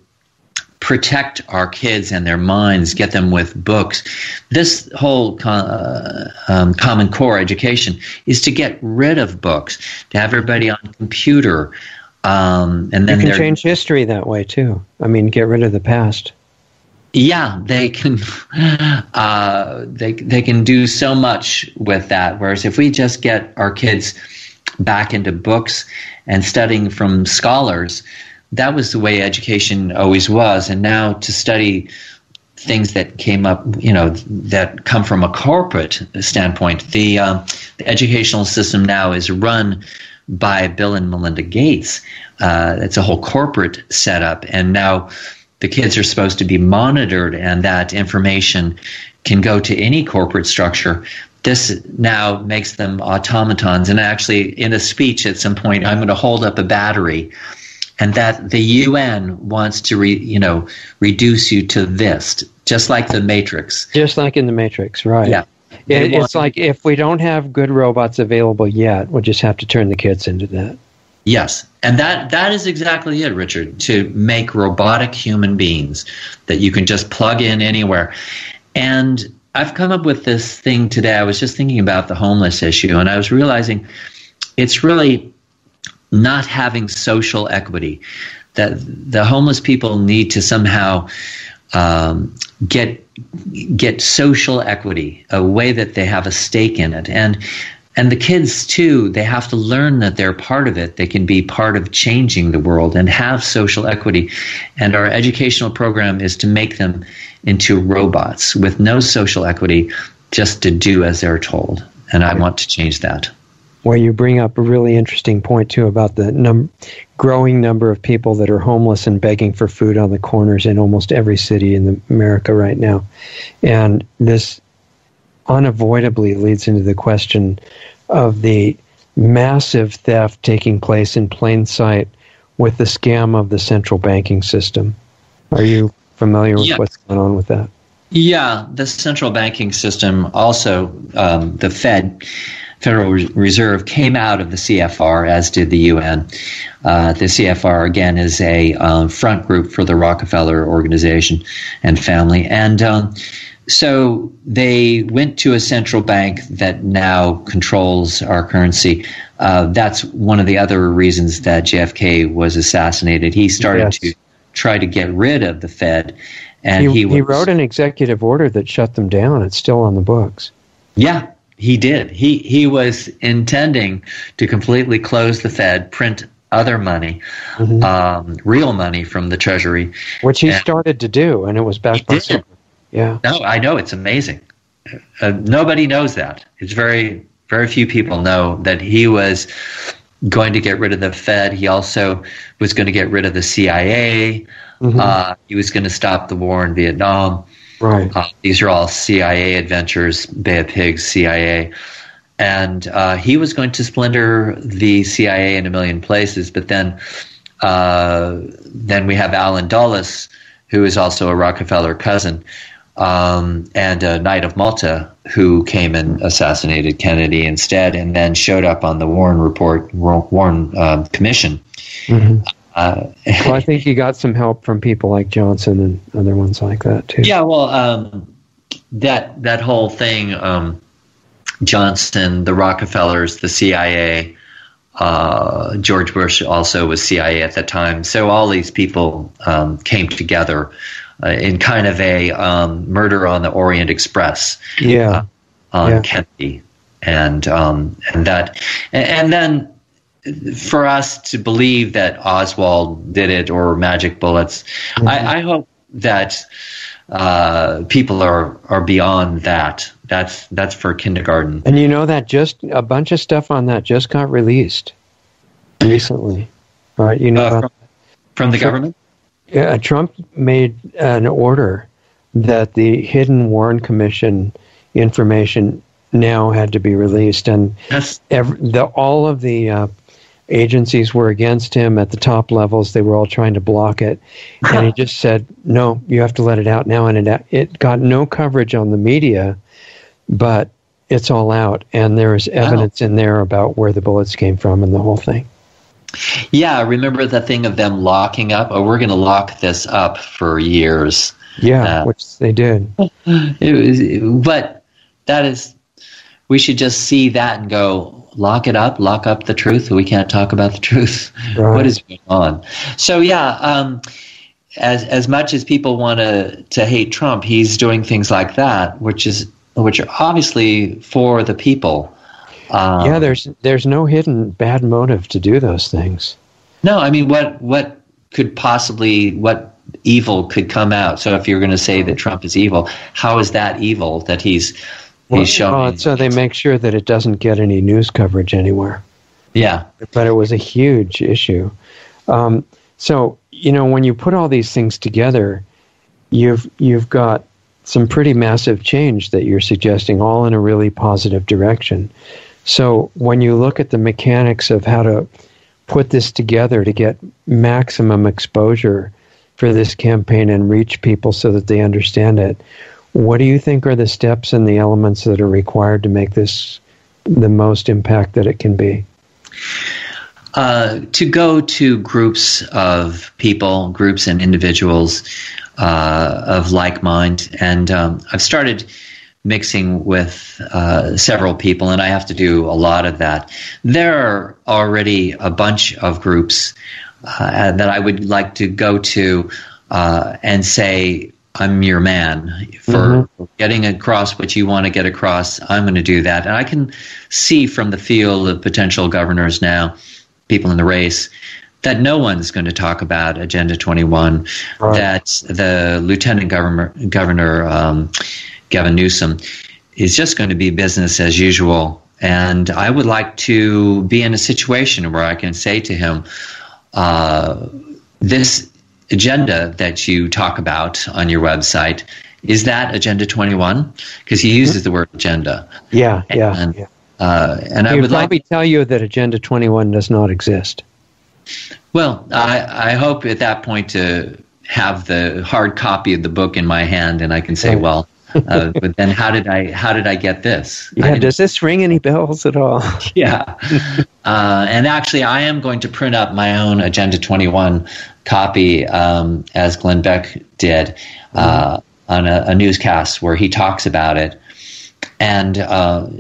protect our kids and their minds, get them with books. This whole Common Core education is to get rid of books, to have everybody on computer. And then you can change history that way too. I mean, get rid of the past. Yeah, they can. They can do so much with that. Whereas if we just get our kids back into books and studying from scholars, that was the way education always was. And now to study things that came up, that come from a corporate standpoint, the educational system now is run by Bill and Melinda Gates. It's a whole corporate setup, and now the kids are supposed to be monitored, and that information can go to any corporate structure. This now makes them automatons. And actually, in a speech at some point, I'm going to hold up a battery, and that the UN wants to reduce you to this, just like the Matrix. Just like in the Matrix, right. Yeah. It's like if we don't have good robots available yet, we'll just have to turn the kids into that. Yes, and that is exactly it, Richard, to make robotic human beings that you can just plug in anywhere. And I've come up with this thing today. I was just thinking about the homeless issue, and I was realizing it's really not having social equity, that the homeless people need to somehow get social equity, a way that they have a stake in it. And the kids, too, they have to learn that they're part of it. They can be part of changing the world and have social equity. And our educational program is to make them into robots with no social equity, just to do as they're told. And I want to change that. Well, you bring up a really interesting point, too, about the growing number of people that are homeless and begging for food on the corners in almost every city in America right now. And this unavoidably leads into the question of the massive theft taking place in plain sight with the scam of the central banking system. Are you familiar with what's going on with that? Yeah, the central banking system, also the Federal Reserve, came out of the CFR, as did the UN. The CFR, again, is a front group for the Rockefeller organization and family. And so they went to a central bank that now controls our currency. That's one of the other reasons that JFK was assassinated. He started to try to get rid of the Fed. And he wrote an executive order that shut them down. It's still on the books. Yeah, he did. He was intending to completely close the Fed, print other money, real money from the Treasury. Which he started to do, and it was backed by silver. Yeah. No, I know, it's amazing. Nobody knows that. It's very, very few people know that he was going to get rid of the Fed. He also was going to get rid of the CIA. He was going to stop the war in Vietnam. Right. These are all CIA adventures, Bay of Pigs, CIA. And he was going to splinter the CIA in a million places. But then we have Allen Dulles, who is also a Rockefeller cousin, and a Knight of Malta, who came and assassinated Kennedy instead, and then showed up on the Warren Commission. Well, I think he got some help from people like Johnson and other ones like that too. Yeah, well, that whole thing, Johnson, the Rockefellers, the CIA, George Bush also was CIA at the time. So all these people came together in kind of a Murder on the Orient Express. On Kennedy, and then for us to believe that Oswald did it or magic bullets, I hope that people are beyond that. That's for kindergarten. And you know that just a bunch of stuff on that just got released recently, right? You know from the government. Yeah, Trump made an order that the hidden Warren Commission information now had to be released, and all of the agencies were against him at the top levels. They were all trying to block it, and he just said, "No, you have to let it out now." And it got no coverage on the media, but it's all out, and there is evidence in there about where the bullets came from and the whole thing. Yeah, remember the thing of them locking up? Oh, we're going to lock this up for years. Yeah, which they did. But that is, we should just see that and go, lock it up, lock up the truth. We can't talk about the truth. Right. What is going on? So yeah, as much as people want to hate Trump, he's doing things like that, which are obviously for the people. There's no hidden bad motive to do those things. No, I mean, what evil could come out? So if you're going to say that Trump is evil, how is that evil that he's showing? So they make sure that it doesn't get any news coverage anywhere. Yeah. But it was a huge issue. So, when you put all these things together, you've got some pretty massive change that you're suggesting, all in a really positive direction. So when you look at the mechanics of how to put this together to get maximum exposure for this campaign and reach people so that they understand it, what do you think are the steps and the elements that are required to make this the most impact that it can be? To go to groups of people, groups and individuals of like mind. And I've started mixing with several people, and I have to do a lot of that. There are already a bunch of groups that I would like to go to and say, I'm your man for getting across what you want to get across. I'm going to do that. And I can see from the field of potential governors now, people in the race, that no one's going to talk about Agenda 21, that the Lieutenant Governor Gavin Newsom is just going to be business as usual. And I would like to be in a situation where I can say to him, this agenda that you talk about on your website, is that Agenda 21? Because he uses the word agenda. And I would probably tell you that Agenda 21 does not exist. Well, I hope at that point to have the hard copy of the book in my hand, and I can say, well, but then how did I get this? Yeah, does this ring any bells at all? Yeah. And actually, I am going to print up my own Agenda 21 copy, as Glenn Beck did, on a newscast where he talks about it. And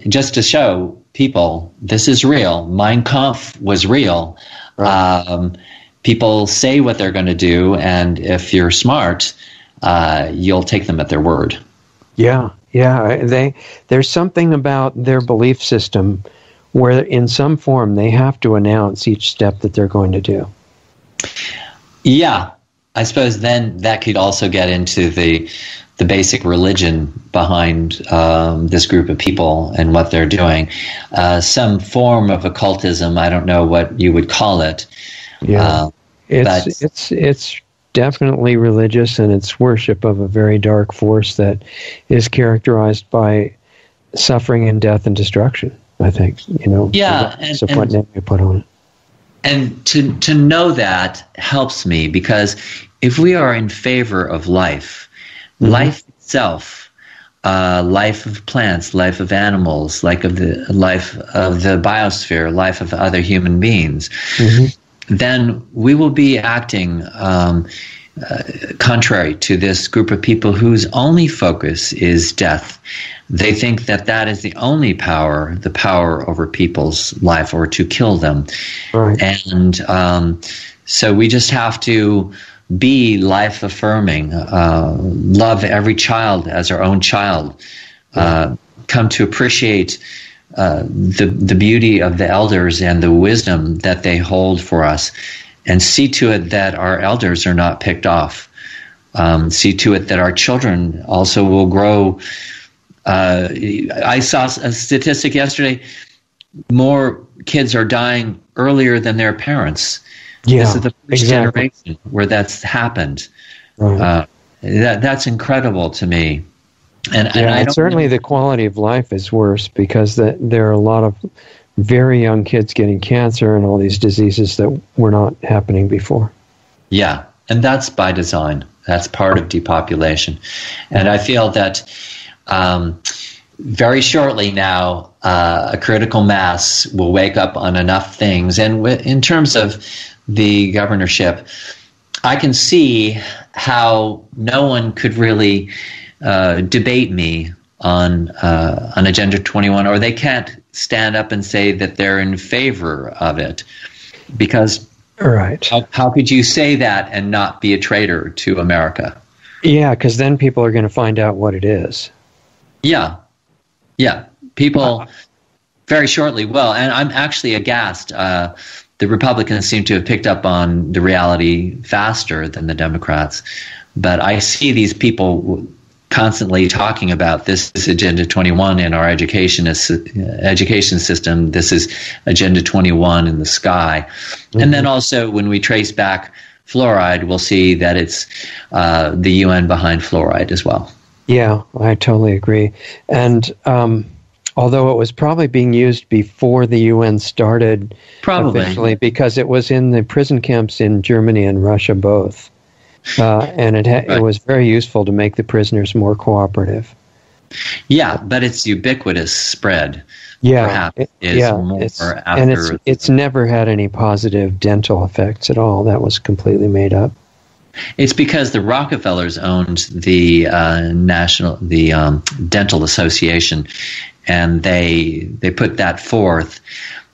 just to show people, this is real. Mein Kampf was real. Right. People say what they're going to do, and if you're smart, you'll take them at their word. Yeah. There's something about their belief system where in some form they have to announce each step that they're going to do. Yeah, I suppose then that could also get into the basic religion behind this group of people and what they're doing. Some form of occultism, I don't know what you would call it. Yeah, it's definitely religious, and it's worship of a very dark force that is characterized by suffering and death and destruction, I think. Yeah, and what name you put on it. And to know that helps me, because if we are in favor of life, life itself, life of plants, life of animals, life of the biosphere, life of other human beings, then we will be acting contrary to this group of people whose only focus is death. They think that that is the only power, the power over people's life, or to kill them. Right. And so we just have to be life-affirming, love every child as our own child, come to appreciate the beauty of the elders and the wisdom that they hold for us, and see to it that our elders are not picked off. See to it that our children also will grow. I saw a statistic yesterday, more kids are dying earlier than their parents. Yeah, this is the first generation where that's happened. Right. That's incredible to me. And certainly the quality of life is worse, because there are a lot of very young kids getting cancer and all these diseases that were not happening before. Yeah, and that's by design. That's part of depopulation. And I feel that very shortly now, a critical mass will wake up on enough things. And in terms of the governorship, I can see how no one could really debate me on Agenda 21, or they can't stand up and say that they're in favor of it, because how could you say that and not be a traitor to America? Yeah, because then people are going to find out what it is. Yeah, people very shortly will, and I'm actually aghast. The Republicans seem to have picked up on the reality faster than the Democrats, but I see these people constantly talking about this is Agenda 21 in our education system. This is Agenda 21 in the sky. And then also when we trace back fluoride, we'll see that it's the UN behind fluoride as well. Yeah, I totally agree. And although it was probably being used before the UN started, officially, because it was in the prison camps in Germany and Russia both. And it was very useful to make the prisoners more cooperative. Yeah, but it's ubiquitous spread. Yeah, after it's never had any positive dental effects at all. That was completely made up. It's because the Rockefellers owned the Dental Association, and they put that forth.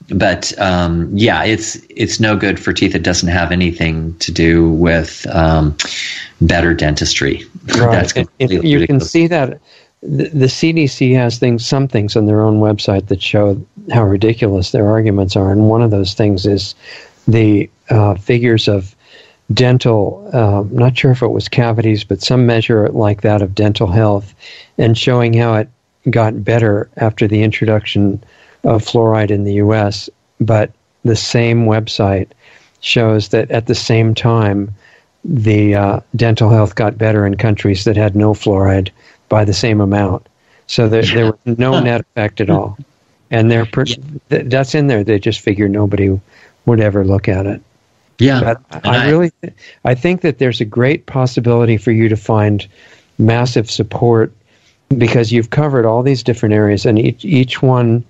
But it's no good for teeth. It doesn't have anything to do with better dentistry. Right. That's completely you ridiculous. can see that the CDC has some things on their own website that show how ridiculous their arguments are, and one of those things is the figures of dental. Not sure if it was cavities, but some measure like that of dental health, and showing how it got better after the introduction of fluoride in the U.S., but the same website shows that at the same time, the dental health got better in countries that had no fluoride by the same amount. So there was no net effect at all. And that's in there. They just figure nobody would ever look at it. Yeah. But I think that there's a great possibility for you to find massive support, because you've covered all these different areas, and each one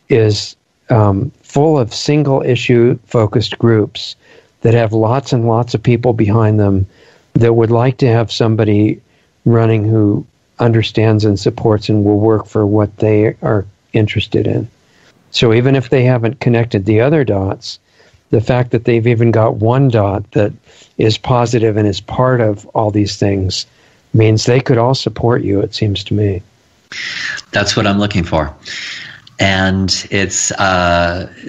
is full of single-issue focused groups that have lots and lots of people behind them that would like to have somebody running who understands and supports and will work for what they are interested in. So even if they haven't connected the other dots, the fact that they've even got one dot that is positive and is part of all these things means they could all support you, it seems to me. That's what I'm looking for. And it's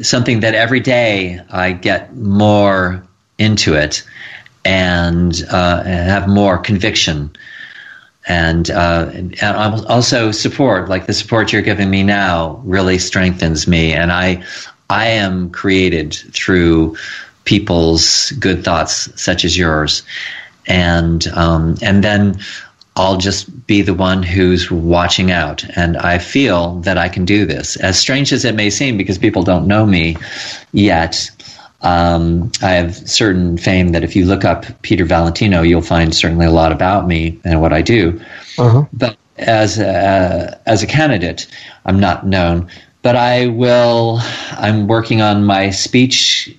something that every day I get more into it and have more conviction. And also support, like the support you're giving me now, really strengthens me. And I am created through people's good thoughts, such as yours. And then I'll just be the one who's watching out. And I feel that I can do this. As strange as it may seem, because people don't know me yet, I have certain fame that if you look up Peter Valentino, you'll find certainly a lot about me and what I do. Uh-huh. But as a candidate, I'm not known. But I'm working on my speech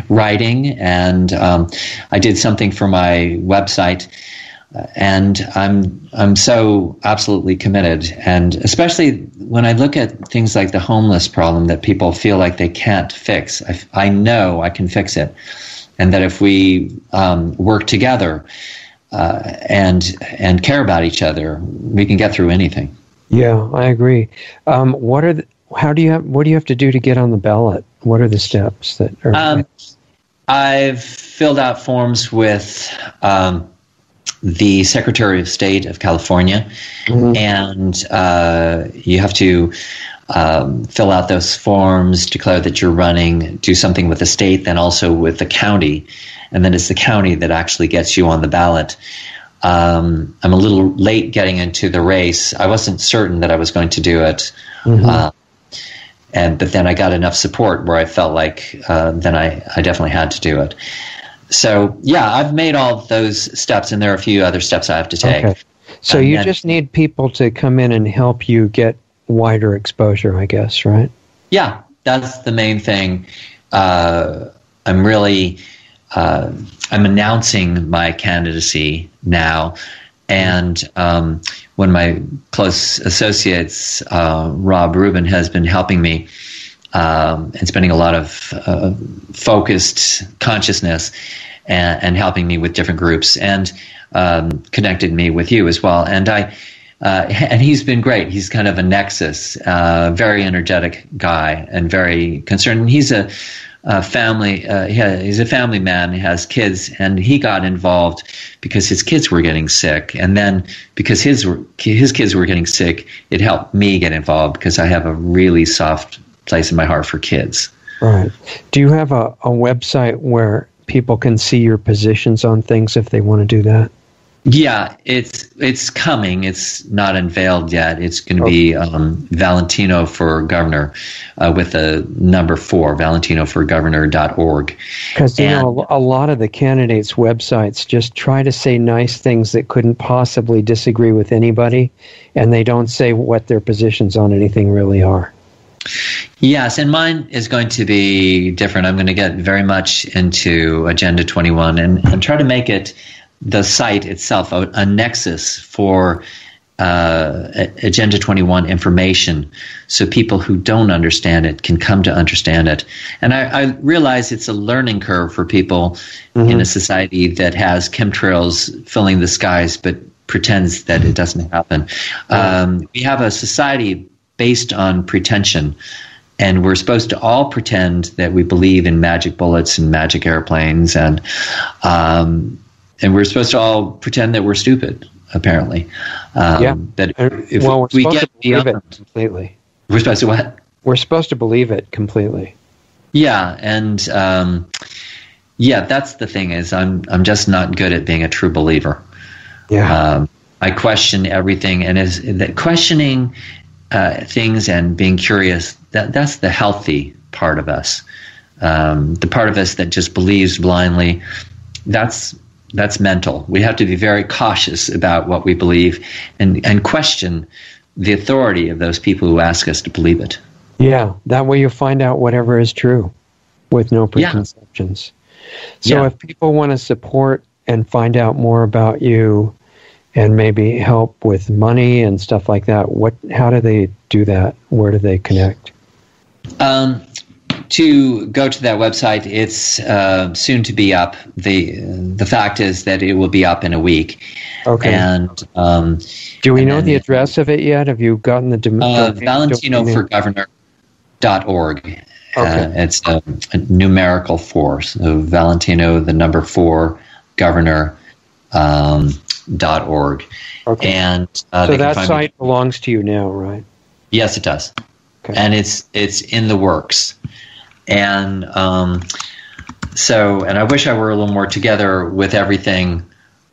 writing, and I did something for my website. And I'm so absolutely committed, and especially when I look at things like the homeless problem that people feel like they can't fix, I know I can fix it, and that if we work together and care about each other, we can get through anything. Yeah, I agree. What do you have to do to get on the ballot? What are the steps that are? I've filled out forms with the Secretary of State of California, mm-hmm. and you have to fill out those forms, declare that you're running, do something with the state, then also with the county, and then it's the county that actually gets you on the ballot. I'm a little late getting into the race. I wasn't certain that I was going to do it, mm-hmm. But then I got enough support where I felt like then I definitely had to do it. So, yeah, I've made all those steps, and there are a few other steps I have to take. Okay. So you just need people to come in and help you get wider exposure, I guess, right? Yeah, that's the main thing. I'm really I'm announcing my candidacy now, and when my close associates, Rob Rubin, has been helping me and spending a lot of focused consciousness and helping me with different groups, and connected me with you as well. And and he's been great. He's kind of a nexus, very energetic guy and very concerned. And he's a family. He's a family man. He has kids, and he got involved because his kids were getting sick. And then because his kids were getting sick, it helped me get involved because I have a really soft place in my heart for kids. Right. Do you have a website where people can see your positions on things if they want to do that? Yeah, it's coming. It's not unveiled yet. It's going to be Valentino for Governor with a number 4, valentinoforgovernor.org. Because, a lot of the candidates' websites just try to say nice things that couldn't possibly disagree with anybody, and they don't say what their positions on anything really are. Yes, and mine is going to be different. I'm going to get very much into Agenda 21 and try to make it, the site itself, a nexus for Agenda 21 information, so people who don't understand it can come to understand it. And I realize it's a learning curve for people mm-hmm. in a society that has chemtrails filling the skies but pretends that it doesn't happen. We have a society based on pretension, and we're supposed to all pretend that we believe in magic bullets and magic airplanes, and we're supposed to all pretend that we're stupid, apparently. That if we get beyond it completely, we're supposed to what? We're supposed to believe it completely. Yeah, and that's the thing, is I'm just not good at being a true believer. Yeah, I question everything, and is that questioning things and being curious, that's the healthy part of us. The part of us that just believes blindly, that's mental. We have to be very cautious about what we believe and question the authority of those people who ask us to believe it. Yeah, that way you find out whatever is true with no preconceptions. So if people want to support and find out more about you and maybe help with money and stuff like that, how do they do that? Where do they connect? to go to that website. It's soon to be up. The fact is that it will be up in a week. Okay. And do we know the address of it yet? Have you gotten the ValentinoForGovernor.org. Okay. It's a numerical 4. So Valentino, the number 4, Governor. .org. Okay. And so that site belongs to you now, right? Yes, it does. Okay. And it's in the works. And and I wish I were a little more together with everything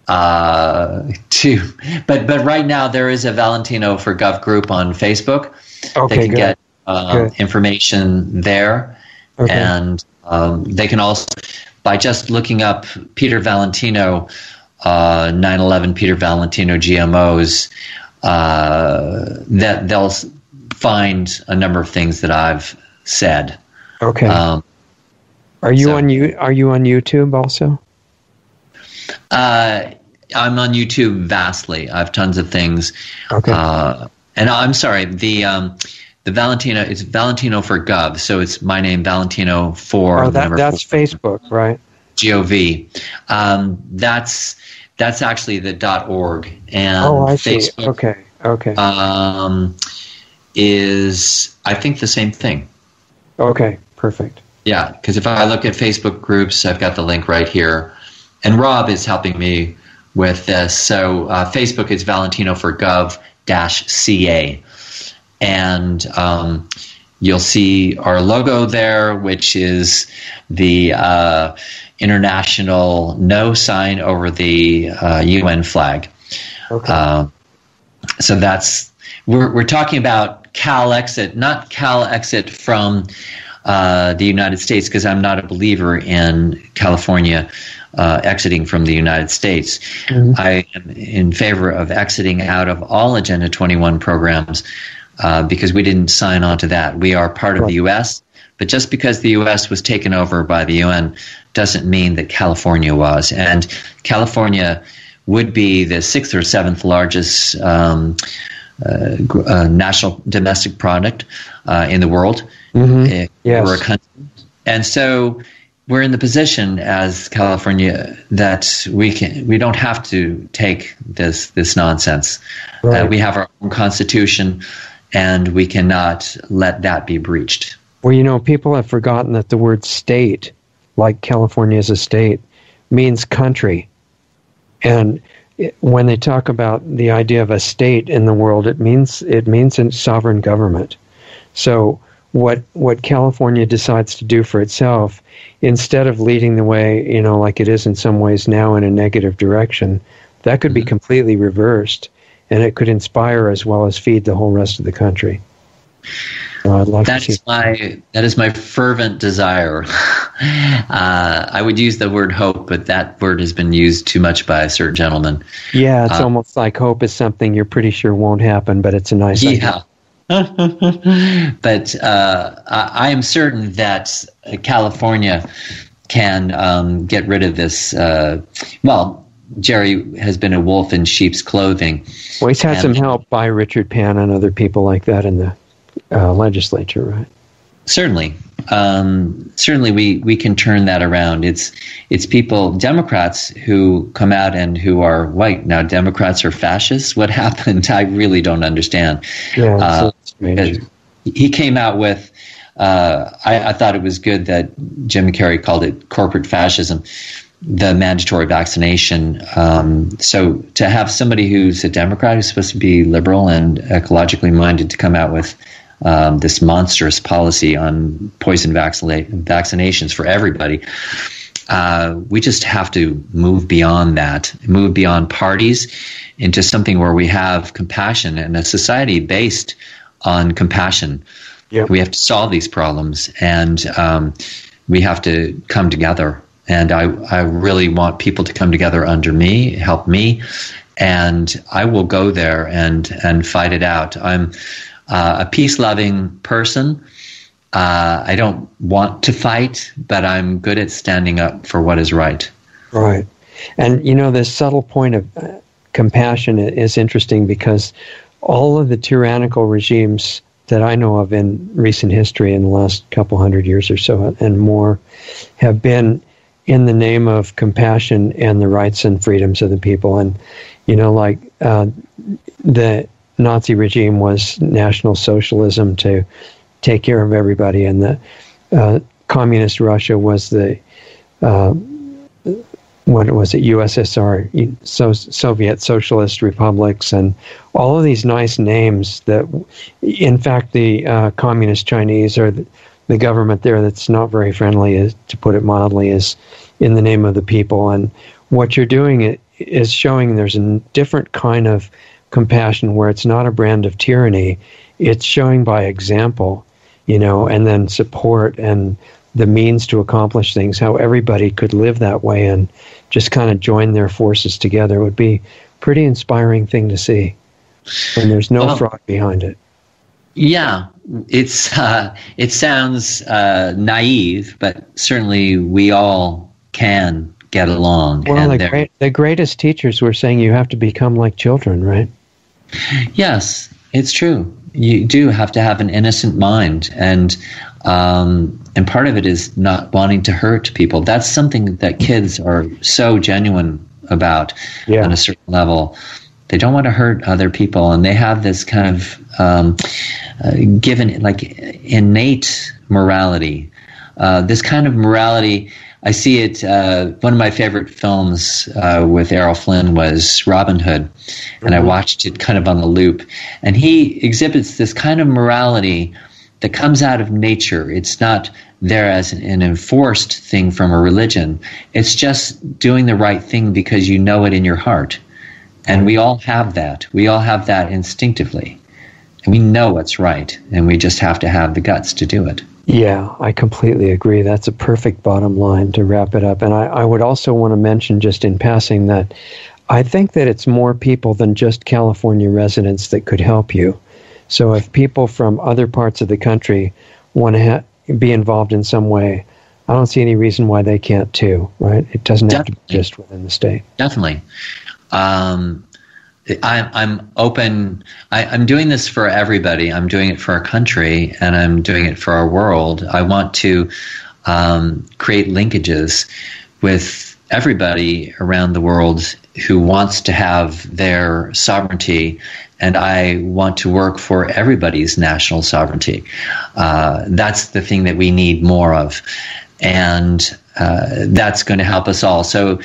too. But right now there is a Valentino for Gov group on Facebook. Okay, they can good. get information there. Okay. And they can also, by just looking up Peter Valentino, 9/11 Peter Valentino GMOs, that they'll find a number of things that I've said. Okay. Are you on YouTube also? I'm on YouTube vastly. I have tons of things. Okay. And I'm sorry, the Valentino, it's Valentino for Gov, so it's my name, Valentino for. Oh, that's 4. Facebook, right? GOV. That's actually the .org, and I see. Facebook Okay. Is, I think, the same thing. Okay, perfect. Yeah, because if I look at Facebook groups, I've got the link right here, and Rob is helping me with this. So Facebook is Valentino for Gov-CA, and you'll see our logo there, which is the international no sign over the UN flag. Okay. So we're talking about CalExit, not CalExit from the United States, because I'm not a believer in California exiting from the United States. Mm-hmm. I am in favor of exiting out of all Agenda 21 programs because we didn't sign on to that. We are part of the U.S., but just because the U.S. was taken over by the UN doesn't mean that California was. And California would be the 6th or 7th largest national domestic product in the world. Mm-hmm. Yes. We're a country. And so we're in the position as California that we don't have to take this nonsense. Right. We have our own constitution, and we cannot let that be breached. Well, people have forgotten that the word state, like California is a state, means country. And when they talk about the idea of a state in the world, it means a sovereign government. So what California decides to do for itself, instead of leading the way, like it is in some ways now in a negative direction, that could be completely reversed, and it could inspire as well as feed the whole rest of the country. I'd love to see. That is my fervent desire. I would use the word hope, but that word has been used too much by a certain gentleman. Yeah, it's almost like hope is something you're pretty sure won't happen, but it's a nice idea. But I am certain that California can get rid of this. Jerry has been a wolf in sheep's clothing. Well, he's had some help by Richard Pan and other people like that in the legislature, right? Certainly. Certainly we can turn that around. It's people, Democrats, who come out and who are white. Now, Democrats are fascists? What happened? I really don't understand. Yeah, strange. He came out with, I thought it was good that Jim Carrey called it corporate fascism, the mandatory vaccination. So to have somebody who's a Democrat, who's supposed to be liberal and ecologically minded, to come out with this monstrous policy on poison vaccinations for everybody. We just have to move beyond that, move beyond parties into something where we have compassion and a society based on compassion. Yep. We have to solve these problems, and we have to come together. And I really want people to come together under me, help me, and I will go there and fight it out. I'm a peace-loving person. I don't want to fight, but I'm good at standing up for what is right. Right. And, this subtle point of compassion is interesting, because all of the tyrannical regimes that I know of in recent history in the last couple hundred years or so and more have been in the name of compassion and the rights and freedoms of the people. And, like the Nazi regime was National Socialism to take care of everybody, and the communist Russia was the what was it, USSR, Soviet Socialist Republics, and all of these nice names that, in fact, the communist Chinese, or the government there that's not very friendly, is, to put it mildly, is in the name of the people. And what you're doing is showing there's a different kind of compassion where it's not a brand of tyranny. It's showing by example, and then support and the means to accomplish things, how everybody could live that way and just kind of join their forces together. It would be a pretty inspiring thing to see. And there's no fraud behind it. Yeah, it sounds naive, but certainly we all can get along. Well, the greatest teachers were saying you have to become like children, right? Yes, it's true. You do have to have an innocent mind, and part of it is not wanting to hurt people. That's something that kids are so genuine about on a certain level. They don't want to hurt other people, and they have this kind of given, like, innate morality. This kind of morality, I see it. One of my favorite films with Errol Flynn was Robin Hood, and I watched it kind of on a loop. And he exhibits this kind of morality that comes out of nature. It's not there as an enforced thing from a religion. It's just doing the right thing because you know it in your heart. And we all have that. We all have that instinctively. And we know what's right, and we just have to have the guts to do it. Yeah, I completely agree. That's a perfect bottom line to wrap it up. And I would also want to mention, just in passing, that I think that it's more people than just California residents that could help you. So if people from other parts of the country want to be involved in some way, I don't see any reason why they can't too, right? It doesn't have to be just within the state. Definitely. I'm open. I'm doing this for everybody. I'm doing it for our country, and I'm doing it for our world. I want to create linkages with everybody around the world who wants to have their sovereignty, and I want to work for everybody's national sovereignty. That's the thing that we need more of, and that's going to help us all. So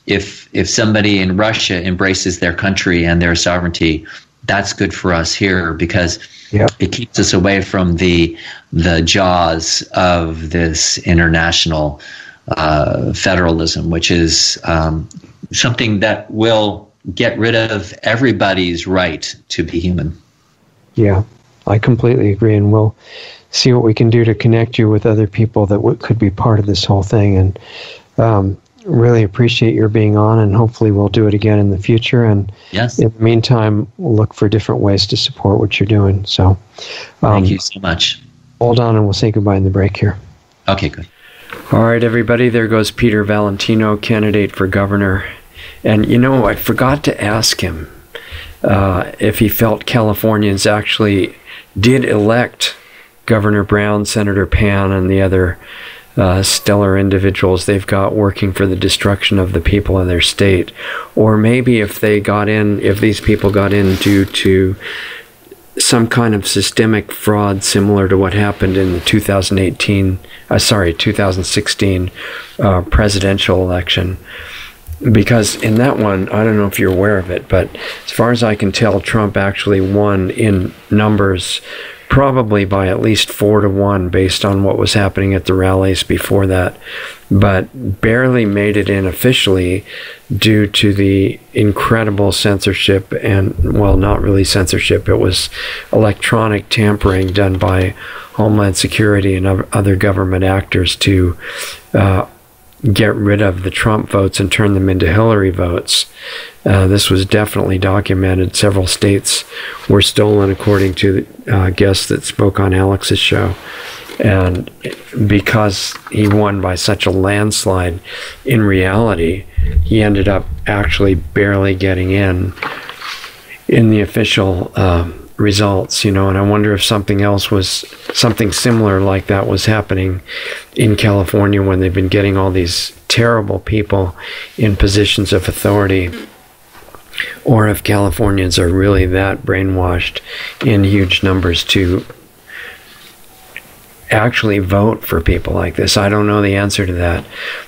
if somebody in Russia embraces their country and their sovereignty, that's good for us here, because it keeps us away from the jaws of this international federalism, which is something that will get rid of everybody's right to be human. Yeah, I completely agree, and we'll see what we can do to connect you with other people that could be part of this whole thing. And really appreciate your being on, and hopefully we'll do it again in the future. And in the meantime, we'll look for different ways to support what you're doing. So thank you so much. Hold on, and we'll say goodbye in the break here. Okay, good. All right, everybody, there goes Peter Valentino, candidate for governor. And, I forgot to ask him if he felt Californians actually did elect Governor Brown, Senator Pan, and the other stellar individuals they've got working for the destruction of the people of their state. Or maybe if these people got in due to some kind of systemic fraud similar to what happened in the 2016 presidential election. Because in that one, I don't know if you're aware of it, but as far as I can tell, Trump actually won in numbers probably by at least 4-1 based on what was happening at the rallies before that, but barely made it in officially due to the incredible censorship and, well, not really censorship, it was electronic tampering done by Homeland Security and other government actors to get rid of the Trump votes and turn them into Hillary votes. This was definitely documented. Several states were stolen, according to guests that spoke on Alex's show. And because he won by such a landslide, in reality, he ended up actually barely getting in the official results, and I wonder if something similar like that was happening in California when they've been getting all these terrible people in positions of authority, or if Californians are really that brainwashed in huge numbers to actually vote for people like this. I don't know the answer to that,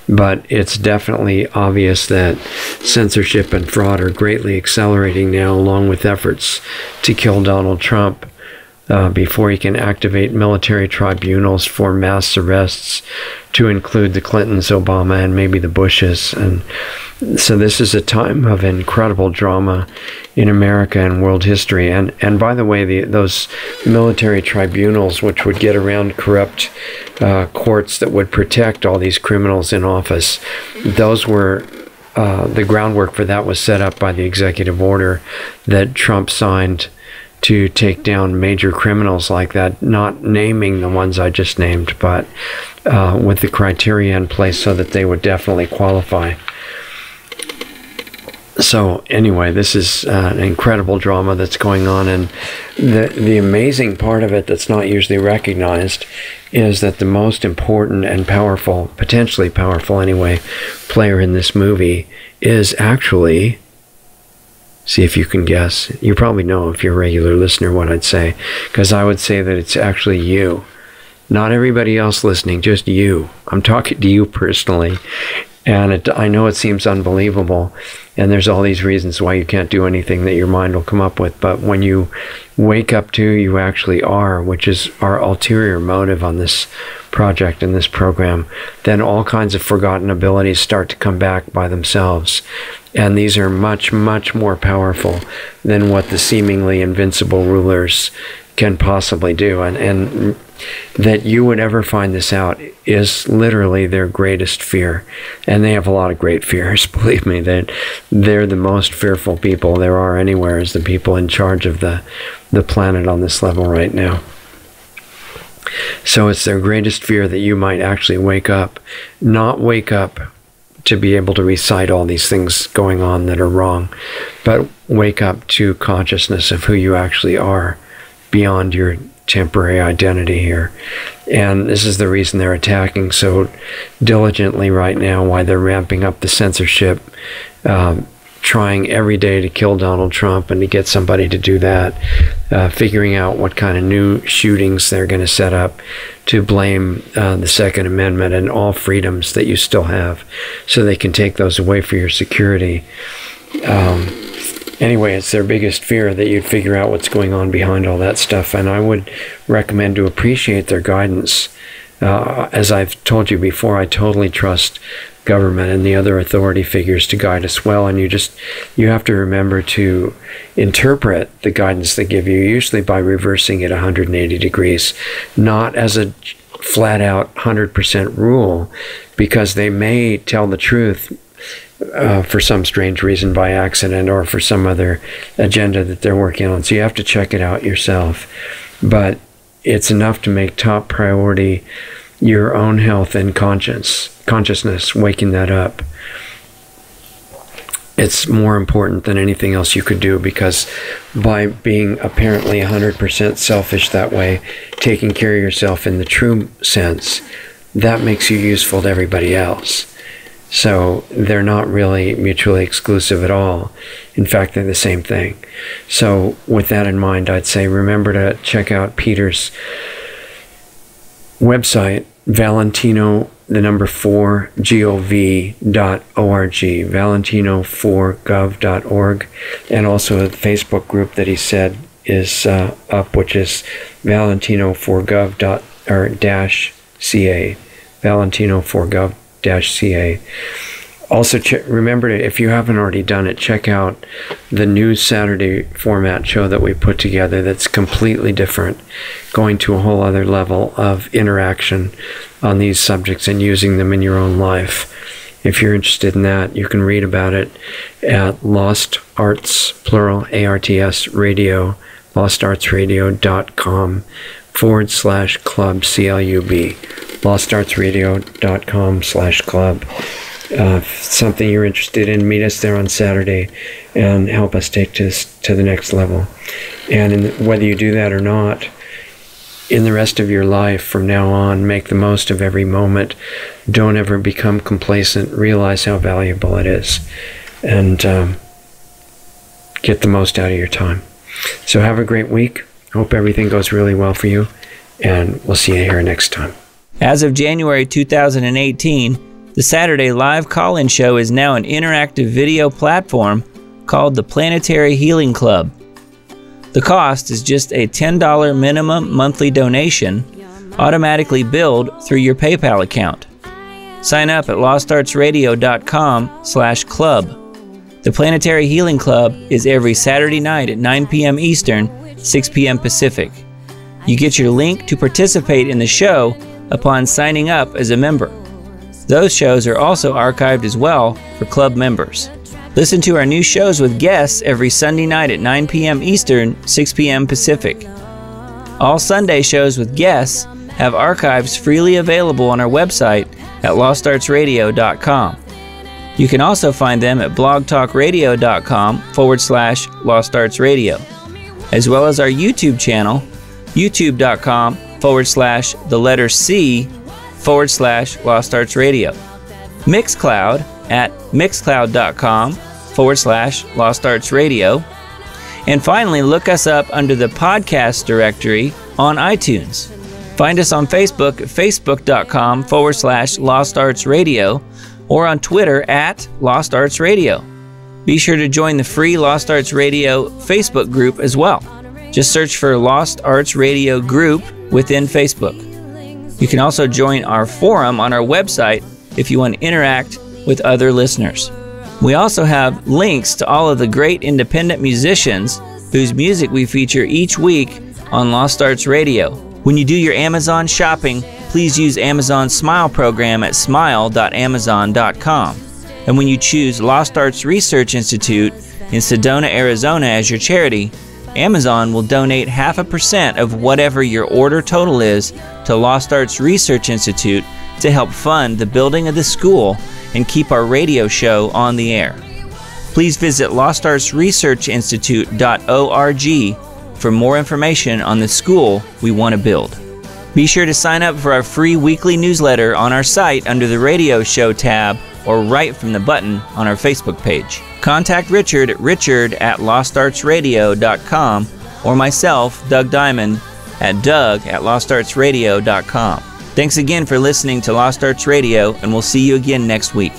but it's definitely obvious that censorship and fraud are greatly accelerating now, along with efforts to kill Donald Trump before he can activate military tribunals for mass arrests, to include the Clintons, Obama, and maybe the Bushes. And so this is a time of incredible drama in America and world history. And by the way, those military tribunals, which would get around corrupt courts that would protect all these criminals in office, those were the groundwork for that was set up by the executive order that Trump signed to take down major criminals like that, not naming the ones I just named, but with the criteria in place so that they would definitely qualify. So anyway, this is an incredible drama that's going on, and the amazing part of it that's not usually recognized is that the most important and powerful, potentially powerful anyway, player in this movie is actually, see if you can guess. You probably know if you're a regular listener what I'd say, because I would say that it's actually you. Not everybody else listening, just you. I'm talking to you personally. And I know it seems unbelievable, and there's all these reasons why you can't do anything that your mind will come up with. But when you wake up to who you actually are, which is our ulterior motive on this project and this program, then all kinds of forgotten abilities start to come back by themselves. And these are much, much more powerful than what the seemingly invincible rulers can possibly do. And that you would ever find this out is literally their greatest fear. And they have a lot of great fears, believe me. That they're the most fearful people there are anywhere, is the people in charge of the planet on this level right now. So it's their greatest fear that you might actually not wake up to be able to recite all these things going on that are wrong, but wake up to consciousness of who you actually are beyond your temporary identity here. And this is the reason they're attacking so diligently right now, why they're ramping up the censorship, trying every day to kill Donald Trump and to get somebody to do that, figuring out what kind of new shootings they're going to set up to blame the Second Amendment and all freedoms that you still have, so they can take those away for your security. Anyway, it's their biggest fear that you'd figure out what's going on behind all that stuff, and I would recommend to appreciate their guidance. As I've told you before, I totally trust government and the other authority figures to guide us well, and you have to remember to interpret the guidance they give you, usually by reversing it 180 degrees, not as a flat-out 100% rule, because they may tell the truth for some strange reason by accident or for some other agenda that they're working on. So you have to check it out yourself. But it's enough to make top priority your own health and consciousness, waking that up. It's more important than anything else you could do, because by being apparently 100% selfish that way, taking care of yourself in the true sense, that makes you useful to everybody else. So they're not really mutually exclusive at all. In fact, they're the same thing. So with that in mind, I'd say remember to check out Peter's website, Valentino, the number 4, gov.org, valentino4gov.org, and also a Facebook group that he said is up, which is valentino4gov.ca, valentino4gov.ca. Also, remember to, if you haven't already done it, check out the new Saturday format show that we put together that's completely different, going to a whole other level of interaction on these subjects and using them in your own life. If you're interested in that, you can read about it at Lost Arts, plural, ARTS radio, lostartsradio.com/club, CLUB, lostartsradio.com/club. If something you're interested in, meet us there on Saturday and help us take this to the next level. And whether you do that or not, in the rest of your life from now on, make the most of every moment. Don't ever become complacent. Realize how valuable it is. And get the most out of your time. So have a great week. Hope everything goes really well for you. And we'll see you here next time. As of January 2018, the Saturday Live Call-In Show is now an interactive video platform called the Planetary Healing Club. The cost is just a $10 minimum monthly donation, automatically billed through your PayPal account. Sign up at lostartsradio.com/club. The Planetary Healing Club is every Saturday night at 9 p.m. Eastern, 6 p.m. Pacific. You get your link to participate in the show upon signing up as a member. Those shows are also archived as well for club members. Listen to our new shows with guests every Sunday night at 9 p.m. Eastern, 6 p.m. Pacific. All Sunday shows with guests have archives freely available on our website at lostartsradio.com. You can also find them at blogtalkradio.com/lostartsradio, as well as our YouTube channel, youtube.com/C/lostartsradio. Mixcloud at mixcloud.com/lostartsradio. And finally, look us up under the podcast directory on iTunes. Find us on Facebook at facebook.com/lostartsradio or on Twitter at Lost Arts Radio. Be sure to join the free Lost Arts Radio Facebook group as well. Just search for Lost Arts Radio Group within Facebook. You can also join our forum on our website if you want to interact with other listeners. We also have links to all of the great independent musicians whose music we feature each week on Lost Arts Radio. When you do your Amazon shopping, please use Amazon's Smile program at smile.amazon.com. And when you choose Lost Arts Research Institute in Sedona, Arizona as your charity, Amazon will donate 0.5% of whatever your order total is to Lost Arts Research Institute to help fund the building of the school and keep our radio show on the air. Please visit lostartsresearchinstitute.org for more information on the school we want to build. Be sure to sign up for our free weekly newsletter on our site under the Radio Show tab or right from the button on our Facebook page. Contact Richard at richard@lostartsradio.com or myself, Doug Diamond, at doug@lostartsradio.com. Thanks again for listening to Lost Arts Radio, and we'll see you again next week.